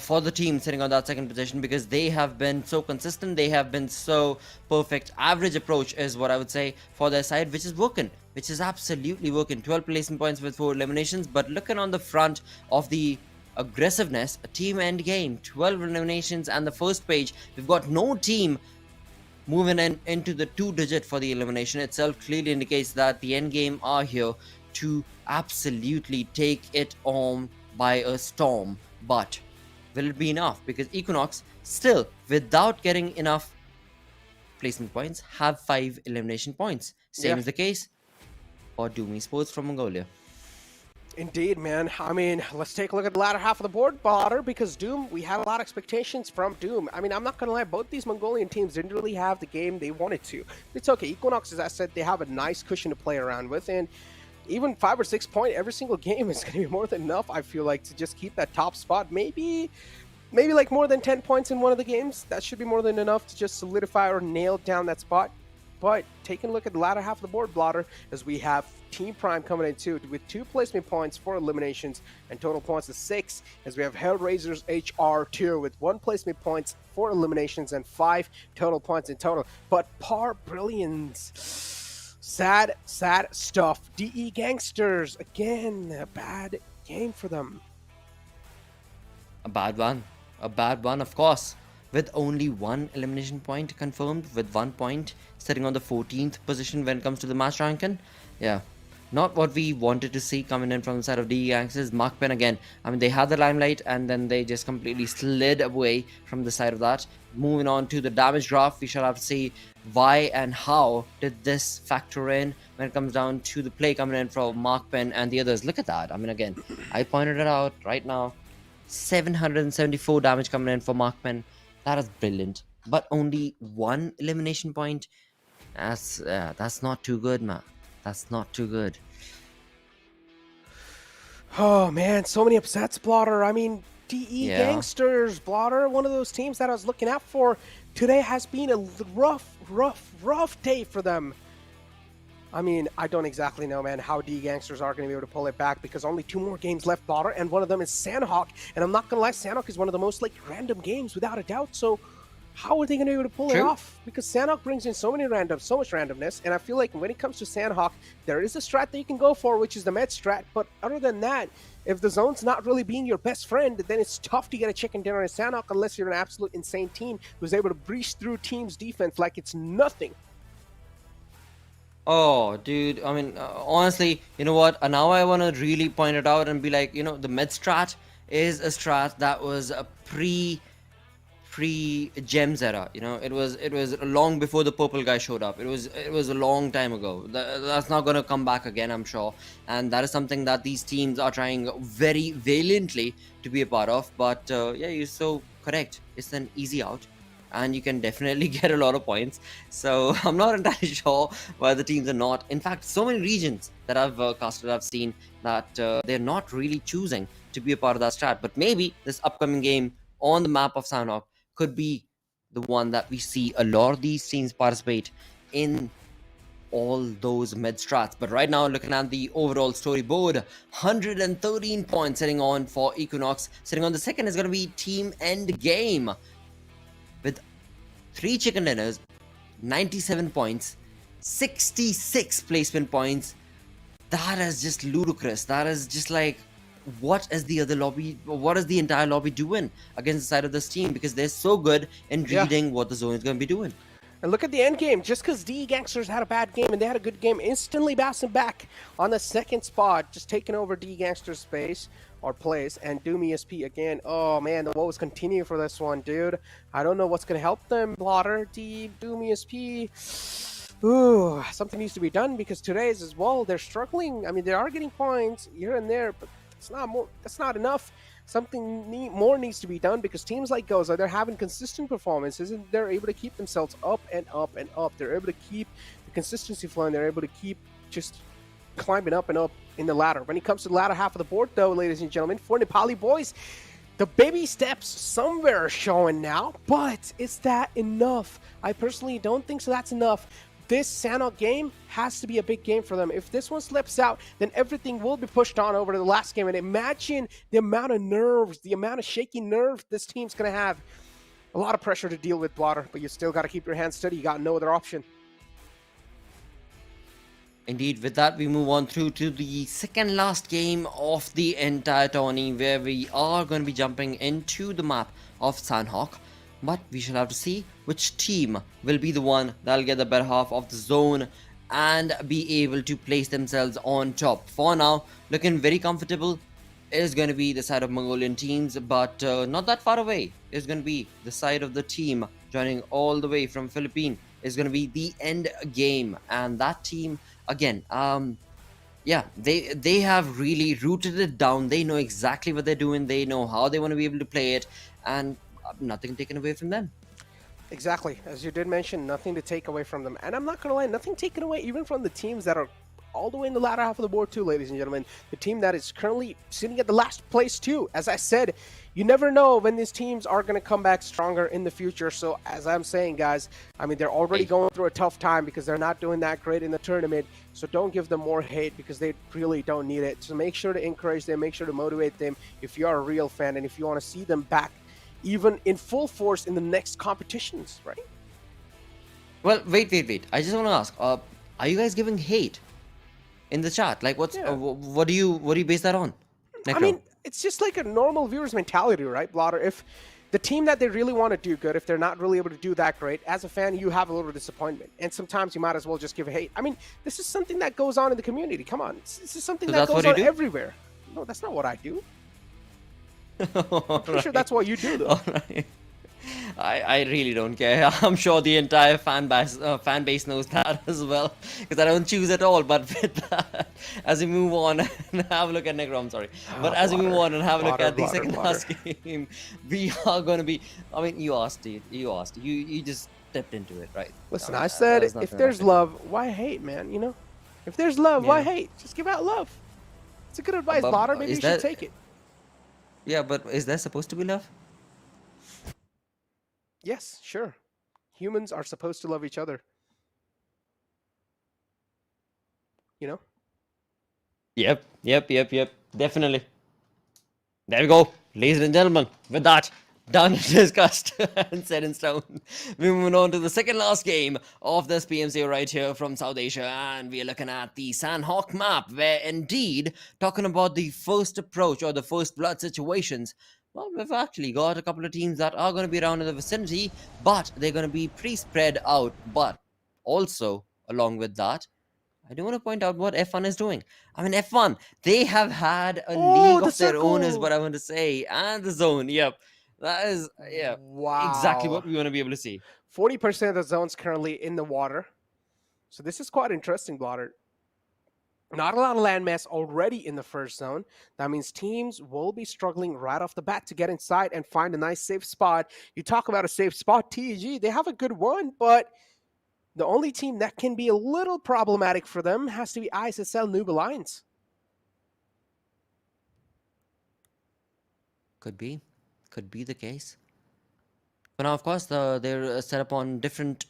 for the team sitting on that second position, because they have been so consistent, they have been so perfect. Average approach is what I would say for their side, which is working, which is absolutely working. 12 placement points with 4 eliminations, but looking on the front of the aggressiveness, a team end game, 12 eliminations, and the first page, we've got no team moving into the 2-digit for the elimination itself. Clearly indicates that the end game are here to absolutely take it on by a storm. But will it be enough? Because Equinox, still, without getting enough placement points, have 5 elimination points. Same is the case for Doom Esports from Mongolia. Indeed, man. I mean, let's take a look at the latter half of the board, Blotter, because Doom, we had a lot of expectations from Doom. I mean, I'm not going to lie, both these Mongolian teams didn't really have the game they wanted to. It's okay. Equinox, as I said, they have a nice cushion to play around with, and even 5 or 6 point every single game is going to be more than enough, I feel like, to just keep that top spot. Maybe like more than 10 points in one of the games. That should be more than enough to just solidify or nail down that spot. But taking a look at the latter half of the board, Blotter, as we have Team Prime coming in too, with 2 placement points, 4 eliminations, and total points of 6, as we have HellRaisers HR2 with 1 placement points, 4 eliminations, and 5 total points in total. But par Brilliance. Sad stuff. DE Gangsters, again, a bad game for them. A bad one, of course. With only 1 elimination point confirmed, with 1 point sitting on the 14th position when it comes to the match ranking. Yeah, not what we wanted to see coming in from the side of DE Gangsters. MAKPEN again. I mean, they had the limelight and then they just completely slid away from the side of that. Moving on to the damage graph, we shall have to see why and how did this factor in when it comes down to the play coming in from MAKPEN and the others. Look at that. I mean, again, I pointed it out right now. 774 damage coming in for MAKPEN. That is brilliant. But only 1 elimination point. That's not too good, man. That's not too good. Oh, man, so many upsets, Blotter. I mean, DE Gangsters, Blotter, one of those teams that I was looking out for today, has been a rough day for them. I mean, I don't exactly know, man, how DE Gangsters are going to be able to pull it back, because only 2 more games left, Blotter, and one of them is Sandhawk. And I'm not going to lie, Sandhawk is one of the most, like, random games, without a doubt. So How are they going to be able to pull it True. off? Because Sandhawk brings in so much randomness, and I feel like when it comes to Sandhawk, there is a strat that you can go for, which is the med strat. But other than that, if the zone's not really being your best friend, then it's tough to get a chicken dinner in Sandhawk unless you're an absolute insane team who's able to breeze through teams' defense like it's nothing. Oh, dude. I mean, honestly, you know what? Now I want to really point it out and be like, the mid strat is a strat that was a pre-gems era. It was long before the purple guy showed up. It was a long time ago. That's not gonna come back again, I'm sure. And that is something that these teams are trying very valiantly to be a part of. But yeah, you're so correct. It's an easy out, and you can definitely get a lot of points. So I'm not entirely sure why the teams are not. In fact, so many regions that I've casted, I've seen that they're not really choosing to be a part of that strat. But maybe this upcoming game on the map of Sandhawk could be the one that we see a lot of these teams participate in all those mid strats. But right now, looking at the overall storyboard, 113 points sitting on for Equinox. Sitting on the second is going to be Team End Game with 3 chicken dinners, 97 points, 66 placement points. That is just ludicrous. That is just like, what is the entire lobby doing against the side of this team? Because they're so good in reading what the zone is going to be doing. And look at the end game. Just because the Gangsters had a bad game and they had a good game, instantly bouncing back on the second spot, just taking over the Gangsters space or place, and Doom ESP again. Oh man, the woes continue for this one, dude. I don't know what's going to help them. Blotter, Doom ESP. Ooh, something needs to be done because today's as well, they're struggling. I mean, they are getting points here and there, but that's not enough. Something more needs to be done because teams like GOZA, they're having consistent performances and they're able to keep themselves up and up and up. They're able to keep the consistency flowing. They're able to keep just climbing up and up in the ladder. When it comes to the latter half of the board, though, ladies and gentlemen, for Nepali boys, the baby steps somewhere are showing now, but is that enough? I personally don't think so. That's enough. This Sandhawk game has to be a big game for them. If this one slips out, then everything will be pushed on over to the last game. And imagine the amount of nerves, the amount of shaky nerve this team's going to have. A lot of pressure to deal with, Blotter, but you still got to keep your hands steady. You got no other option. Indeed, with that, we move on through to the second last game of the entire tourney, where we are going to be jumping into the map of Sandhawk. But we shall have to see which team will be the one that'll get the better half of the zone and be able to place themselves on top. For now, looking very comfortable is going to be the side of Mongolian teams, but not that far away is going to be the side of the team joining all the way from Philippines is going to be the End Game. And that team, again, yeah, they have really rooted it down. They know exactly what they're doing. They know how they want to be able to play it, and nothing taken away from them. Exactly. As you did mention, nothing to take away from them. And I'm not going to lie, nothing taken away even from the teams that are all the way in the latter half of the board too, ladies and gentlemen. The team that is currently sitting at the last place too. As I said, you never know when these teams are going to come back stronger in the future. So as I'm saying, guys, I mean, they're already going through a tough time because they're not doing that great in the tournament. So don't give them more hate because they really don't need it. So make sure to encourage them, make sure to motivate them if you are a real fan and if you want to see them back even in full force in the next competitions, right? Well, wait. I just want to ask, are you guys giving hate in the chat? Like, what do you base that on? Necro? I mean, it's just like a normal viewer's mentality, right, Blotter? If the team that they really want to do good, if they're not really able to do that great, as a fan, you have a little disappointment. And sometimes you might as well just give hate. I mean, this is something that goes on in the community. Come on. This is something that goes on everywhere. No, that's not what I do. I'm pretty sure that's what you do, though. Right. I really don't care. I'm sure the entire fan base knows that as well, because I don't choose at all. But with that, as we move on and have a look at Negro, I'm sorry. But as we move on and have a look at the second last game, we are going to be. I mean, you asked it. You just stepped into it, right? Listen, I said if there's love, why hate, man? You know, if there's love, why hate? Just give out love. It's a good advice, Blotter. Maybe you should take it. Yeah, but is there supposed to be love? Yes, sure. Humans are supposed to love each other. You know? Yep. Definitely. There we go. Ladies and gentlemen, with that, done, discussed, and set in stone. We're moving on to the second last game of this PMCO right here from South Asia, and we are looking at the Sandhawk map, where indeed, talking about the first approach or the first blood situations, well, we've actually got a couple of teams that are going to be around in the vicinity, but they're going to be pretty spread out. But also, along with that, I do want to point out what F1 is doing. I mean, F1, they have had a league the of their own, is circle. what I want to say. And the zone, yep. That is, yeah, exactly Wow. what we want to be able to see. 40% of the zone's currently in the water. So this is quite interesting, Blotter. Not a lot of landmass already in the first zone. That means teams will be struggling right off the bat to get inside and find a nice safe spot. You talk about a safe spot, TEG, they have a good one, but the only team that can be a little problematic for them has to be ISSL Noob Alliance. Could be the case. But now, of course, they're set up on different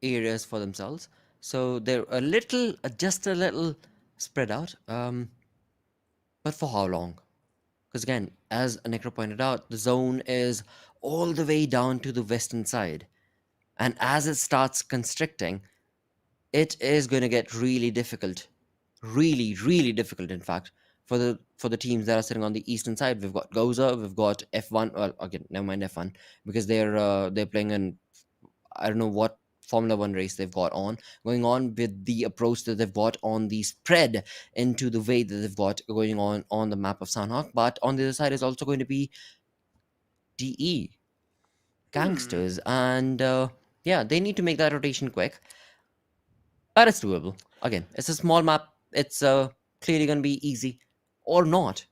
areas for themselves. So they're a little, just a little spread out. But for how long? Because again, as Necro pointed out, the zone is all the way down to the western side. And as it starts constricting, it is going to get really difficult. Really, really difficult, in fact, for the teams that are sitting on the eastern side. We've got GOZA, we've got F1. Well, again, never mind F1, because they're playing in, I don't know what Formula 1 race they've got going on with the approach that they've got on the spread into the way that they've got going on the map of Sandhawk. But on the other side is also going to be DE, Gangsters, and yeah, they need to make that rotation quick. But it's doable. Again, it's a small map. It's clearly going to be easy. Or not.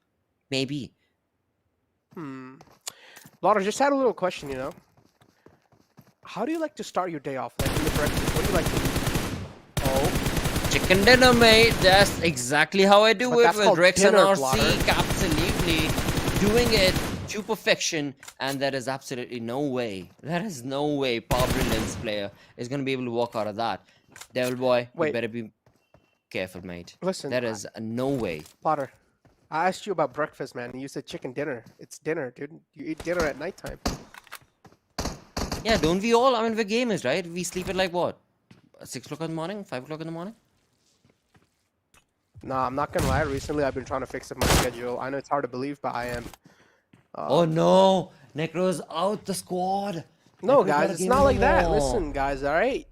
Maybe. Blotter, just had a little question, you know. How do you like to start your day off? Like in the breakfast, what do you like to eat? Oh. Chicken dinner, mate. That's exactly how I do But it that's with called Rex and dinner, RC. Blotter. Absolutely. Doing it to perfection. And there is absolutely no way. There is no way Brilliance player is going to be able to walk out of that. Devil boy, Wait. you better be careful, mate. Listen, There is no way. Blotter, I asked you about breakfast, man, and you said chicken dinner. It's dinner, dude. You eat dinner at nighttime. Yeah, don't we all? I mean, we're gamers, right? We sleep at like what? 6 o'clock in the morning? 5 o'clock in the morning? Nah, I'm not gonna lie. Recently, I've been trying to fix up my schedule. I know it's hard to believe, but I am. Oh no! Necro's out the squad! No, Necro's guys, not a it's gamer not like that. anymore. Listen, guys, all right?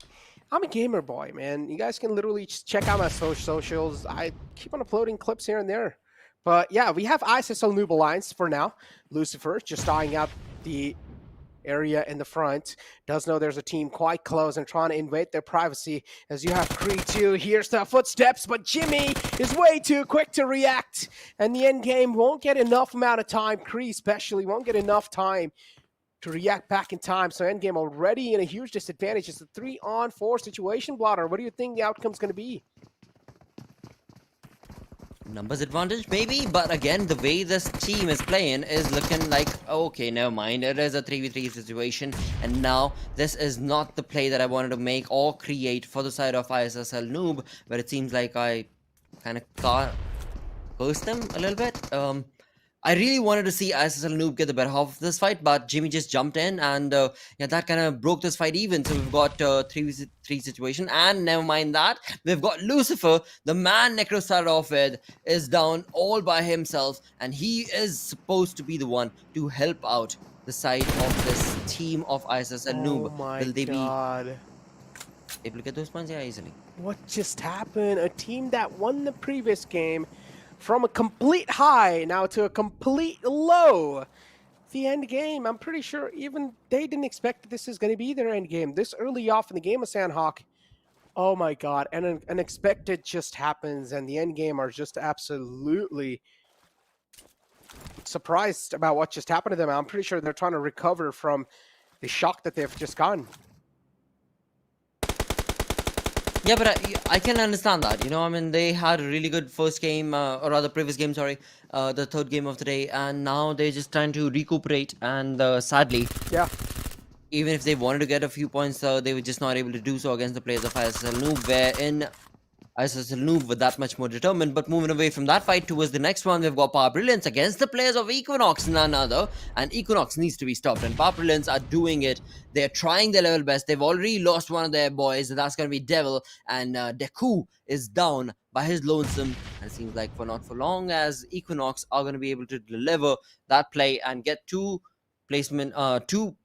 I'm a gamer boy, man. You guys can literally just check out my socials. I keep on uploading clips here and there. But yeah, we have ISSL Noob Alliance for now. Lucifer just eyeing out the area in the front. Does know there's a team quite close and trying to invade their privacy. As you have Creed 2, here's the footsteps, but Jimmy is way too quick to react. And the end game won't get enough amount of time. Creed especially won't get enough time to react back in time. So endgame already in a huge disadvantage. It's a 3-on-4 situation, Blotter. What do you think the outcome's going to be? Numbers advantage, maybe, but again, the way this team is playing is looking like, okay, never mind, it is a 3v3 situation, and now this is not the play that I wanted to make or create for the side of ISSL Noob, but it seems like I kind of cursed them a little bit. I really wanted to see ISSL Noob get the better half of this fight, but Jimmy just jumped in, and yeah, that kind of broke this fight even. So we've got 3v3 situation, and never mind that, we've got Lucifer, the man Necro started off with, is down all by himself, and he is supposed to be the one to help out the side of this team of ISSL Noob. Oh my Will they God. be able to get those points? Yeah, easily. What just happened? A team that won the previous game from a complete high now to a complete low. The end game, I'm pretty sure even they didn't expect that this is going to be their end game. This early off in the game of Sandhawk, oh my God, and an unexpected just happens, and the end game are just absolutely surprised about what just happened to them. I'm pretty sure they're trying to recover from the shock that they've just gotten. Yeah, but I can understand that. You know, I mean, they had a really good first game, or rather previous game, sorry, the third game of the day, and now they're just trying to recuperate, and sadly, Yeah. even if they wanted to get a few points, they were just not able to do so against the players of ISSL Noob, wherein ISSL Noob were that much more determined. But moving away from that fight towards the next one, we've got Power Brilliance against the players of Equinox, none other. And Equinox needs to be stopped. And Power Brilliance are doing it. They're trying their level best. They've already lost one of their boys. That's going to be Devil. And Deku is down by his lonesome. And it seems like for not for long, as Equinox are going to be able to deliver that play and get 2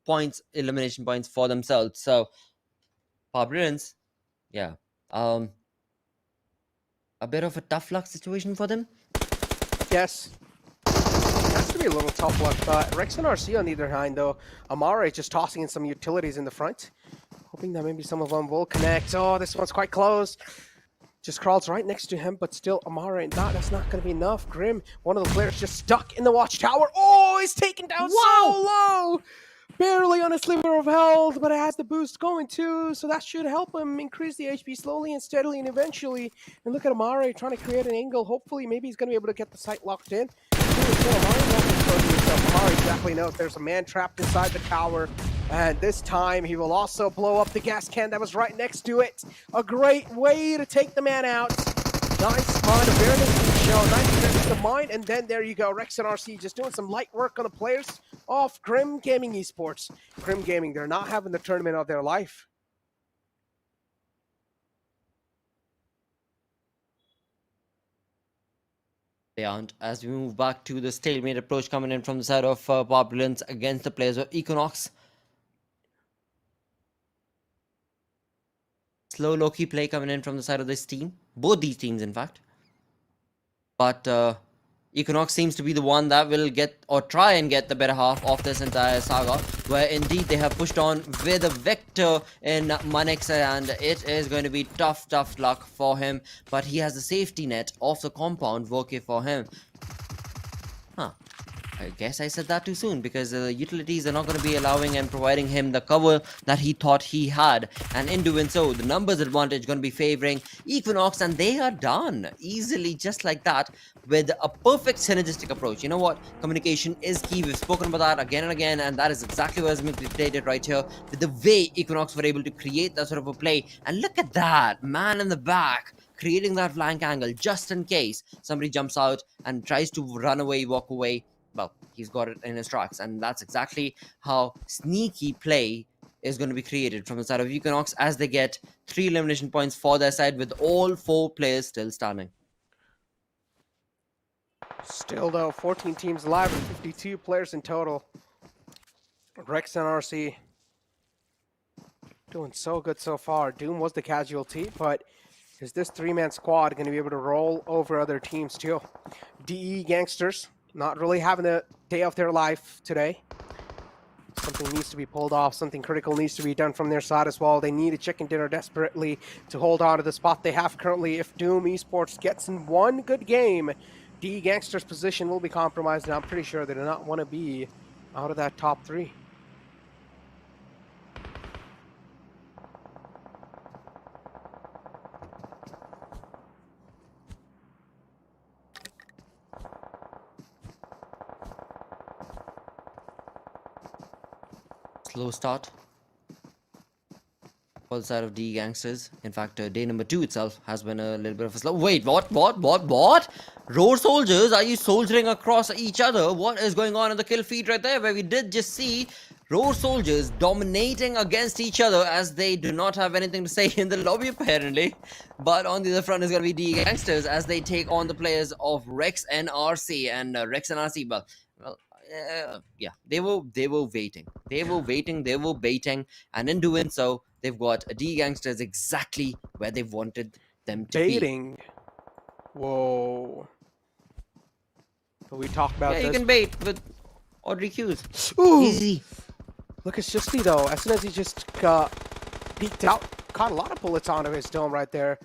points, elimination points for themselves. So Power Brilliance, yeah. A bit of a tough luck situation for them. Yes. Has to be a little tough luck, but Rex and RC on the other hand, though, Amara is just tossing in some utilities in the front, hoping that maybe some of them will connect. Oh, this one's quite close. Just crawls right next to him, but still Amara and that's not going to be enough. Grim, one of the players just stuck in the watchtower. Oh, he's taken down so low. Barely on a sliver of health, but it has the boost going too, so that should help him increase the HP slowly and steadily and eventually. And look at Amari trying to create an angle. Hopefully, maybe he's going to be able to get the site locked in. Amari exactly knows there's a man trapped inside the tower, and this time he will also blow up the gas can that was right next to it. A great way to take the man out. Nice mind awareness show, nice awareness of mind, and then there you go. Rex and RC just doing some light work on the players off Grim Gaming Esports. Grim Gaming, they're not having the tournament of their life. They aren't. As we move back to the stalemate approach coming in from the side of Power Brilliance against the players of Equinox. Slow, low-key play coming in from the side of this team. Both these teams, in fact. But Equinox seems to be the one that will get or try and get the better half of this entire saga, where indeed they have pushed on with a Vector in Manix, and it is going to be tough luck for him. But he has the safety net of the compound working for him. Huh. I guess I said that too soon, because the utilities are not going to be allowing and providing him the cover that he thought he had. And in doing so, the numbers advantage going to be favoring Equinox, and they are done easily, just like that, with a perfect synergistic approach. You know what? Communication is key. We've spoken about that again and again, and that is exactly what has been dictated right here with the way Equinox were able to create that sort of a play. And look at that, man in the back, creating that flank angle just in case somebody jumps out and tries to run away, walk away. Well, he's got it in his tracks, and that's exactly how sneaky play is going to be created from the side of Equinox as they get 3 elimination points for their side with all 4 players still standing. Still though, 14 teams live and 52 players in total. Rex and RC doing so good so far. Doom was the casualty, but is this 3-man squad going to be able to roll over other teams too? DE Gangsters not really having a day of their life today. Something needs to be pulled off. Something critical needs to be done from their side as well. They need a chicken dinner desperately to hold on to the spot they have currently. If Doom Esports gets in one good game, DE Gangsters' position will be compromised, and I'm pretty sure they do not want to be out of that top 3. Slow start for the side of DE Gangsters. In fact, day number 2 itself has been a little bit of a slow. Wait, what? Roar soldiers, are you soldiering across each other? What is going on in the kill feed right there, where we did just see Roar soldiers dominating against each other as they do not have anything to say in the lobby apparently. But on the other front is going to be DE Gangsters as they take on the players of Rex and RC. And Rex and RC, well, yeah, they were waiting. They were baiting, and in doing so, they've got DE Gangsters exactly where they wanted them to Baiting. Whoa. But we talked about this. this. You can bait with Audrey Hughes. Ooh. Easy. Look at Shifty though. As soon as he just peeked out, caught a lot of bullets onto his dome right there.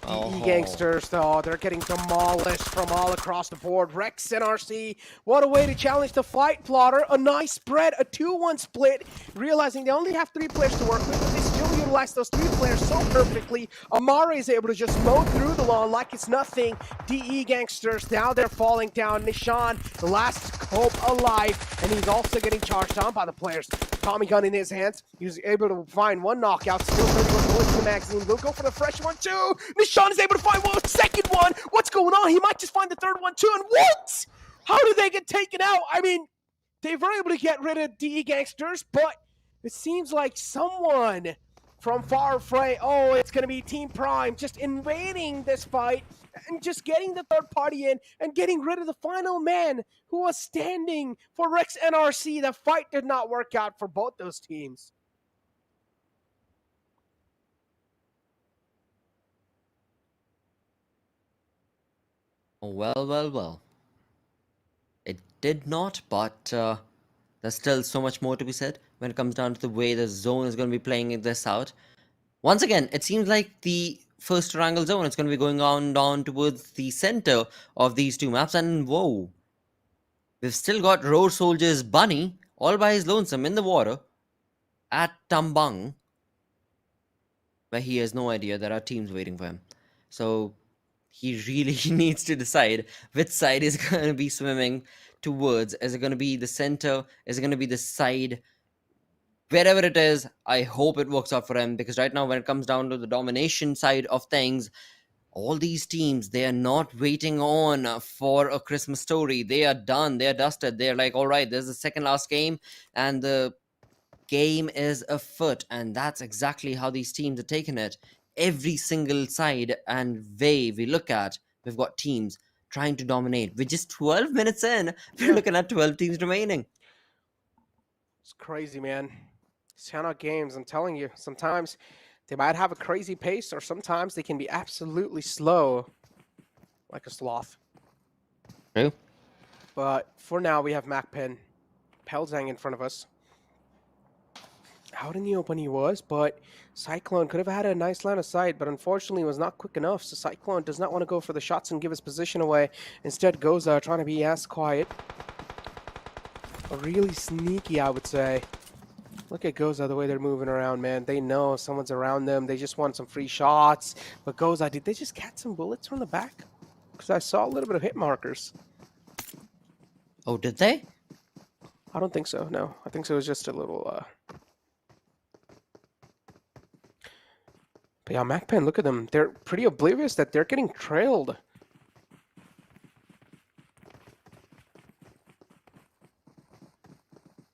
DE Gangsters, though, they're getting demolished from all across the board. Rex and RC, what a way to challenge the fight plotter. A nice spread, a 2-1 split, realizing they only have 3 players to work with, but they still utilize those 3 players so perfectly. Amari is able to just mow through the lawn like it's nothing. DE Gangsters, now they're falling down. Nishan, the last hope alive, and he's also getting charged on by the players. Tommy gun in his hands, he was able to find 1 knockout, still 31 bullets in the magazine. We'll go for the fresh one too. Nishan is able to find one second one. What's going on? He might just find the third one too. And what? How did they get taken out? I mean, they were able to get rid of DE Gangsters, but it seems like someone from far away, oh, it's going to be Team Prime, just invading this fight and just getting the third party in and getting rid of the final man who was standing for Rex NRC. The fight did not work out for both those teams. Oh, well. It did not, but there's still so much more to be said when it comes down to the way the zone is going to be playing this out. Once again, it seems like the first triangle zone is going to be going on down towards the center of these two maps, and whoa, we've still got Road Soldier's Bunny all by his lonesome in the water at Tambang, where he has no idea there are teams waiting for him. So he really needs to decide which side is going to be swimming towards. Is it going to be the center? Is it going to be the side? Wherever it is, I hope it works out for him, because right now when it comes down to the domination side of things, all these teams, they are not waiting on for a Christmas story. They are done. They are dusted. They're like, all right, this is the second last game and the game is afoot. And that's exactly how these teams are taking it. Every single side and way we look at, we've got teams trying to dominate. We're just 12 minutes in. We're looking at 12 teams remaining. It's crazy, man. These count games, I'm telling you, sometimes they might have a crazy pace, or sometimes they can be absolutely slow, like a sloth. True. But for now, we have MAKPEN, Pelzang in front of us. Out in the open he was, but Cyclone could have had a nice line of sight, but unfortunately was not quick enough. So Cyclone does not want to go for the shots and give his position away. Instead, GOZA trying to be as quiet. Really sneaky, I would say. Look at GOZA, the way they're moving around, man. They know someone's around them. They just want some free shots. But GOZA, did they just catch some bullets from the back? Because I saw a little bit of hit markers. Oh, did they? I don't think so, no. I think so. It was just a little... But yeah, MAKPEN, look at them. They're pretty oblivious that they're getting trailed.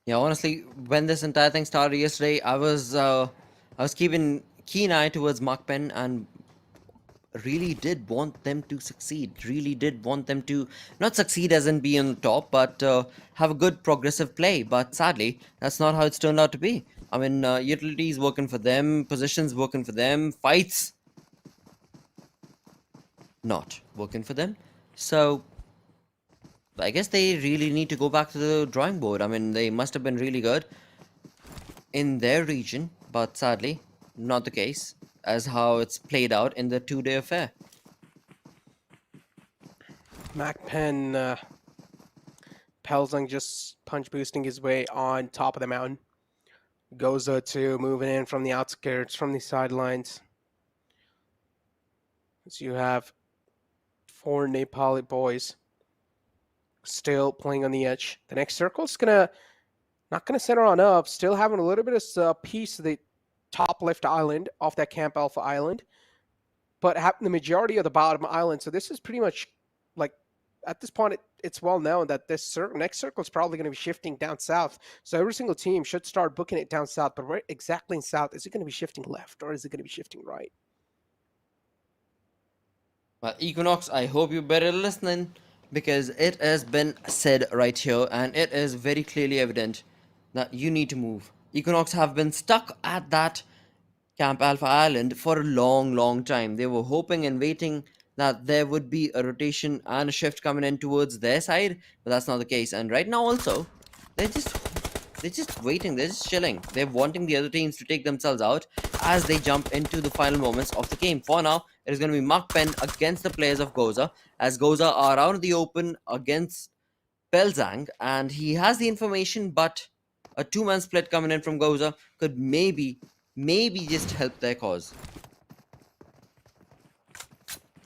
Yeah, honestly, when this entire thing started yesterday, I was keeping keen eye towards MAKPEN and really did want them to succeed. Really did want them to not succeed as in be on the top, but have a good progressive play. But sadly, that's not how it's turned out to be. I mean, utilities working for them, positions working for them, fights not working for them. So I guess they really need to go back to the drawing board. I mean, they must have been really good in their region, but sadly, not the case as how it's played out in the two-day affair. MAKPEN, Pelzang just punch boosting his way on top of the mountain. GOZA too, moving in from the outskirts, from the sidelines. So you have 4 Nepali boys still playing on the edge. The next circle is not gonna center on up, still having a little bit of piece of the top left island off that Camp Alpha island, but the majority of the bottom island. So this is pretty much like, at this point, it's well known that this next circle is probably going to be shifting down south. So every single team should start booking it down south. But where exactly in south, is it going to be shifting left or is it going to be shifting right? Well, Equinox, I hope you're better listening, because it has been said right here and it is very clearly evident that you need to move. Equinox have been stuck at that Camp Alpha Island for a long time. They were hoping and waiting that there would be a rotation and a shift coming in towards their side, but that's not the case. And right now also, they're just waiting, they're just chilling. They're wanting the other teams to take themselves out as they jump into the final moments of the game. For now, it is going to be MAKPEN against the players of GOZA, as GOZA are out in the open against Pelzang, and he has the information, but a 2-man split coming in from GOZA could maybe just help their cause.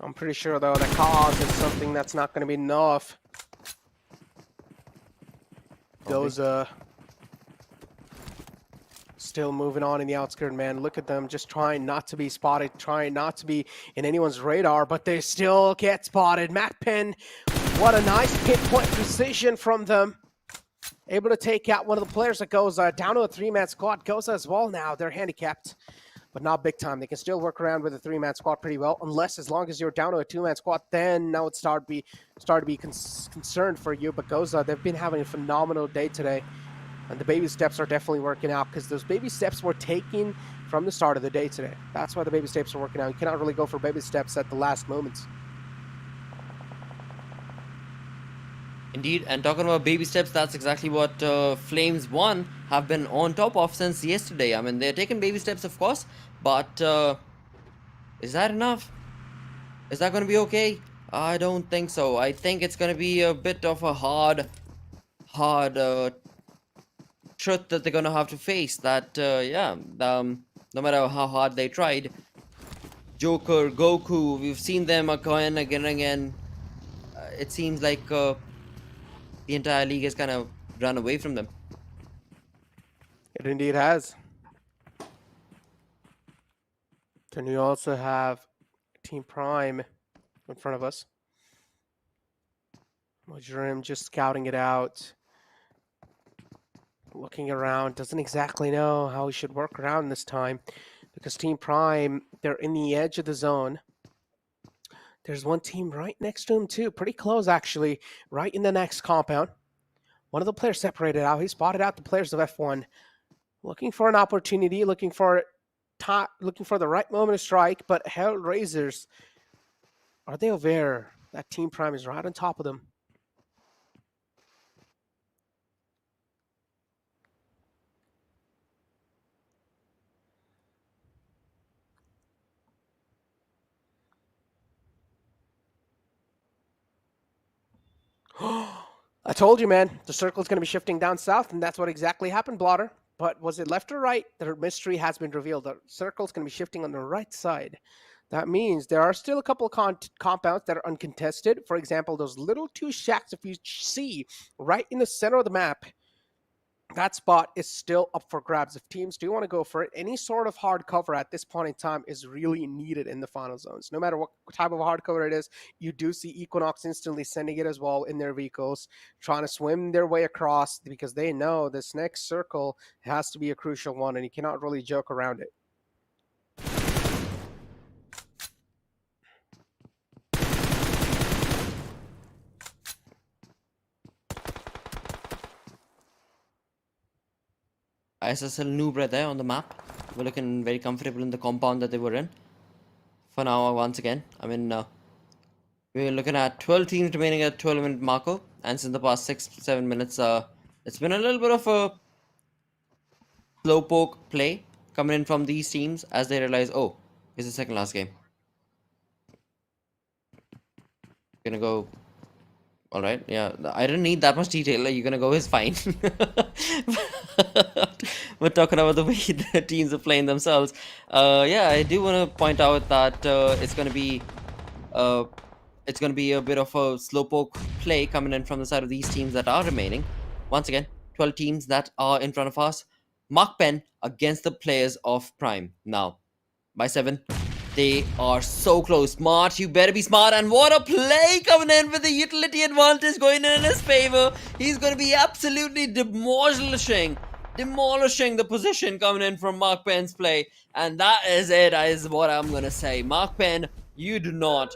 I'm pretty sure, though, the cause is something that's not going to be enough. GOZA still moving on in the outskirts, man. Look at them, just trying not to be spotted, trying not to be in anyone's radar, but they still get spotted. MAKPEN, what a nice pinpoint precision from them. Able to take out one of the players that goes down to a 3-man squad. GOZA as well now. They're handicapped, but not big time. They can still work around with a 3-man squad pretty well, unless as long as you're down to a 2-man squad, then now it's start to be concerned for you. But GOZA, they've been having a phenomenal day today. And the baby steps are definitely working out because those baby steps were taken from the start of the day today. That's why the baby steps are working out. You cannot really go for baby steps at the last moments. Indeed, and talking about baby steps, that's exactly what Flames 1 have been on top of since yesterday. I mean, they're taking baby steps, of course, but is that enough? Is that going to be okay? I don't think so. I think it's going to be a bit of a hard truth that they're going to have to face. That, no matter how hard they tried, Joker, Goku, we've seen them again and again. It seems like the entire league has kind of run away from them. It indeed has. Then we also have Team Prime in front of us. Mujrim just scouting it out. Looking around, doesn't exactly know how he should work around this time because Team Prime, they're in the edge of the zone. There's one team right next to him too, pretty close actually, right in the next compound. One of the players separated out. He spotted out the players of F1, looking for an opportunity, looking for the right moment to strike. But HellRaisers, are they aware that Team Prime is right on top of them? I told you, man, the circle's going to be shifting down south, and that's what exactly happened, Blotter. But was it left or right? The mystery has been revealed. The circle's going to be shifting on the right side. That means there are still a couple of compounds that are uncontested. For example, those little 2 shacks, if you see right in the center of the map, that spot is still up for grabs. If teams do want to go for it, any sort of hard cover at this point in time is really needed in the final zones. No matter what type of hard cover it is, you do see Equinox instantly sending it as well in their vehicles, trying to swim their way across because they know this next circle has to be a crucial one and you cannot really joke around it. ISSL Noob right there on the map. We're looking very comfortable in the compound that they were in. For now, once again, I mean, we're looking at 12 teams remaining at 12-minute marker. And since the past 6-7 minutes, it's been a little bit of a slowpoke play coming in from these teams as they realize, oh, it's the second last game. Gonna go. All right, yeah, I didn't need that much detail. You're gonna go is fine. But talking about the way the teams are playing themselves, yeah, I do want to point out that it's gonna be a bit of a slowpoke play coming in from the side of these teams that are remaining. Once again, 12 teams that are in front of us. MAKPEN against the players of Prime now by 7. They are so close. Smart, you better be smart. And what a play coming in with the utility advantage going in his favor. He's going to be absolutely demolishing the position coming in from MAKPEN's play. And that is it, is what I'm going to say. MAKPEN, you do not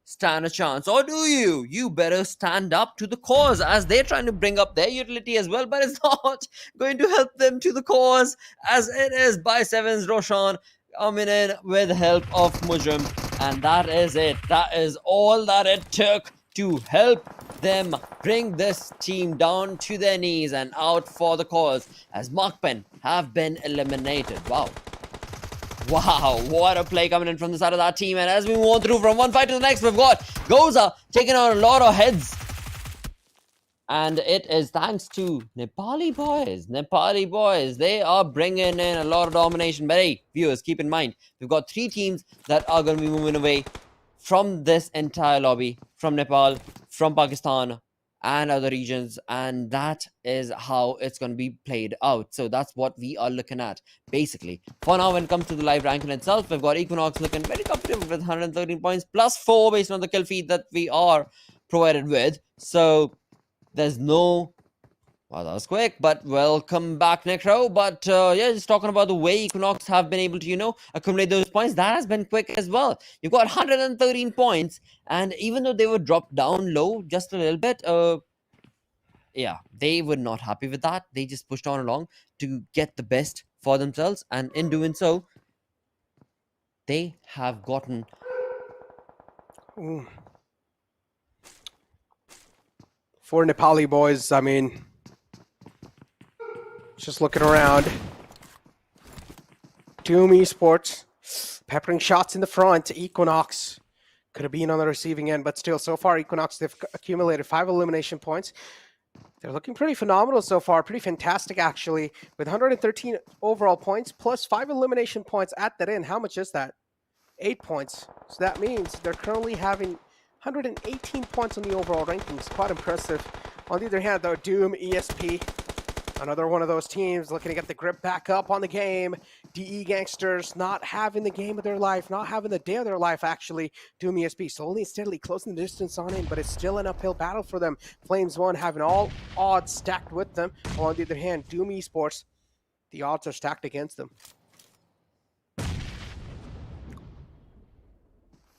stand a chance. Or do you? You better stand up to the cause as they're trying to bring up their utility as well. But it's not going to help them to the cause as it is by 7's Roshan coming in with the help of Mujrim, and that is it. That is all that it took to help them bring this team down to their knees and out for the cause as MAKPEN have been eliminated. Wow, what a play coming in from the side of that team. And as we move on through from one fight to the next, we've got GOZA taking on a lot of heads. And it is thanks to Nepali boys. They are bringing in a lot of domination. But hey, viewers, keep in mind, we've got 3 teams that are going to be moving away from this entire lobby. From Nepal, from Pakistan, and other regions, and that is how it's going to be played out. So that's what we are looking at basically. For now, when it comes to the live ranking itself, we've got Equinox looking very comfortable with 113 points plus 4 based on the kill feed that we are provided with. So there's no... Wow, that was quick, but welcome back, Necro. But yeah, just talking about the way Equinox have been able to, accumulate those points, that has been quick as well. You've got 113 points, and even though they were dropped down low just a little bit, yeah, they were not happy with that. They just pushed on along to get the best for themselves, and in doing so, they have gotten... Ooh. For Nepali boys, I mean, just looking around. Doom Esports peppering shots in the front. Equinox could have been on the receiving end, but still, so far, Equinox, they've accumulated 5 elimination points. They're looking pretty phenomenal so far, pretty fantastic actually, with 113 overall points plus 5 elimination points at that end. How much is that? 8 points. So that means they're currently having 118 points on the overall rankings. Quite impressive. On the other hand, though, Doom, ESP, another one of those teams looking to get the grip back up on the game. DE Gangsters not having the game of their life, not having the day of their life, actually. Doom ESP slowly and steadily closing the distance on in, but it's still an uphill battle for them. Flames 1 having all odds stacked with them. While on the other hand, Doom Esports, the odds are stacked against them.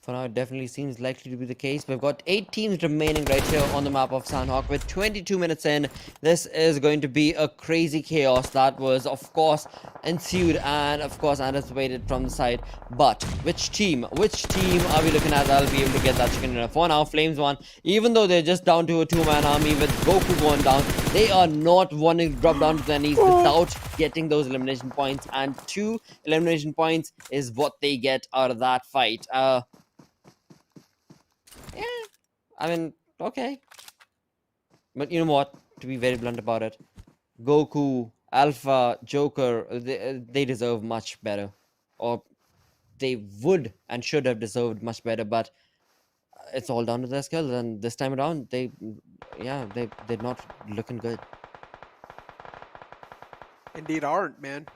For now, it definitely seems likely to be the case. We've got 8 teams remaining right here on the map of Sandhawk with 22 minutes in. This is going to be a crazy chaos that was, of course, ensued and, of course, anticipated from the side. But which team are we looking at that'll be able to get that chicken dinner? For now, Flames 1, even though they're just down to a 2-man army with Goku going down, they are not wanting to drop down to their knees without getting those elimination points. And 2 elimination points is what they get out of that fight. Yeah, I mean, okay. But you know what? To be very blunt about it, Goku, Alpha, Joker, they deserve much better. Or they would and should have deserved much better, but it's all down to their skills. And this time around, they're not looking good. Indeed aren't, man.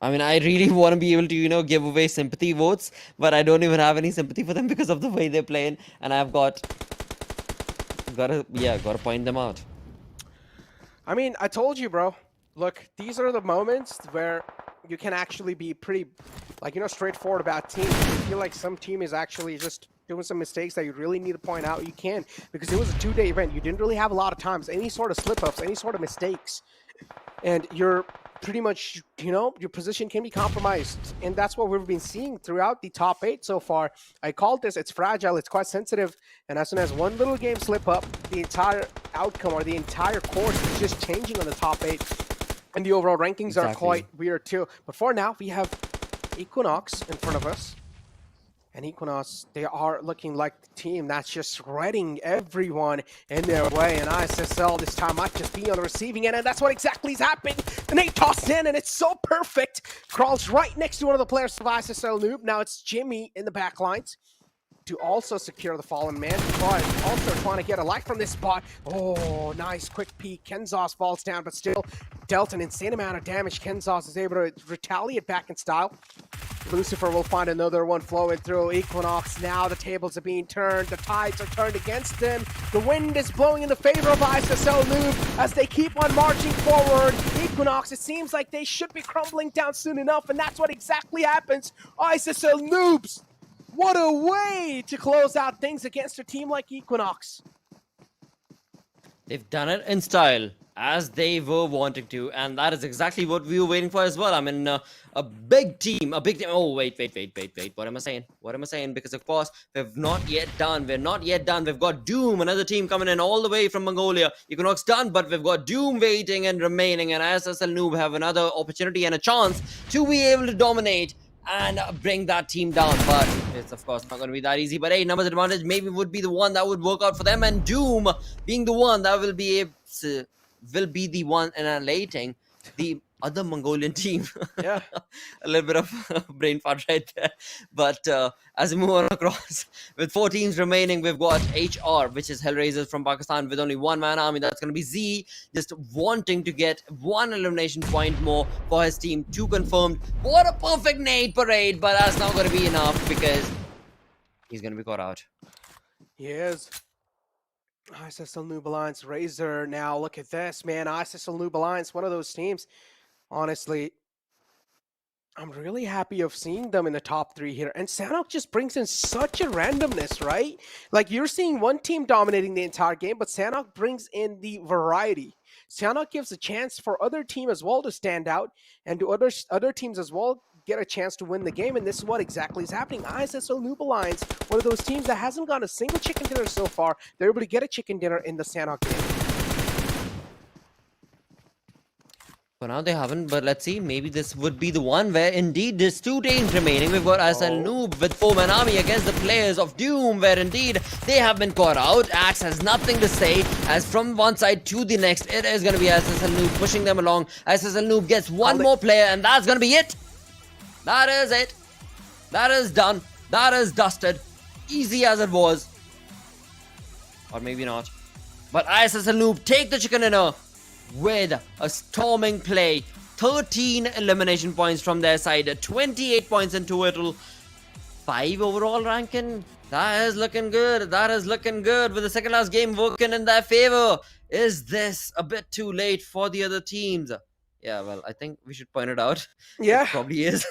I mean, I really want to be able to, give away sympathy votes, but I don't even have any sympathy for them because of the way they're playing, and I've gotta point them out. I mean, I told you, bro. Look, these are the moments where you can actually be pretty, straightforward about teams. If you feel like some team is actually just doing some mistakes that you really need to point out, you can, because it was a 2-day event. You didn't really have a lot of times, any sort of slip-ups, any sort of mistakes, and you're pretty much, your position can be compromised. And that's what we've been seeing throughout the top 8 so far. I called this, it's fragile, it's quite sensitive. And as soon as one little game slip up, the entire outcome or the entire course is just changing on the top 8. And the overall rankings are quite weird too. But for now, we have Equinox in front of us. And Equinox, they are looking like the team that's just shredding everyone in their way. And ISSL this time might just be on the receiving end, and that's what exactly is happening. The nade tossed in, and it's so perfect. Crawls right next to one of the players of ISSL Noob. Now it's Jimmy in the back lines to also secure the fallen man, but also trying to get a life from this spot. Oh, nice quick peek. Kenzos falls down, but still dealt an insane amount of damage. Kenzos is able to retaliate back in style. Lucifer will find another one flowing through. Equinox, now the tables are being turned. The tides are turned against them. The wind is blowing in the favor of ISSL Noob as they keep on marching forward. Equinox, it seems like they should be crumbling down soon enough, and that's what exactly happens. ISSL Noobs, what a way to close out things against a team like Equinox. They've done it in style, as they were wanting to, and that is exactly what we were waiting for as well. I mean, a big team. Oh, wait. What am I saying? Because, of course, we're not yet done. We've got Doom, another team coming in all the way from Mongolia. Equinox done, but we've got Doom waiting and remaining, and ISSL Noob have another opportunity and a chance to be able to dominate and bring that team down. But it's, of course, not going to be that easy. But hey, numbers advantage maybe would be the one that would work out for them, and Doom being the one that will be the one annihilating the other Mongolian team. Yeah. A little bit of brain fart right there. But as we move on across, with 4 teams remaining, we've got HR, which is HellRaisers from Pakistan, with only 1-man army. That's going to be Z, just wanting to get 1 elimination point more for his team. 2 confirmed. What a perfect nade parade, but that's not going to be enough because he's going to be caught out. He is. ISSL Noob Alliance, Razor. Now look at this, man. ISSL Noob Alliance, one of those teams. Honestly, I'm really happy of seeing them in the top 3 here. And Sanhok just brings in such a randomness, right? Like, you're seeing one team dominating the entire game, but Sanhok brings in the variety. Sanhok gives a chance for other team as well to stand out, and to other teams as well get a chance to win the game. And this is what exactly is happening. ISSL Noob Alliance, one of those teams that hasn't gotten a single chicken dinner so far, they're able to get a chicken dinner in the Sanhok game. For now, they haven't, but let's see. Maybe this would be the one where indeed there's 2 teams remaining. We've got ISSL Noob with 4-man army against the players of Doom, where indeed they have been caught out. Axe has nothing to say, as from one side to the next, it is going to be ISSL Noob pushing them along. ISSL Noob gets one more player, and that's going to be it. That is it. That is done. That is dusted. Easy as it was. Or maybe not. But ISSL Noob take the chicken dinner with a storming play. 13 elimination points from their side, 28 points in total, 5 overall ranking. That is looking good. That is looking good, with the second last game working in their favor. Is this a bit too late for the other teams? Yeah, well, I think we should point it out. Yeah, it probably is.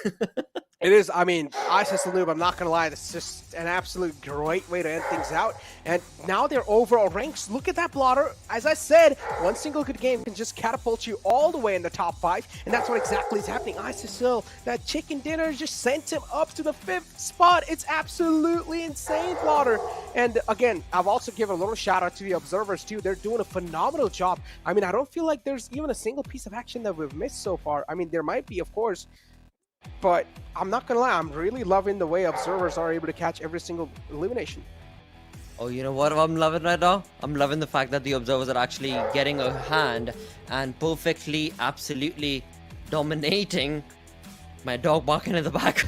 It is. I mean, ISSL Noob, I'm not going to lie, this is just an absolute great way to end things out. And now their overall ranks, look at that, Blotter. As I said, one single good game can just catapult you all the way in the top 5. And that's what exactly is happening. ISSL, that chicken dinner just sent him up to the 5th spot. It's absolutely insane, Blotter. And again, I've also given a little shout out to the observers too. They're doing a phenomenal job. I mean, I don't feel like there's even a single piece of action that we've missed so far. I mean, there might be, of course, but I'm not gonna lie, I'm really loving the way observers are able to catch every single elimination. Oh, you know what I'm loving right now? I'm loving the fact that the observers are actually getting a hand and perfectly, absolutely dominating. My dog barking in the back.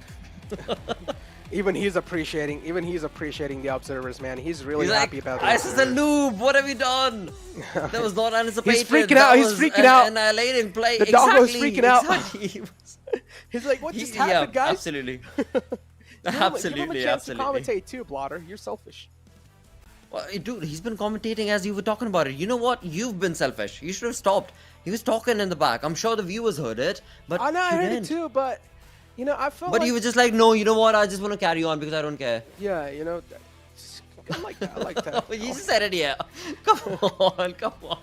Even he's appreciating the observers, man. He's really happy about this. ISSL Noob, what have you done? That was not anticipated. He's freaking out. He's freaking out. Annihilating play. The dog was freaking out. He's like, what just happened, guys? Absolutely. Give him a chance to commentate too, Blotter. You're selfish. Well, dude, he's been commentating as you were talking about it. You know what? You've been selfish. You should have stopped. He was talking in the back. I'm sure the viewers heard it, but I know I heard it too, but you know, I felt. But like... he was just like, no, you know what? I just want to carry on because I don't care. Yeah, you know, I like that. I like that. You just said it here. Come on, come on.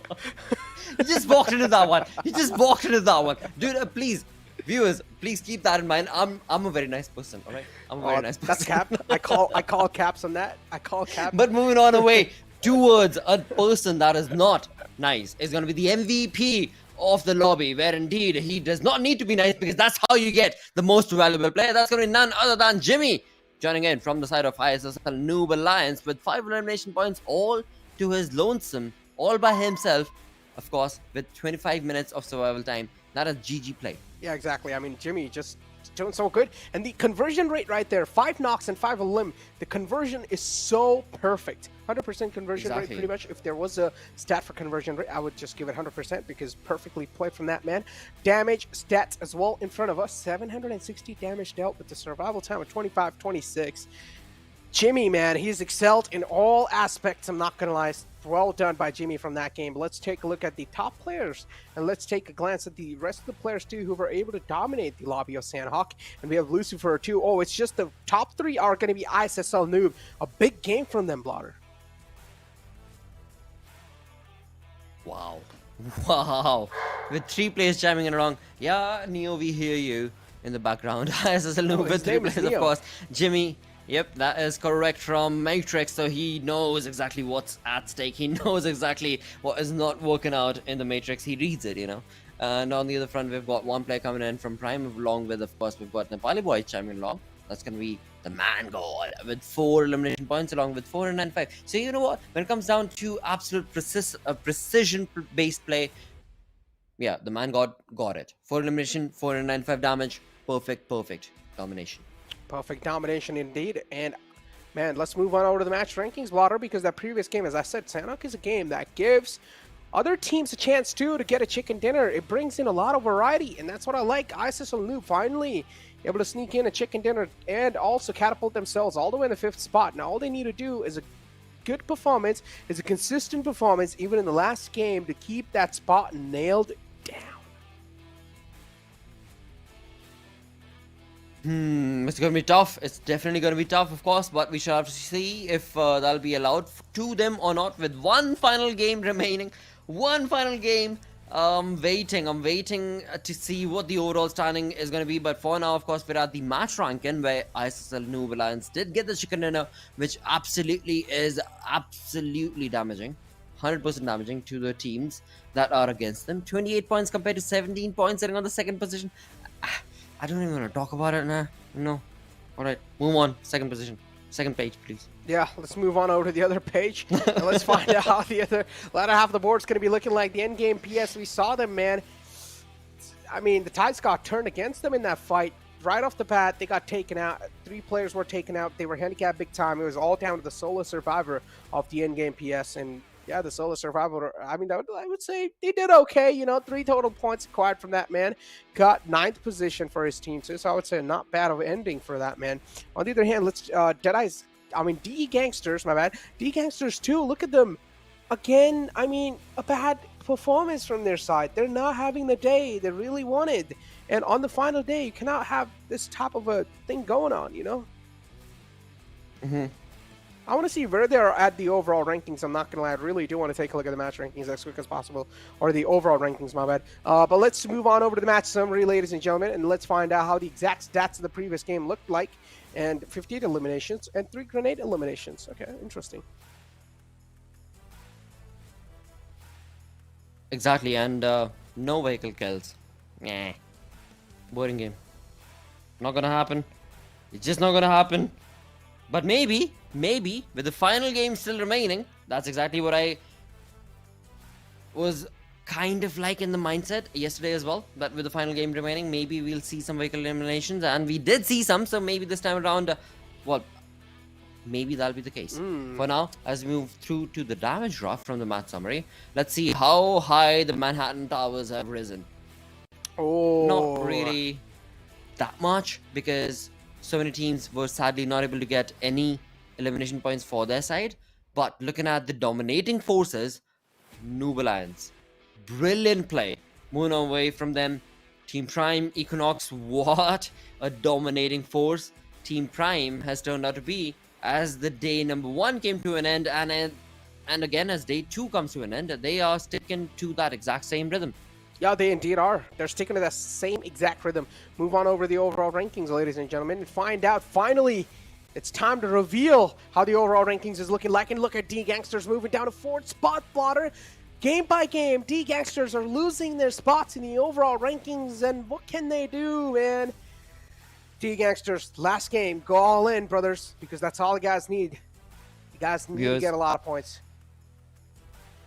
You just walked into that one. You just walked into that one, dude. Please. Viewers, please keep that in mind. I'm a very nice person, all right? I'm a very nice person. That's cap. I call caps on that. I call cap. But moving on away towards a person that is not nice is going to be the MVP of the lobby, where indeed he does not need to be nice because that's how you get the most valuable player. That's going to be none other than Jimmy, joining in from the side of ISSL Noob Alliance with 5 elimination points, all to his lonesome, all by himself, of course, with 25 minutes of survival time. That is GG play. Yeah, exactly. I mean, Jimmy just doing so good. And the conversion rate right there, 5 knocks and 5 elim, the conversion is so perfect. 100% conversion rate, pretty much. If there was a stat for conversion rate, I would just give it 100% because perfectly played from that man. Damage stats as well in front of us. 760 damage dealt with the survival time of 25-26. Jimmy, man, he's excelled in all aspects. I'm not going to lie. Well done by Jimmy from that game. Let's take a look at the top players, and let's take a glance at the rest of the players too who were able to dominate the lobby of Sanhok. And we have Lucifer too. Oh, it's just the top 3 are going to be ISSL Noob. A big game from them, Blotter. Wow. Wow. With 3 players chiming in along. Yeah, Neo, we hear you in the background. ISSL Noob with 3 players, of course. Jimmy. Yep, that is correct from Matrix, so he knows exactly what's at stake. He knows exactly what is not working out in the Matrix. He reads it, you know. And on the other front, we've got 1 player coming in from Prime, along with, of course, we've got Nepali Boy chiming along. That's going to be the man god with 4 elimination points, along with 495. So, you know what? When it comes down to absolute precision-based play, Yeah, the man got it. 4 elimination, 495 damage. Perfect domination. Perfect domination indeed. And man, let's move on over to the match rankings, Blotter, because that previous game, as I said, Sanhok is a game that gives other teams a chance too to get a chicken dinner. It brings in a lot of variety, and that's what I like. ISSL Noob finally able to sneak in a chicken dinner and also catapult themselves all the way in the 5th spot. Now all they need to do is a good performance, is a consistent performance, even in the last game, to keep that spot nailed down. It's gonna be tough. It's definitely gonna be tough, of course, but we shall have to see if that'll be allowed to them or not. With one final game remaining, I'm waiting to see what the overall standing is gonna be. But for now, of course, we're at the match ranking where ISSL Noob Alliance did get the chicken dinner, which absolutely damaging. 100% damaging to the teams that are against them. 28 points compared to 17 points, sitting on the 2nd position. I don't even want to talk about it now. No. Alright, move on. 2nd position. 2nd page, please. Yeah, let's move on over to the other page. And let's find out how the other latter half of the board's going to be looking like. The endgame PS, we saw them, man. I mean, the tides got turned against them in that fight. Right off the bat, they got taken out. 3 players were taken out. They were handicapped big time. It was all down to the solo survivor of the endgame PS. And yeah, the solo survivor, I mean, I would say they did okay. You know, 3 total points acquired from that man. Got 9th position for his team. So I would say not bad of an ending for that man. On the other hand, let's DE Gangsters, my bad. DE Gangsters too, look at them. Again, I mean, a bad performance from their side. They're not having the day they really wanted. And on the final day, you cannot have this type of a thing going on, you know? I want to see where they're at the overall rankings. I'm not going to lie. I really do want to take a look at the match rankings as quick as possible. Or the overall rankings, my bad. But let's move on over to the match summary, ladies and gentlemen. And let's find out how the exact stats of the previous game looked like. And 58 eliminations and 3 grenade eliminations. Okay, interesting. Exactly, and no vehicle kills. Nah. Boring game. Not gonna happen. It's just not gonna happen. But maybe, with the final game still remaining, that's exactly what I was kind of like in the mindset yesterday as well. That with the final game remaining, maybe we'll see some vehicle eliminations, and we did see some, so maybe this time around, well, maybe that'll be the case. For now, as we move through to the damage drop from the match summary, let's see how high the Manhattan Towers have risen. Oh. Not really that much, because so many teams were sadly not able to get any elimination points for their side. But looking at the dominating forces, Noob Alliance, brilliant play. Moving away from them, Team Prime, Equinox, what a dominating force Team Prime has turned out to be, as the day number 1 came to an end, and again as day 2 comes to an end, they are sticking to that exact same rhythm. Yeah, they indeed are. They're sticking to that same exact rhythm. Move on over the overall rankings, ladies and gentlemen, and find out, finally, it's time to reveal how the overall rankings is looking like. And look at DE Gangsters moving down to 4th spot, Blotter. Game by game, DE Gangsters are losing their spots in the overall rankings, and what can they do, man? DE Gangsters, last game, go all in, brothers, because that's all you guys need. You guys need to get a lot of points.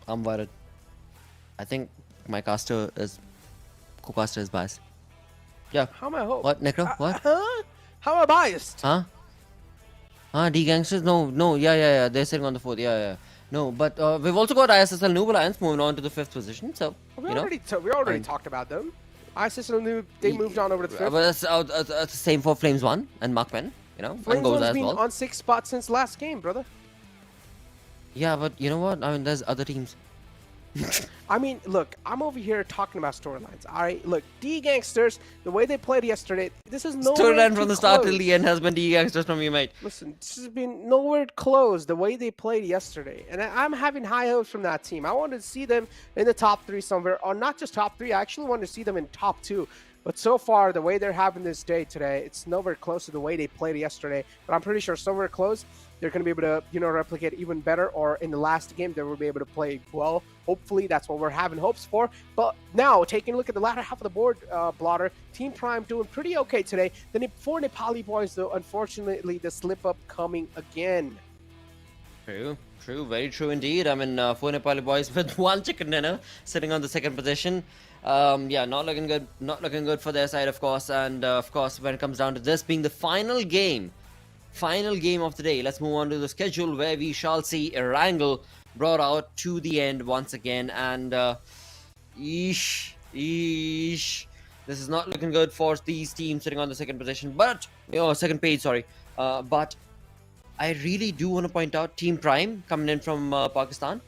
I'm worried. I think my co-caster is biased. Yeah. How am I? What, Necro? What? Huh? How am I biased? Huh? DE Gangsters? No. Yeah. They're sitting on the 4th. Yeah. No, but we've also got ISSL Noob Alliance moving on to the 5th position. So we already talked about them. ISSL Noob, they moved on over to the 5th. But that's the same for Flames 1 and MAKPEN. You know, Flames and GOZA 1's as been well. on 6th spot since last game, brother. Yeah, but you know what? I mean, there's other teams. I mean, look, I'm over here talking about storylines. All right, look, DE Gangsters, the way they played yesterday, this is nowhere Storyline from the start till close. the end has been DE Gangsters from you, mate. Listen, this has been nowhere close the way they played yesterday. And I'm having high hopes from that team. I wanted to see them in the top 3 somewhere, or not just top 3, I actually wanted to see them in top 2. But so far, the way they're having this day today, it's nowhere close to the way they played yesterday. But I'm pretty sure somewhere close, they're going to be able to, replicate even better. Or in the last game, they will be able to play well. Hopefully, that's what we're having hopes for. But now, taking a look at the latter half of the board, Blotter, Team Prime doing pretty okay today. The 4 Nepali boys, though, unfortunately, the slip-up coming again. True, very true indeed. I mean, four Nepali boys with one chicken dinner sitting on the second position. Yeah, not looking good for their side, of course. And of course, when it comes down to this being the final game of the day, let's move on to the schedule where we shall see a wrangle brought out to the end once again. And this is not looking good for these teams sitting on the second position, but second page, sorry. But I really do want to point out Team Prime coming in from Pakistan.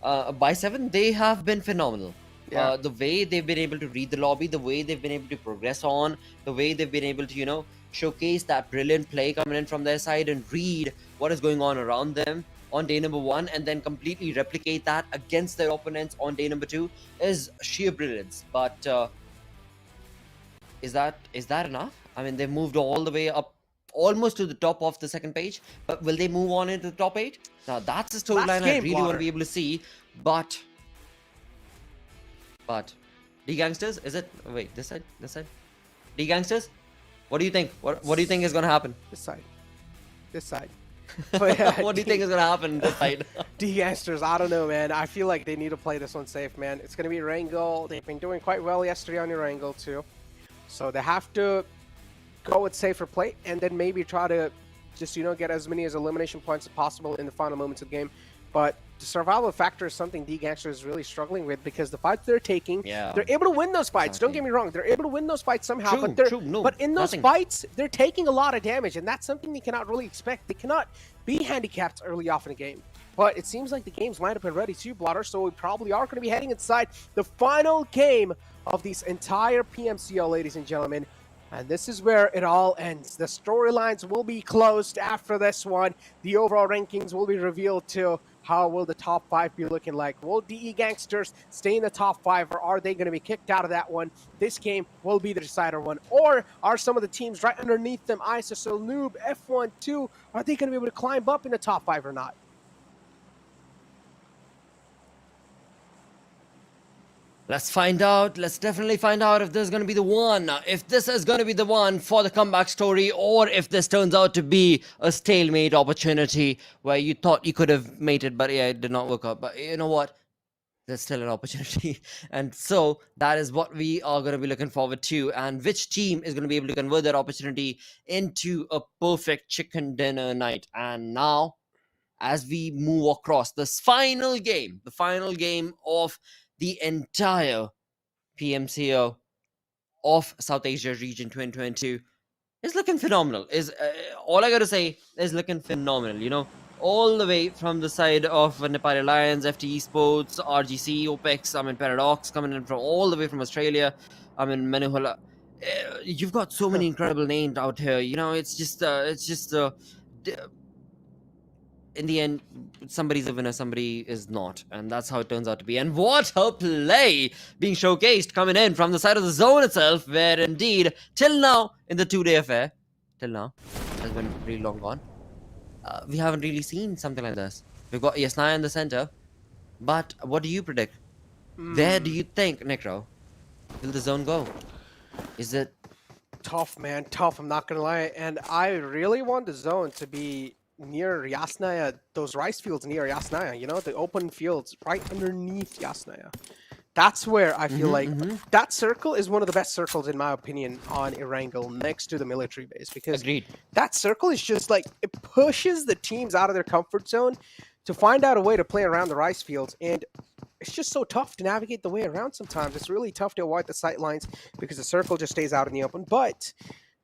By 7, they have been phenomenal. Yeah. The way they've been able to read the lobby, the way they've been able to progress on, the way they've been able to, showcase that brilliant play coming in from their side and read what is going on around them on day number 1 and then completely replicate that against their opponents on day number 2 is sheer brilliance. But is that enough? I mean, they've moved all the way up almost to the top of the second page, but will they move on into the top 8? Now that's the storyline I really want to be able to see. But D Gangsters, is it? Wait, this side. D Gangsters, what do you think? What do you think is gonna happen? This side. But, what do you think is gonna happen this side? D Gangsters, I don't know, man. I feel like they need to play this one safe, man. It's gonna be Wrangle. They've been doing quite well yesterday on your Wrangle too, so they have to go with safer play and then maybe try to just get as many elimination points as possible in the final moments of the game. But the survival factor is something D Gangster is really struggling with, because the fights they're taking, they're able to win those fights. Don't get me wrong, they're able to win those fights somehow. But in those fights, they're taking a lot of damage, and that's something they cannot really expect. They cannot be handicapped early off in the game. But it seems like the game's lined up and ready too, Blotter, so we probably are going to be heading inside the final game of this entire PMCO, ladies and gentlemen. And this is where it all ends. The storylines will be closed after this one. The overall rankings will be revealed too. How will the top 5 be looking like? Will DE Gangsters stay in the top 5, or are they going to be kicked out of that one? This game will be the decider one. Or are some of the teams right underneath them, ISSL, Noob, F1, 2, are they going to be able to climb up in the top 5 or not? Let's find out. Let's definitely find out if this is going to be the one. If this is going to be the one for the comeback story, or if this turns out to be a stalemate opportunity where you thought you could have made it, but yeah, it did not work out. But you know what? There's still an opportunity. And so that is what we are going to be looking forward to. And which team is going to be able to convert that opportunity into a perfect chicken dinner night. And now, as we move across this final game, the final game of the entire PMCO of South Asia region 2022 is looking phenomenal. All I gotta say is looking phenomenal. All the way from the side of Nepali Alliance, FT Esports, RGC, OPEX, Paradox coming in from all the way from Australia. Menuhala. You've got so many incredible names out here. It's just in the end, somebody's a winner, somebody is not. And that's how it turns out to be. And what a play being showcased coming in from the side of the zone itself, where indeed, till now, in the 2-day affair, till now, has been really long gone. We haven't really seen something like this. We've got Yasnaya in the center. But what do you predict? Where do you think, Necro, will the zone go? Is it... Tough, man. Tough, I'm not going to lie. And I really want the zone to be near Yasnaya, those rice fields near Yasnaya, the open fields right underneath Yasnaya. That's where I feel like that circle is one of the best circles, in my opinion, on Erangel, next to the military base. Because that circle is just like, it pushes the teams out of their comfort zone to find out a way to play around the rice fields. And it's just so tough to navigate the way around sometimes. It's really tough to avoid the sight lines because the circle just stays out in the open. But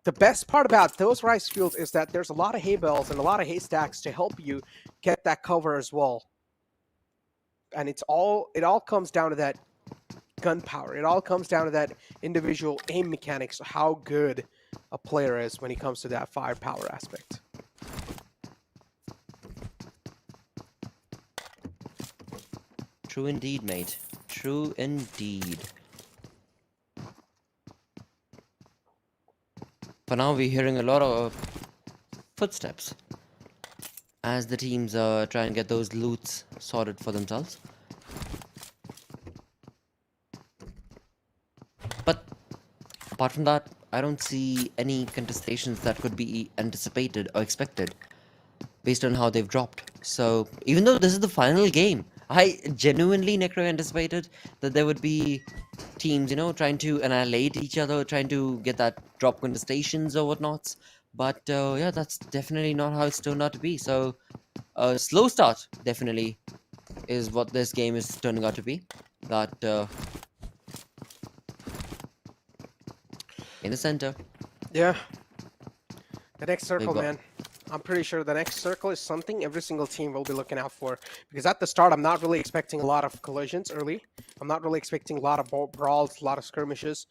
the best part about those rice fields is that there's a lot of hay bales and a lot of haystacks to help you get that cover as well. And it all comes down to that gunpowder. It all comes down to that individual aim mechanics, how good a player is when it comes to that firepower aspect. True indeed, mate. True indeed. For now, we're hearing a lot of footsteps as the teams try and get those loots sorted for themselves. But apart from that, I don't see any contestations that could be anticipated or expected based on how they've dropped. So even though this is the final game, I genuinely, Necro, anticipated that there would be teams, trying to annihilate each other, trying to get that drop contestations or whatnots. But yeah, that's definitely not how it's turned out to be. So a slow start definitely is what this game is turning out to be. That in the center, Yeah. The next we've circle, got man. I'm pretty sure the next circle is something every single team will be looking out for. Because at the start, I'm not really expecting a lot of collisions early. I'm not really expecting a lot of brawls, a lot of skirmishes.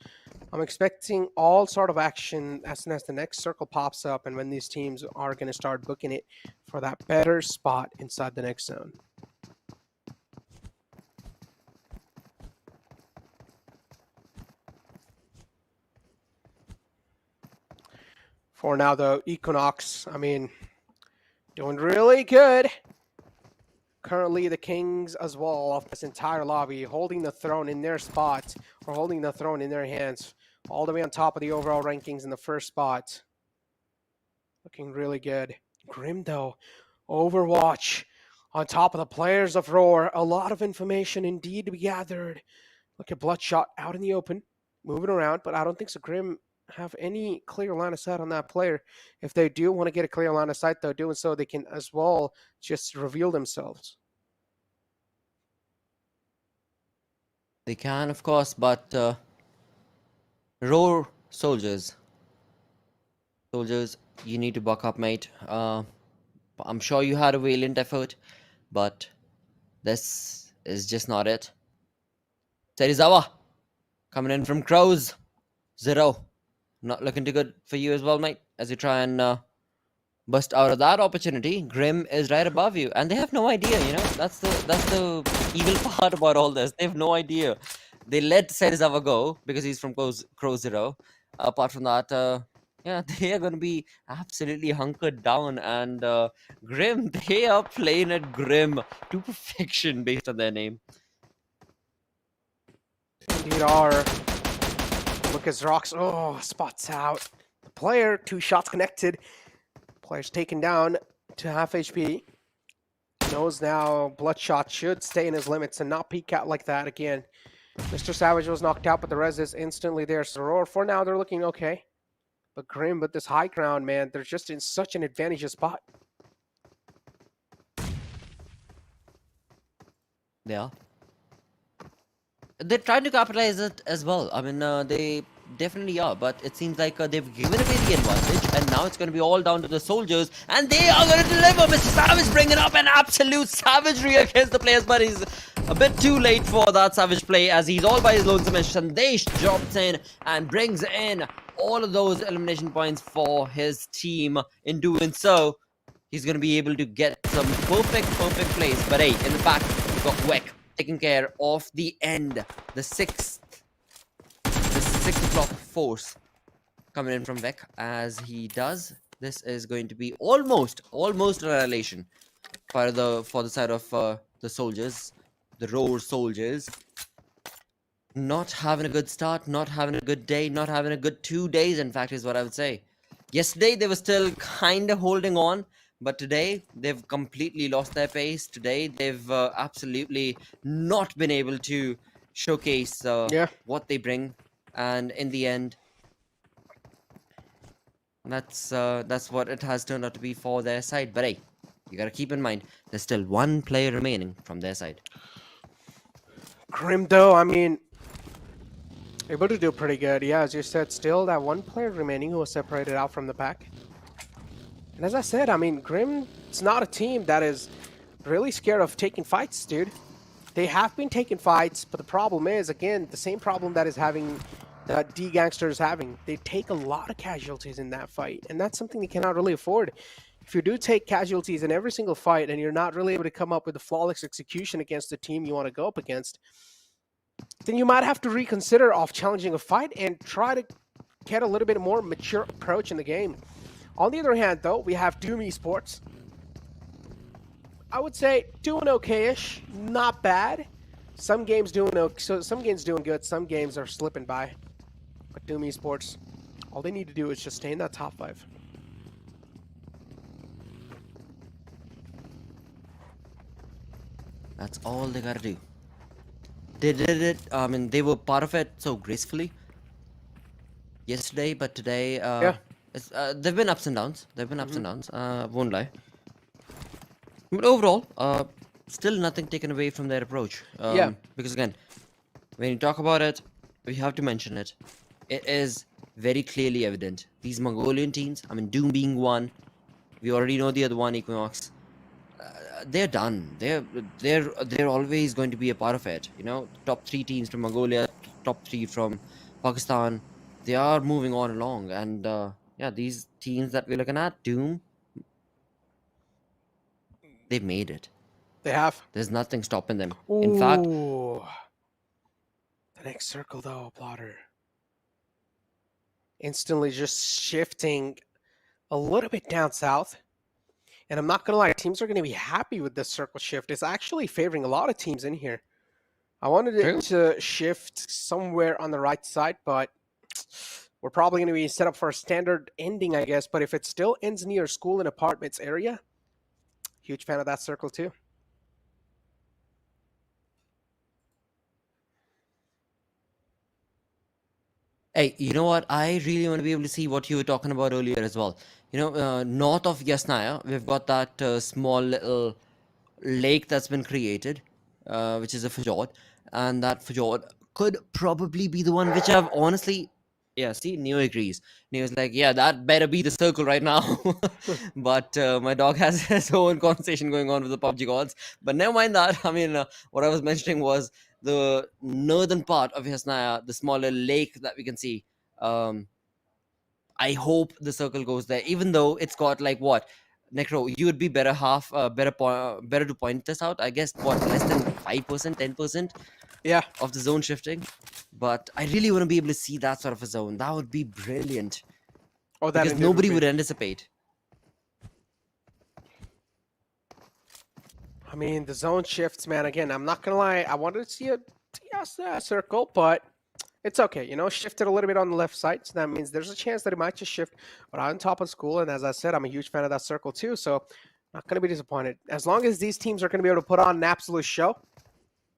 I'm expecting all sort of action as soon as the next circle pops up and when these teams are going to start booking it for that better spot inside the next zone. For now, though, Equinox, I mean, doing really good. Currently, the Kings as well of this entire lobby holding the throne in their spot or holding the throne in their hands all the way on top of the overall rankings in the first spot. Looking really good. Grim, though, Overwatch on top of the players of Roar. A lot of information indeed to be gathered. Look at Bloodshot out in the open, moving around, but I don't think so Grim have any clear line of sight on that player. If they do want to get a clear line of sight, though, doing so, they can as well just reveal themselves. they can, of course, but roar soldiers, you need to buck up, mate. I'm sure you had a valiant effort, but this is just not it. Serizawa coming in from Crows. Zero. Not looking too good for you as well, mate, as you try and bust out of that opportunity. Grim is right above you, and they have no idea, That's the evil part about all this. They have no idea. They let Serizawa go because he's from Crow Zero. Apart from that, yeah, they are going to be absolutely hunkered down, and Grim, they are playing at Grim to perfection based on their name. Indeed are. Lucas Rocks, spots out. The player, 2 shots connected. Player's taken down to half HP. Knows now Bloodshot should stay in his limits and not peek out like that again. Mr. Savage was knocked out, but the res is instantly there. So Roar, for now, they're looking okay. But Grim, with this high ground, man, they're just in such an advantageous spot. They are. They're trying to capitalize it as well. I mean, they definitely are, but it seems like they've given away the advantage, and now it's going to be all down to the soldiers, and they are going to deliver. Mr. Savage bringing up an absolute savagery against the players, but he's a bit too late for that savage play, as he's all by his lonesome, and Sandesh drops in and brings in all of those elimination points for his team. In doing so, he's going to be able to get some perfect plays. But hey, in the back, we've got Weck taking care of the end. The sixth block of force coming in from Weck as he does. This is going to be almost annihilation for the side of the soldiers, the Roar soldiers. Not having a good start, not having a good day, not having a good 2 days, in fact, is what I would say. Yesterday, they were still kind of holding on, but today, they've completely lost their pace. Today, they've absolutely not been able to showcase what they bring. And in the end, that's what it has turned out to be for their side. But hey, you gotta keep in mind, there's still 1 player remaining from their side. Grim, though, I mean, able to do pretty good. Yeah, as you said, still that 1 player remaining who was separated out from the pack. And as I said, I mean, Grim's not a team that is really scared of taking fights, dude. They have been taking fights, but the problem is, again, the same problem that D Gangsters is having. They take a lot of casualties in that fight, and that's something they cannot really afford. If you do take casualties in every single fight and you're not really able to come up with a flawless execution against the team you want to go up against, then you might have to reconsider off challenging a fight and try to get a little bit more mature approach in the game. On the other hand, though, we have Noob Esports. I would say doing okay-ish, not bad. Some games doing okay, some games doing good, some games are slipping by. But Noob Esports, all they need to do is just stay in that top 5. That's all they gotta do. They did it. I mean, they were part of it so gracefully yesterday, but today, Yeah. there've been ups and downs. There've been ups Mm-hmm. and downs. Won't lie. But overall, still nothing taken away from their approach. Yeah. Because again, when you talk about it, we have to mention it. It is very clearly evident. These Mongolian teams, I mean, Doom being one, we already know the other one, Equinox. They're done. They're always going to be a part of it. You know, top 3 teams from Mongolia, top 3 from Pakistan. They are moving on along, and yeah, these teams that we're looking at, Doom, they've made it. They have. There's nothing stopping them. In fact, Ooh. The next circle, though, Blotter. Instantly just shifting a little bit down south. And I'm not going to lie, teams are going to be happy with this circle shift. It's actually favoring a lot of teams in here. I wanted it to shift somewhere on the right side, but we're probably going to be set up for a standard ending, I guess. But if it still ends near school and apartments area, huge fan of that circle too. hey, you know what? I really want to be able to see what you were talking about earlier as well. You know, north of Yasnaya, we've got that small little lake that's been created, which is a fjord, and that fjord could probably be the one which I've honestly, yeah. See, Neo agrees. Neo's like, yeah, that better be the circle right now. But my dog has his own conversation going on with the PUBG gods. But never mind that. I mean, what I was mentioning was the northern part of Yasnaya, the smaller lake that we can see. Um, I hope the circle goes there, even though it's got like what, Necro, you would be better better to point this out. I guess what, less than 5%, 10% Yeah. of the zone shifting. But I really want to be able to see that sort of a zone. That would be brilliant. Oh, that Because nobody would anticipate. I mean, the zone shifts, man. Again, I'm not gonna lie. I wanted to see a circle, but it's okay. You know, shifted a little bit on the left side, so that means there's a chance that it might just shift. But on top of school, and as I said, I'm a huge fan of that circle too. So, not gonna be disappointed. As long as these teams are gonna be able to put on an absolute show,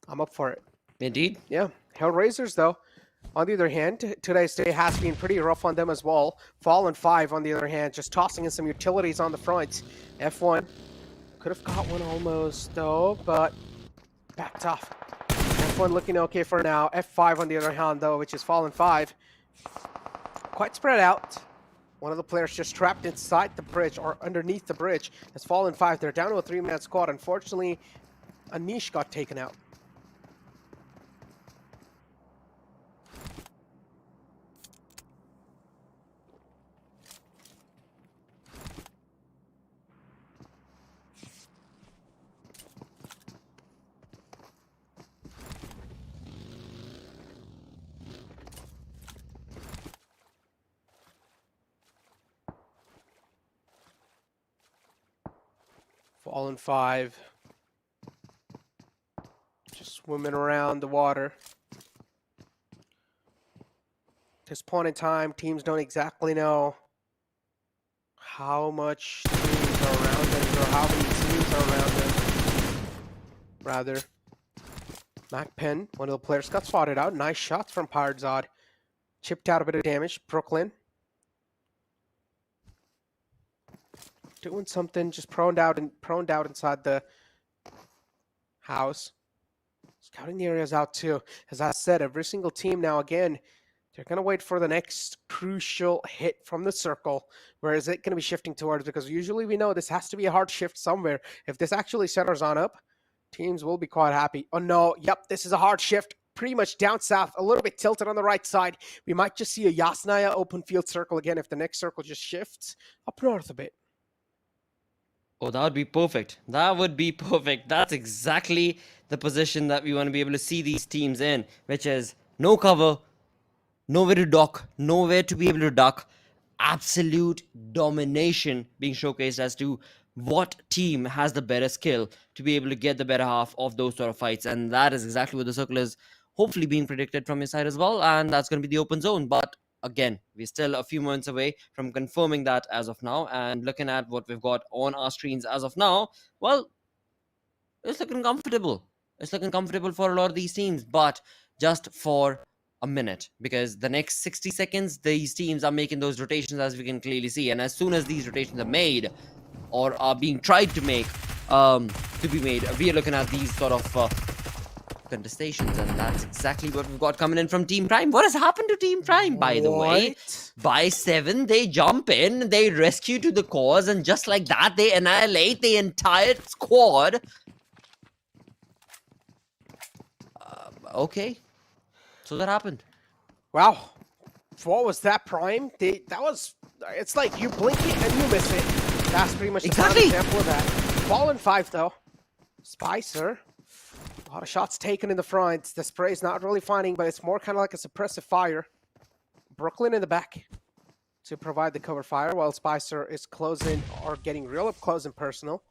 I'm up for it. Indeed. Yeah, HellRaisers though. On the other hand, today's day has been pretty rough on them as well. Fallen 5, on the other hand, just tossing in some utilities on the front. F1 could have got one almost though, but backed off. F1 looking okay for now. F5 on the other hand though, which is Fallen 5. Quite spread out. One of the players just trapped inside the bridge or underneath the bridge. Has Fallen 5. They're down to a 3-man squad. Unfortunately, Anish got taken out. Fallen 5. Just swimming around the water. At this point in time, teams don't exactly know how much teams are around them or how many teams are around them. Rather, MAKPEN, one of the players, got spotted out. Nice shots from Pirate Chipped out a bit of damage. Brooklyn doing something, just proned out inside the house. Scouting the areas out too. As I said, every single team now, again, they're going to wait for the next crucial hit from the circle. Where is it going to be shifting towards? Because usually we know this has to be a hard shift somewhere. If this actually centers on up, teams will be quite happy. Oh no, yep, this is a hard shift. Pretty much down south, a little bit tilted on the right side. We might just see a Yasnaya open field circle again if the next circle just shifts up north a bit. Oh, that would be perfect. That would be perfect. That's exactly the position that we want to be able to see these teams in, which is no cover, nowhere to dock, nowhere to be able to duck. Absolute domination being showcased as to what team has the better skill to be able to get the better half of those sort of fights. And that is exactly what the circle is hopefully being predicted from your side as well. And that's going to be the open zone. But again, we're still a few months away from confirming that as of now. And looking at what we've got on our screens as of now, well, it's looking comfortable. It's looking comfortable for a lot of these teams, but just for a minute, because the next 60 seconds, these teams are making those rotations, as we can clearly see. And as soon as these rotations are made, or are being tried to make, to be made, we are looking at these sort of contestations, and that's exactly what we've got coming in from Team Prime. What has happened to Team Prime, by the way? By 7, they jump in, they rescue to the cause, and just like that, they annihilate the entire squad. Okay, so that happened. Wow, what was that, Prime? It's like you blink it and you miss it. That's pretty much the Exactly. example of that. Fallen 5 though. Spicer. A lot of shots taken in the front. The spray's not really finding, but it's more kind of like a suppressive fire. Brooklyn in the back to provide the cover fire, while Spicer is closing or getting real up close and personal.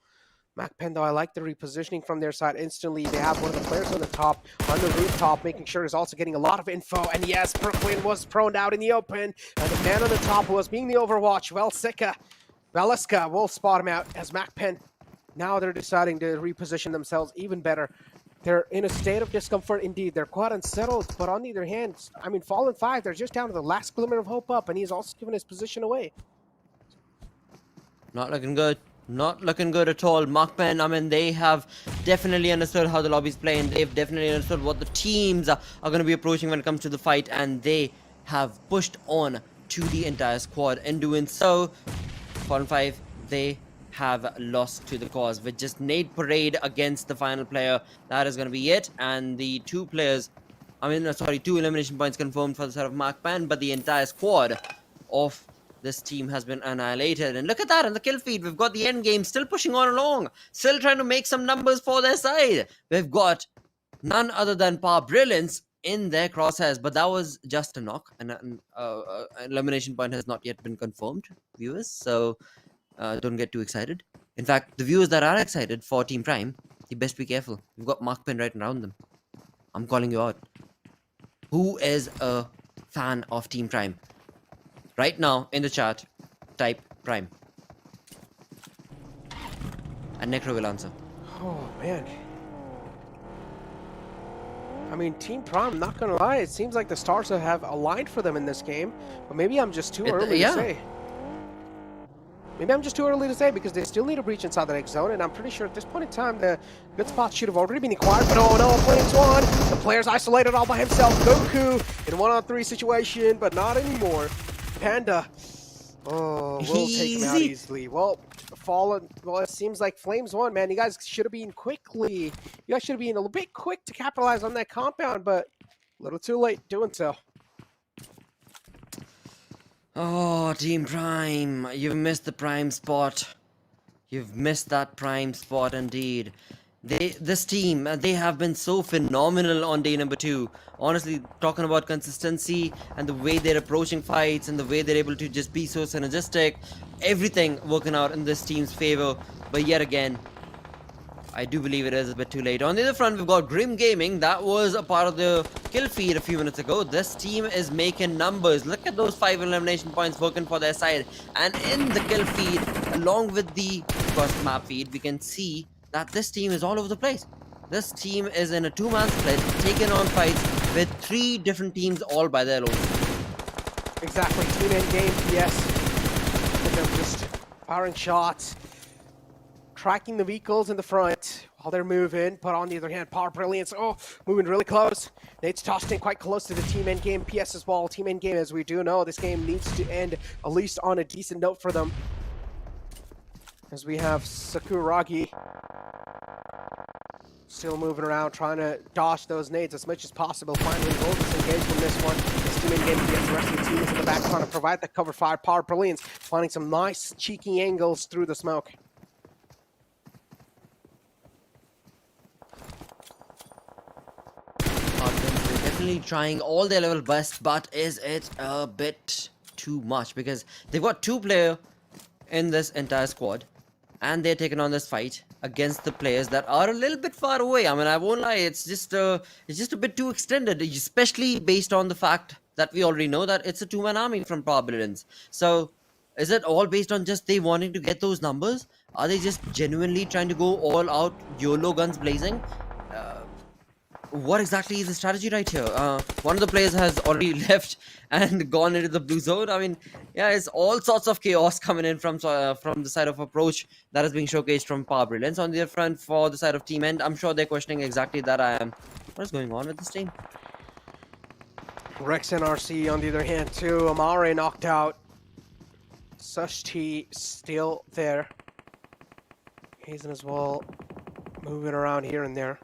MAKPEN, though, I like the repositioning from their side instantly. They have one of the players on the top, on the rooftop, making sure he's also getting a lot of info. And yes, Brooklyn was prone out in the open. And the man on the top was being the overwatch. Valeska will spot him out as MAKPEN. Now they're deciding to reposition themselves even better. They're in a state of discomfort indeed. They're quite unsettled, but on the other hand, I mean, Fallen 5, they're just down to the last glimmer of hope up, and he's also given his position away. Not looking good. Not looking good at all. MAKPEN, I mean, they have definitely understood how the lobby's playing. They've definitely understood what the teams are going to be approaching when it comes to the fight, and they have pushed on to the entire squad. In doing so, Fallen 5, they have lost to the cause with just Nade Parade against the final player. That is going to be it. And the two elimination points confirmed for the side of MAKPEN, but the entire squad of this team has been annihilated. And look at that on the kill feed. We've got the end game still pushing on along, still trying to make some numbers for their side. We've got none other than Brilliance in their crosshairs, but that was just a knock. An elimination point has not yet been confirmed, viewers, so don't get too excited. In fact, the viewers that are excited for Team Prime, you best be careful. We've got MAKPEN right around them. I'm calling you out. Who is a fan of Team Prime? Right now, in the chat, type Prime. And Necro will answer. Oh, man. I mean, Team Prime, I'm not going to lie, it seems like the stars have aligned for them in this game, but maybe I'm just too early to say. Maybe I'm just too early to say because they still need to breach inside the next zone, and I'm pretty sure at this point in time the good spots should have already been acquired, but oh no, Flames won! The player's isolated all by himself. Goku in 1-on-3 situation, but not anymore. Panda, oh, we'll take him out easily. Well, it seems like Flames won, man. You guys should have been quickly. You guys should have been a little bit quick to capitalize on that compound, but a little too late doing so. Oh, Team Prime, you've missed the prime spot. You've missed that prime spot indeed. This team, they have been so phenomenal on day number 2. Honestly, talking about consistency and the way they're approaching fights and the way they're able to just be so synergistic, everything working out in this team's favor. But yet again, I do believe it is a bit too late. On the other front, we've got Grim Gaming. That was a part of the kill feed a few minutes ago. This team is making numbers. Look at those 5 elimination points working for their side. And in the kill feed, along with the, of course, map feed, we can see that this team is all over the place. This team is in a 2-man split, taking on fights with 3 different teams all by their own. Exactly. Team end game, yes. They're just firing shots, tracking the vehicles in the front while they're moving, but on the other hand, Brilliance, moving really close. Nate's tossed in quite close to the team end game. PS as well, team end game, as we do know, this game needs to end at least on a decent note for them. As we have Sakuragi still moving around, trying to dodge those nades as much as possible. Finally, will disengage from this one. This team in game, the rest of the team is in the back trying to provide that cover fire. Brilliance finding some nice cheeky angles through the smoke. They're definitely trying all their level best, but is it a bit too much? Because they've got 2 players in this entire squad, and they're taking on this fight against the players that are a little bit far away. I mean, I won't lie, it's just a bit too extended, especially based on the fact that we already know that it's a 2-man army from Brilliance. So, is it all based on just they wanting to get those numbers? Are they just genuinely trying to go all out, YOLO guns blazing? what exactly is the strategy right here? One of the players has already left and gone into the blue zone. I mean, yeah, it's all sorts of chaos coming in from the side of approach that is being showcased from Brilliance. On the other front, for the side of team end, I'm sure they're questioning exactly that. What is going on with this team? Rex and RC on the other hand too. Amare knocked out. Sushti still there. Hazen as well, moving around here and there.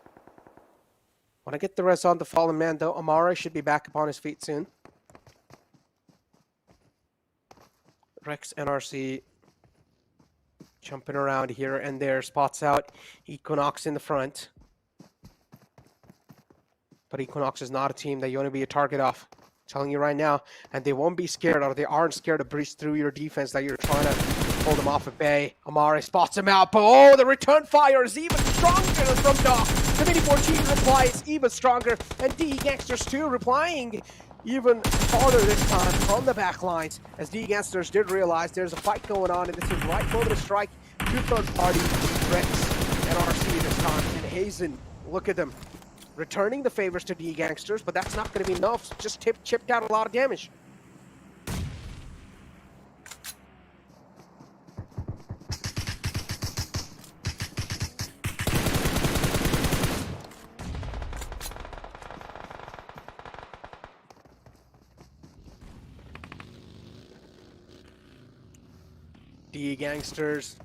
Want to get the rest on the fallen man though. Amare should be back upon his feet soon. Rex and RC jumping around here and there. Spots out Equinox in the front. But Equinox is not a team that you want to be a target of. I'm telling you right now. And they won't be scared, or they aren't scared to breach through your defense that you're trying to hold them off at bay. Amare spots him out, but oh, the return fire is even stronger from Doc. The Mini 14 reply is even stronger. And D Gangsters too replying even farther this time on the back lines, as D Gangsters did realize there's a fight going on, and this is right moment to strike to third party Rex and RC this time. And Hazen, look at them, returning the favors to D Gangsters, but that's not going to be enough. Just chipped out a lot of damage. D Gangsters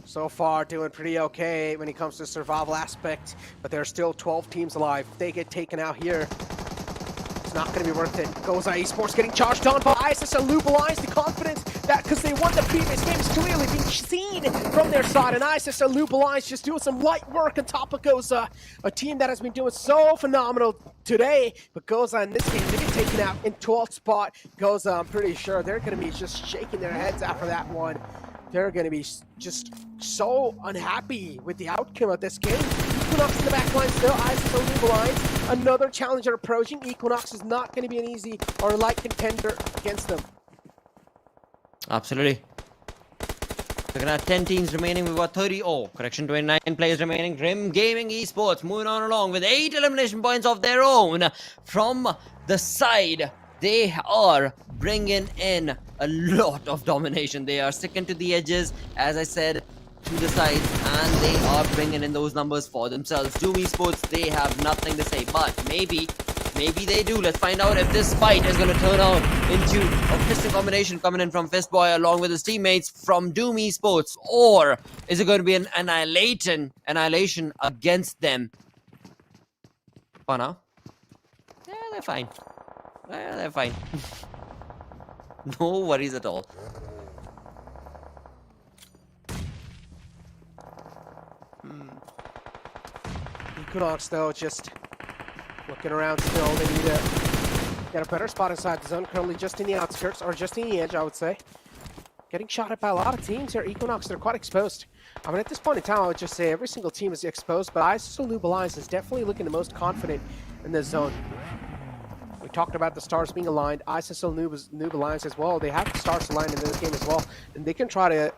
so far doing pretty okay when it comes to survival aspect, but there's still 12 teams alive. If they get taken out here, it's not going to be worth it. GOZA ESports getting charged on by ISSL. Lubilize the confidence that because they won the previous game is clearly being seen from their side, and ISSL Lubilize just doing some light work on top of GOZA, a team that has been doing so phenomenal today. But GOZA in this game, they get taken out in 12th spot. GOZA, I'm pretty sure they're going to be just shaking their heads after that one. They're going to be just so unhappy with the outcome of this game. Equinox in the back line still, ISSL Lubilize. Another challenger approaching. Equinox is not going to be an easy or a light contender against them. Absolutely. Looking at 10 teams remaining, we've got 29 players remaining. Rim Gaming Esports moving on along with 8 elimination points of their own from the side. They are bringing in a lot of domination. They are sticking to the edges, as I said, to the sides, and they are bringing in those numbers for themselves. Noob Esports, they have nothing to say, but maybe they do. Let's find out if this fight is going to turn out into a piston combination coming in from Fistboy along with his teammates from Doom Esports, or is it going to be an annihilation against them? For now, yeah, they're fine. Yeah, they're fine. No worries at all. Equinox though, just looking around still. They need to get a better spot inside the zone. Currently just in the outskirts, or just in the edge, I would say. Getting shot at by a lot of teams here. Equinox, they're quite exposed. I mean, at this point in time, I would just say every single team is exposed, but ISSL Noob Alliance is definitely looking the most confident in this zone. We talked about the stars being aligned. ISSL Noob Alliance as well. They have the stars aligned in this game as well, and they can try to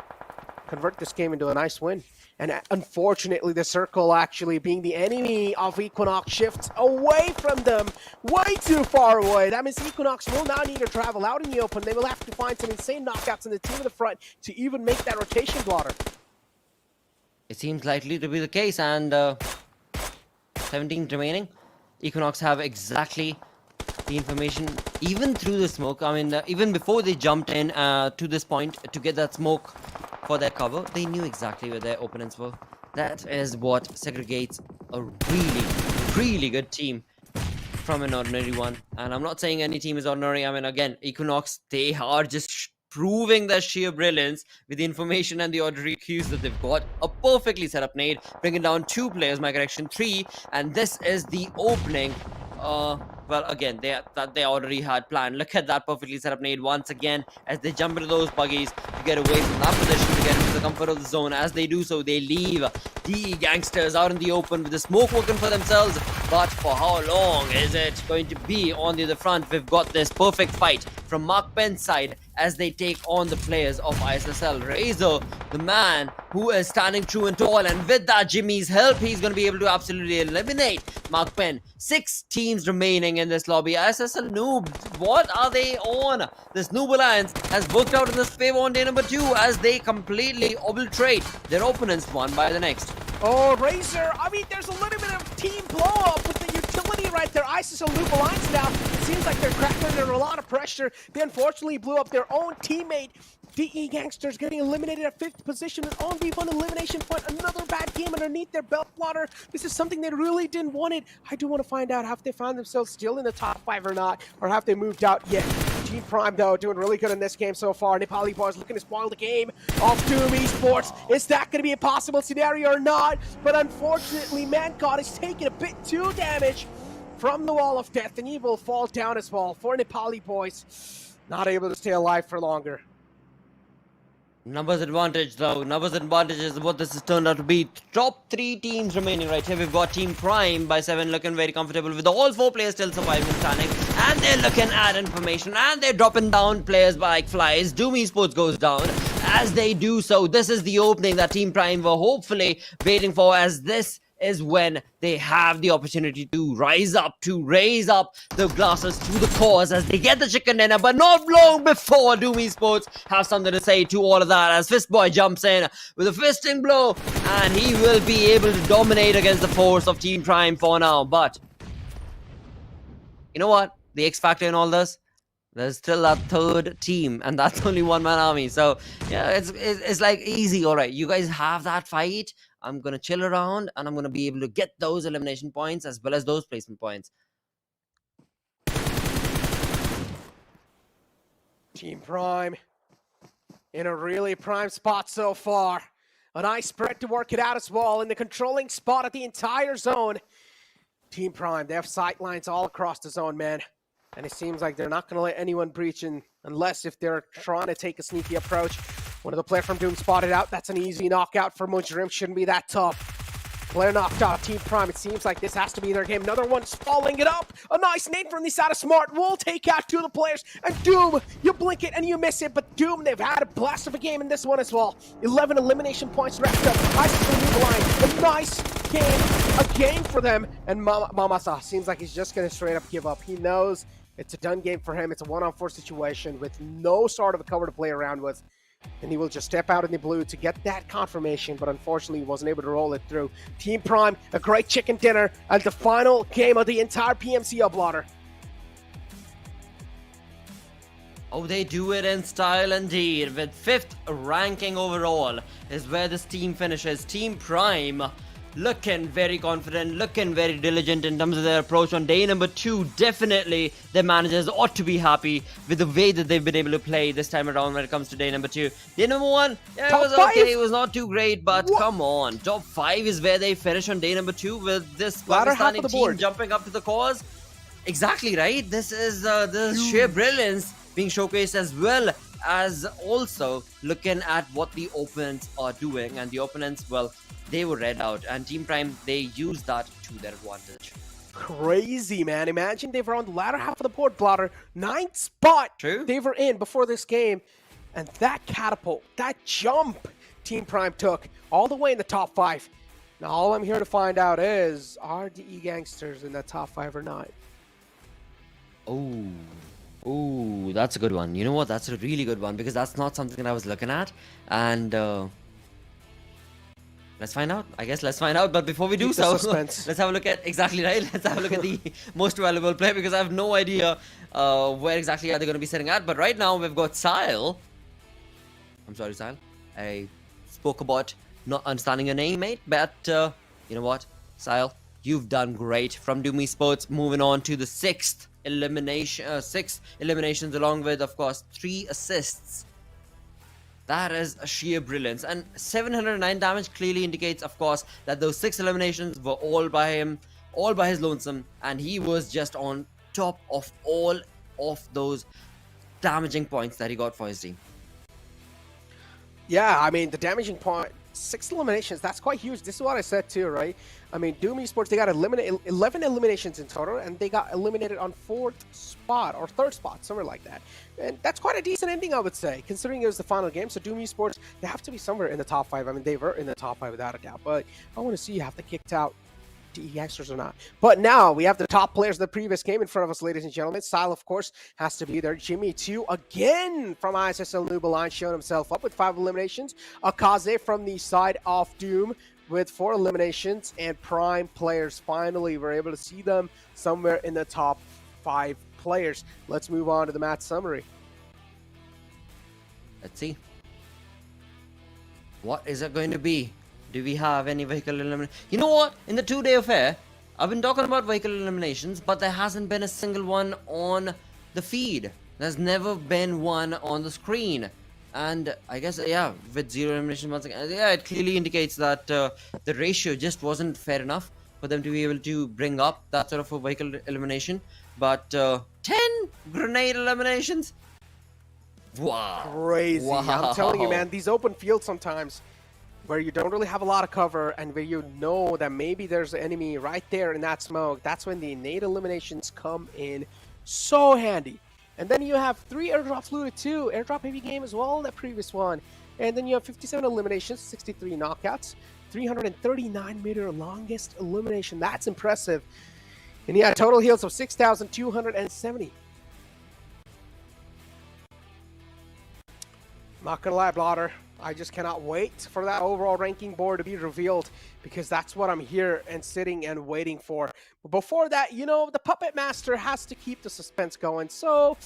convert this game into a nice win. And unfortunately, the circle actually being the enemy of Equinox shifts away from them, way too far away. That means Equinox will now need to travel out in the open. They will have to find some insane knockouts in the team in the front to even make that rotation blotter. It seems likely to be the case, and 17 remaining. Equinox have exactly the information, even through the smoke. I mean, even before they jumped in to this point to get that smoke for their cover, they knew exactly where their opponents were. That is what segregates a really good team from an ordinary one. And I'm not saying any team is ordinary. I mean, again, Equinox, they are just proving their sheer brilliance with the information and the ordinary cues that they've got. A perfectly set up nade, bringing down 2 players, my correction, 3, and this is the opening. Well, again, they already had planned. Look at that perfectly set up nade once again as they jump into those buggies to get away from that position, to get into the comfort of the zone. As they do so, they leave the Gangsters out in the open with the smoke working for themselves. But for how long is it going to be on the other front? We've got this perfect fight from MAKPEN's side. as they take on the players of ISSL. Razor, the man who is standing true and tall, and with that Jimmy's help, he's going to be able to absolutely eliminate MAKPEN. 6 teams remaining in this lobby. ISSL Noob, what are they on? This Noob Alliance has worked out in this favor on day number 2 as they completely obliterate their opponents one by the next. Oh, Razor, I mean, there's a little bit of team blow-up with the utility right there. ISSL Noob Alliance now, it seems like they're cracking under a lot of pressure. They unfortunately blew up their own teammate. DE Gangsters getting eliminated at 5th position, an on-v1 elimination point, another bad game underneath their belt water. This is something they really didn't want it. I do want to find out, have they found themselves still in the top 5 or not, or have they moved out yet? Team Prime, though, doing really good in this game so far. Nepali boys looking to spoil the game of Doom Esports. Is that going to be a possible scenario or not? But unfortunately, ManGod is taking a bit too damage from the wall of death, and he will fall down as well for Nepali boys. Not able to stay alive for longer. Numbers advantage though. Numbers advantage is what this has turned out to be. Top 3 teams remaining right here. We've got Team Prime by 7 looking very comfortable with all 4 players still surviving and standing. And they're looking at information and they're dropping down players like flies. Doom Esports goes down. As they do so, this is the opening that Team Prime were hopefully waiting for, as this is when they have the opportunity to rise up, to raise up the glasses to the cause as they get the chicken dinner, but not long before Doom Esports have something to say to all of that, as Fistboy jumps in with a fisting blow, and he will be able to dominate against the force of Team Prime for now. But you know what? The X factor in all this? There's still that 3rd team, and that's only one-man army. So yeah, it's like easy. All right, you guys have that fight. I'm gonna chill around, and I'm gonna be able to get those elimination points as well as those placement points. Team Prime in a really prime spot so far. A nice spread to work it out as well in the controlling spot of the entire zone. Team Prime, they have sight lines all across the zone, man. And it seems like they're not going to let anyone breach in unless if they're trying to take a sneaky approach. One of the players from Doom spotted out. That's an easy knockout for Mujrim. Shouldn't be that tough. Player knocked out. Team Prime, it seems like this has to be their game. Another one's following it up. A nice nade from the side of Smart will take out 2 of the players. And Doom, you blink it and you miss it. But Doom, they've had a blast of a game in this one as well. 11 elimination points wrapped up. ISSL line. A nice game. A game for them. And Mamasa seems like he's just going to straight up give up. He knows it's a done game for him. It's a 1-on-4 situation with no sort of a cover to play around with. And he will just step out in the blue to get that confirmation, but unfortunately he wasn't able to roll it through. Team Prime, a great chicken dinner, and the final game of the entire PMCO blotter. Oh, they do it in style indeed. With 5th ranking overall is where this team finishes. Team Prime looking very confident, looking very diligent in terms of their approach on day number 2. Definitely their managers ought to be happy with the way that they've been able to play this time around when it comes to day number 2. Day number 1, yeah, it was okay, it was not too great, but come on. Top 5 is where they finish on day number 2 with this Pakistani team jumping up to the cause. Exactly right. This is the sheer brilliance being showcased, as well as also looking at what the opponents are doing. And the opponents, well, they were read out, and Team Prime, they used that to their advantage. Crazy, man. Imagine they were on the latter half of the board, blotter. 9th spot. True. They were in before this game. And that catapult, that jump Team Prime took all the way in the top 5. Now, all I'm here to find out is, are DE Gangsters in that top 5 or not? Oh, that's a good one. You know what? That's a really good one, because that's not something that I was looking at. And let's find out. I guess let's find out. But before we do so, let's have a look at Let's have a look at the most valuable player, because I have no idea where exactly are they going to be sitting at. But right now we've got Sile. I'm sorry, Sile. I spoke about not understanding your name, mate. But you know what, Sile, you've done great. From Doom Esports, moving on to the 6th elimination, 6 eliminations, along with, of course, 3 assists. That is a sheer brilliance, and 709 damage clearly indicates, of course, that those 6 eliminations were all by him, all by his lonesome, and he was just on top of all of those damaging points that he got for his team. Yeah, I mean, the damaging point 6 eliminations. That's quite huge. This is what I said too, right? I mean, Doom Esports, they got 11 eliminations in total, and they got eliminated on 4th spot or 3rd spot, somewhere like that. And that's quite a decent ending, I would say, considering it was the final game. So Doom Esports, they have to be somewhere in the top 5. I mean, they were in the top 5 without a doubt. But I want to see if they kicked out Gangsters or not. But now we have the top players of the previous game in front of us, ladies and gentlemen. Style, of course, has to be there. Jimmy, too, again from ISSL Noob Alliance, showing himself up with 5 eliminations. Akaze from the side of Doom with 4 eliminations. And Prime players, finally, we're able to see them somewhere in the top 5 players. Let's move on to the match summary. Let's see. What is it going to be? Do we have any vehicle elimination? You know what? In the 2-day affair, I've been talking about vehicle eliminations, but there hasn't been a single one on the feed. There's never been one on the screen. And I guess, yeah, with 0 elimination once again, yeah, it clearly indicates that the ratio just wasn't fair enough for them to be able to bring up that sort of a vehicle elimination. But 10 grenade eliminations? Wow. Crazy. Wow. I'm telling you, man, these open fields sometimes, where you don't really have a lot of cover and where you know that maybe there's an enemy right there in that smoke, that's when the innate eliminations come in so handy. And then you have 3 airdrops looted too. Airdrop heavy game as well in that previous one. And then you have 57 eliminations, 63 knockouts, 339 meter longest elimination. That's impressive. And yeah, total heals of 6,270. Not gonna lie, Blotter, I just cannot wait for that overall ranking board to be revealed, because that's what I'm here and sitting and waiting for. But before that, you know, the Puppet Master has to keep the suspense going. So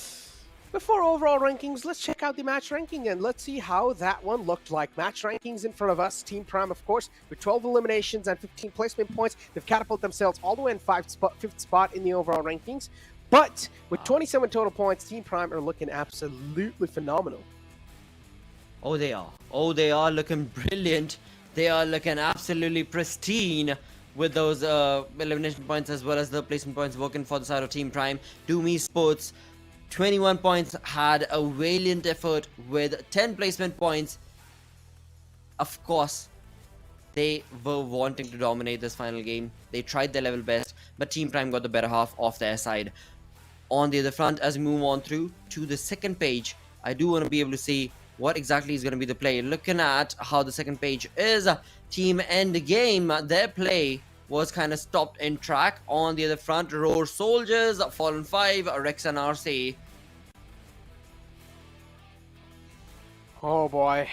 before overall rankings, let's check out the match ranking and let's see how that one looked like. Match rankings in front of us. Team Prime, of course, with 12 eliminations and 15 placement points. They've catapulted themselves all the way in 5th spot in the overall rankings. But with 27 total points, Team Prime are looking absolutely phenomenal. Oh, they are. Oh, they are looking brilliant. They are looking absolutely pristine with those elimination points as well as the placement points working for the side of Team Prime. Doom Esports, 21 points, had a valiant effort with 10 placement points. Of course, they were wanting to dominate this final game. They tried their level best, but Team Prime got the better half of their side. On the other front, as we move on through to the second page, I do want to be able to see what exactly is going to be the play. Looking at how the second page is, Team End Game, their play was kind of stopped in track. On the other front, Roar Soldiers, Fallen 5, Rex and RC. Oh boy.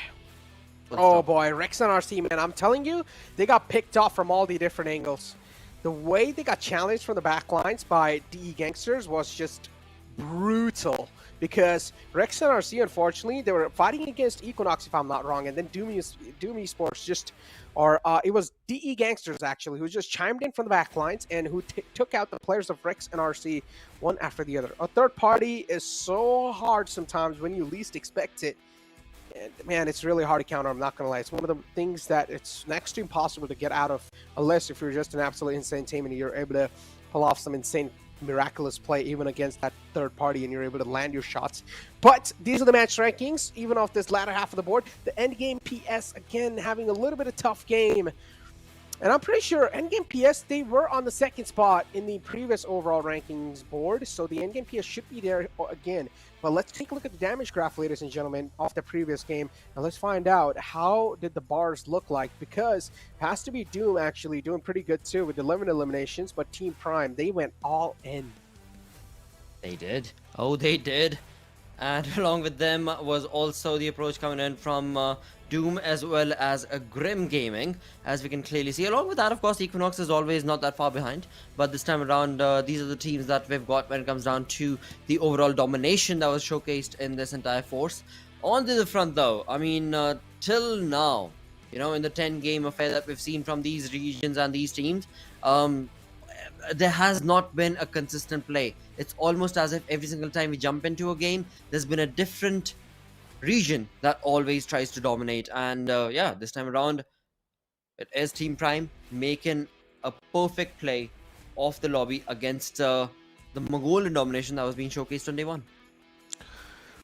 Oh boy, Rex and RC, man, I'm telling you, they got picked off from all the different angles. The way they got challenged from the back lines by DE Gangsters was just brutal. Because Rex and RC, unfortunately, they were fighting against Equinox, if I'm not wrong, and then Doom Esports just, or it was DE Gangsters, actually, who just chimed in from the back lines and who took out the players of Rex and RC one after the other. A third party is so hard sometimes when you least expect it. And, man, it's really hard to counter, I'm not going to lie. It's one of the things that it's next to impossible to get out of, unless if you're just an absolute insane team and you're able to pull off some insane miraculous play even against that third party and you're able to land your shots. But these are the match rankings, even off this latter half of the board. The Endgame PS, again, having a little bit of tough game. And I'm pretty sure Endgame PS, they were on the 2nd spot in the previous overall rankings board, so the Endgame PS should be there again. But let's take a look at the damage graph, ladies and gentlemen, off the previous game, and let's find out how did the bars look like, because it has to be Doom actually doing pretty good too with 11 eliminations, but Team Prime, they went all in. They did. Oh, they did. And along with them was also the approach coming in from Doom as well as Grim Gaming, as we can clearly see. Along with that, of course, Equinox is always not that far behind. But this time around, these are the teams that we've got when it comes down to the overall domination that was showcased in this entire force. On the other front, though, I mean, till now, you know, in the 10-game affair that we've seen from these regions and these teams, there has not been a consistent play. It's almost as if every single time we jump into a game, there's been a different region that always tries to dominate. And yeah, this time around, it is Team Prime making a perfect play off the lobby against the Mongolian domination that was being showcased on day 1.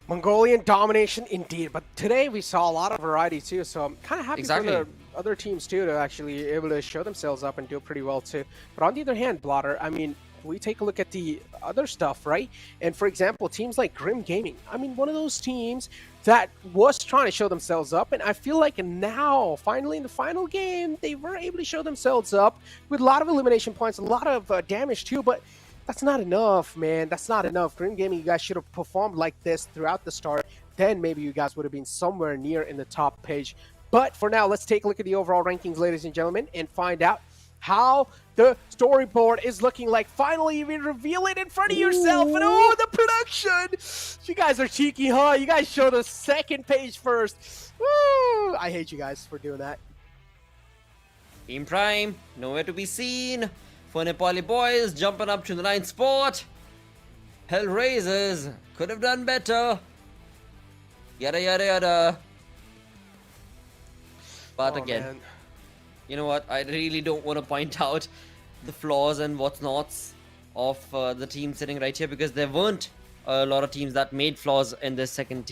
Mongolian domination indeed, but today we saw a lot of variety too, so I'm kind of happy for the other teams too to actually able to show themselves up and do pretty well too. But on the other hand, Blotter, I mean, we take a look at the other stuff, right? And for example, teams like Grim Gaming, I mean, one of those teams that was trying to show themselves up, and I feel like now, finally in the final game, they were able to show themselves up with a lot of elimination points, a lot of damage too, but that's not enough, man. That's not enough. Grim Gaming, you guys should have performed like this throughout the start. Then maybe you guys would have been somewhere near in the top page. But for now, let's take a look at the overall rankings, ladies and gentlemen, and find out how the storyboard is looking like. Finally, you reveal it in front of yourself. And oh, the production! You guys are cheeky, huh? You guys show the second page first. Woo! I hate you guys for doing that. Team Prime, nowhere to be seen. For Nepali boys, jumping up to the 9th spot. HellRaisers could have done better. Yada yada yada. But again, man. You know what? I really don't want to point out the flaws and what's nots of the team sitting right here, because there weren't a lot of teams that made flaws in this second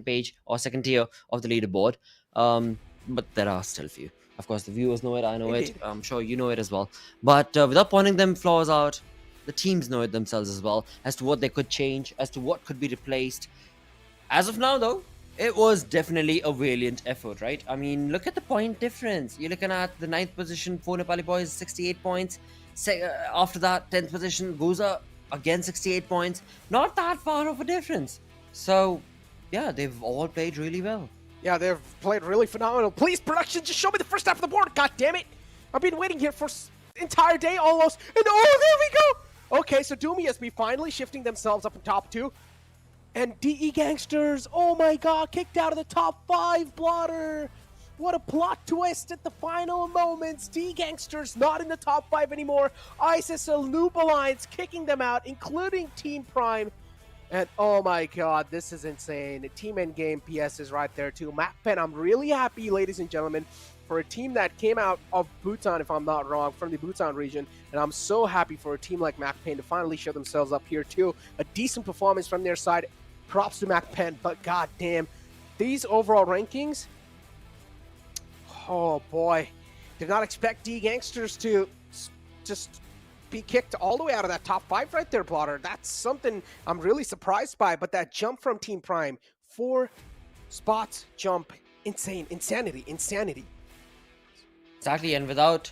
page or second tier of the leaderboard. But there are still few. Of course, the viewers know it. I know it. I'm sure you know it as well. But without pointing them flaws out, the teams know it themselves as well as to what they could change, as to what could be replaced. As of now, though, it was definitely a valiant effort, right? I mean, look at the point difference. You're looking at the 9th position for Nepali boys, 68 points. After that, 10th position, GOZA, again 68 points. Not that far of a difference. So, yeah, they've all played really well. Yeah, they've played really phenomenal. Please, production, just show me the first half of the board. God damn it. I've been waiting here for entire day almost. And oh, there we go. Okay, so Doomy SB finally shifting themselves up in top 2. And DE Gangsters, oh my god, kicked out of the top 5, Blotter. What a plot twist at the final moments. DE Gangsters not in the top 5 anymore. ISSL Noob Alliance kicking them out, including Team Prime. And oh my god, this is insane. Team Endgame PS is right there too. MAKPEN, I'm really happy, ladies and gentlemen, for a team that came out of Bhutan, if I'm not wrong, from the Bhutan region. And I'm so happy for a team like MAKPEN to finally show themselves up here too. A decent performance from their side. Props to MAKPEN, but god damn, these overall rankings, oh boy, did not expect D Gangsters to just be kicked all the way out of that top 5 right there, Blotter. That's something I'm really surprised by, but that jump from Team Prime, 4 spots jump, insane, insanity. Exactly, and without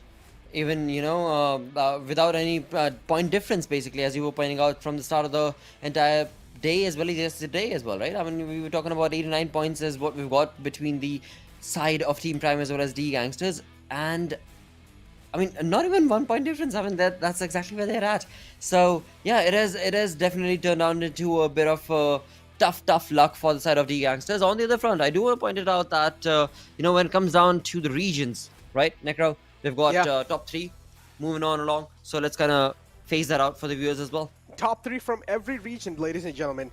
even, without any point difference, basically, as you were pointing out from the start of the entire day as well as yesterday as well, right? I mean, we were talking about 89 points is what we've got between the side of Team Prime as well as D Gangsters, and I mean, not even 1 point difference. I mean, that's exactly where they're at. So yeah, it has definitely turned out into a bit of tough luck for the side of D Gangsters. On the other front, I do want to point it out that when it comes down to the regions, right, Necro, we've got top 3 moving on along. So let's kind of phase that out for the viewers as well. Top 3 from every region, ladies and gentlemen.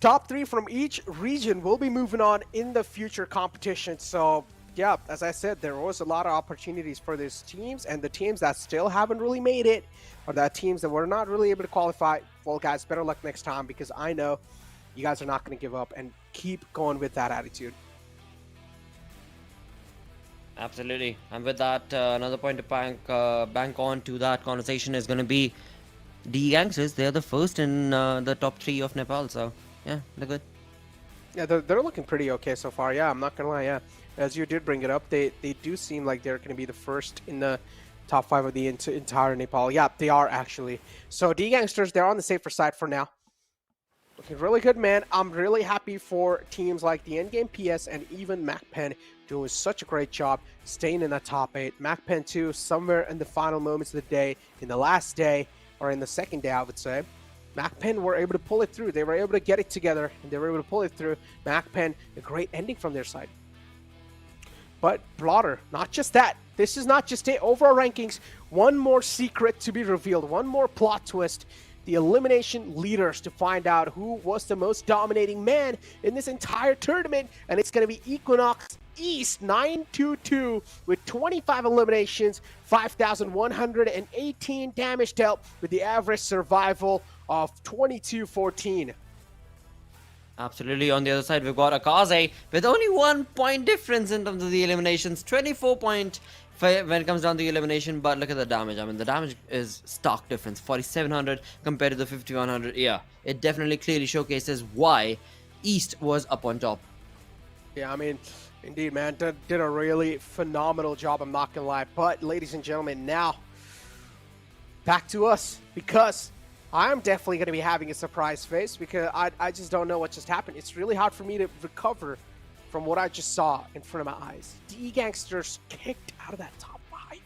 Top 3 from each region will be moving on in the future competition. So, yeah, as I said, there was a lot of opportunities for these teams, and the teams that still haven't really made it, or the teams that were not really able to qualify, well, guys, better luck next time, because I know you guys are not going to give up and keep going with that attitude. Absolutely. And with that, another point to bank on to that conversation is going to be the Gangsters. They're the first in the top 3 of Nepal, so yeah, they're good. Yeah, they're looking pretty okay so far. Yeah, I'm not gonna lie. Yeah, as you did bring it up, they do seem like they're gonna be the first in the top 5 of the entire Nepal. Yeah, they are actually. So D Gangsters, they're on the safer side for now. Looking really good, man. I'm really happy for teams like the Endgame PS and even MAKPEN doing such a great job staying in the top 8. MAKPEN too, somewhere in the final moments of the day, in the last day, or in the second day, I would say. MAKPEN were able to pull it through. They were able to get it together, and they were able to pull it through. MAKPEN, a great ending from their side. But Blotter, not just that. This is not just it. Overall rankings, one more secret to be revealed, one more plot twist. The elimination leaders to find out who was the most dominating man in this entire tournament, and it's going to be Equinox East 922 with 25 eliminations, 5,118 damage dealt with the average survival of 2214. Absolutely. On the other side, we've got Akaze with only 1 point difference in terms of the eliminations. 24 point when it comes down to the elimination. But look at the damage. I mean, the damage is stark difference. 4,700 compared to the 5,100. Yeah, it definitely clearly showcases why East was up on top. Yeah, I mean, indeed, man, did a really phenomenal job. I'm not gonna lie. But, ladies and gentlemen, now back to us, because I'm definitely going to be having a surprise face, because I just don't know what just happened. It's really hard for me to recover from what I just saw in front of my eyes. The Gangsters kicked out of that top 5.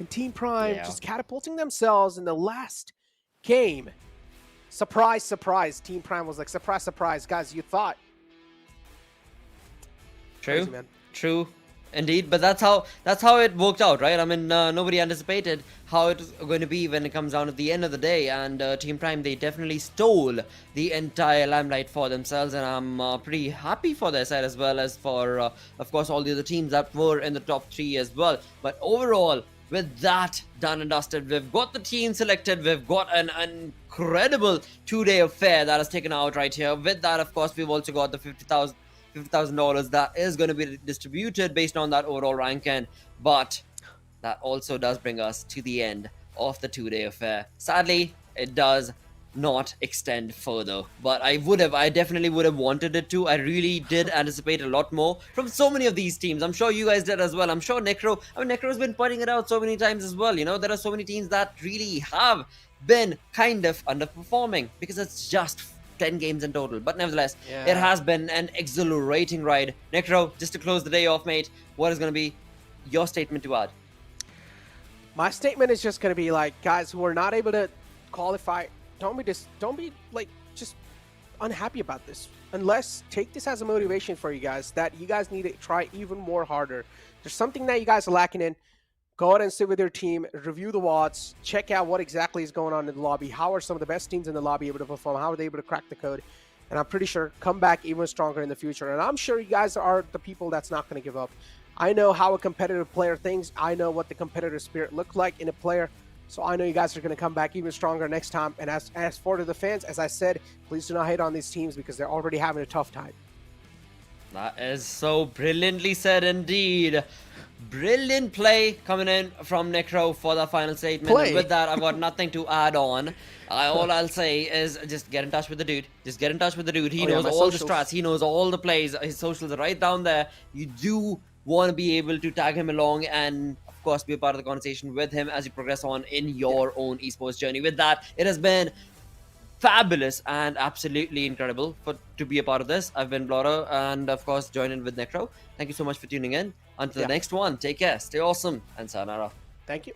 And Team Prime just catapulting themselves in the last game. Surprise, surprise. Team Prime was like, surprise, surprise. Guys, you thought. True. Crazy, True. Indeed, but that's how it worked out, right? I mean, nobody anticipated how it was going to be when it comes down at the end of the day, and Team Prime, they definitely stole the entire limelight for themselves, and I'm pretty happy for their side, as well as for, of course, all the other teams that were in the top 3 as well. But overall, with that done and dusted, we've got the team selected, we've got an incredible 2-day affair that is taken out right here. With that, of course, we've also got the $50,000 that is going to be distributed based on that overall ranking. But that also does bring us to the end of the 2-day affair. Sadly, it does not extend further, but I definitely would have wanted it to. I really did anticipate a lot more from so many of these teams. I'm sure you guys did as well. I'm sure Necro's been pointing it out so many times as well. You know, there are so many teams that really have been kind of underperforming, because it's just 10 games in total, but nevertheless, it has been an exhilarating ride. Necro, just to close the day off, mate, what is going to be your statement to add? My statement is just going to be like, guys who are not able to qualify, don't be like just unhappy about this. Unless, take this as a motivation for you guys, that you guys need to try even more harder. There's something that you guys are lacking in. Go ahead and sit with your team, review the WODs, check out what exactly is going on in the lobby. How are some of the best teams in the lobby able to perform? How are they able to crack the code? And I'm pretty sure come back even stronger in the future. And I'm sure you guys are the people that's not going to give up. I know how a competitive player thinks. I know what the competitive spirit looks like in a player. So I know you guys are going to come back even stronger next time. And as for the fans, as I said, please do not hate on these teams, because they're already having a tough time. That is so brilliantly said indeed. Brilliant play coming in from Necro for the final statement. And with that, I've got nothing to add on. All I'll say is just get in touch with the dude. Just get in touch with the dude. He knows all the strats. He knows all the plays. His socials are right down there. You do want to be able to tag him along and, of course, be a part of the conversation with him as you progress on in your own esports journey. With that, it has been fabulous and absolutely incredible to be a part of this. I've been Blora, and of course join in with Necro. Thank you so much for tuning in. Until the next one, take care, stay awesome, and sayonara. Thank you.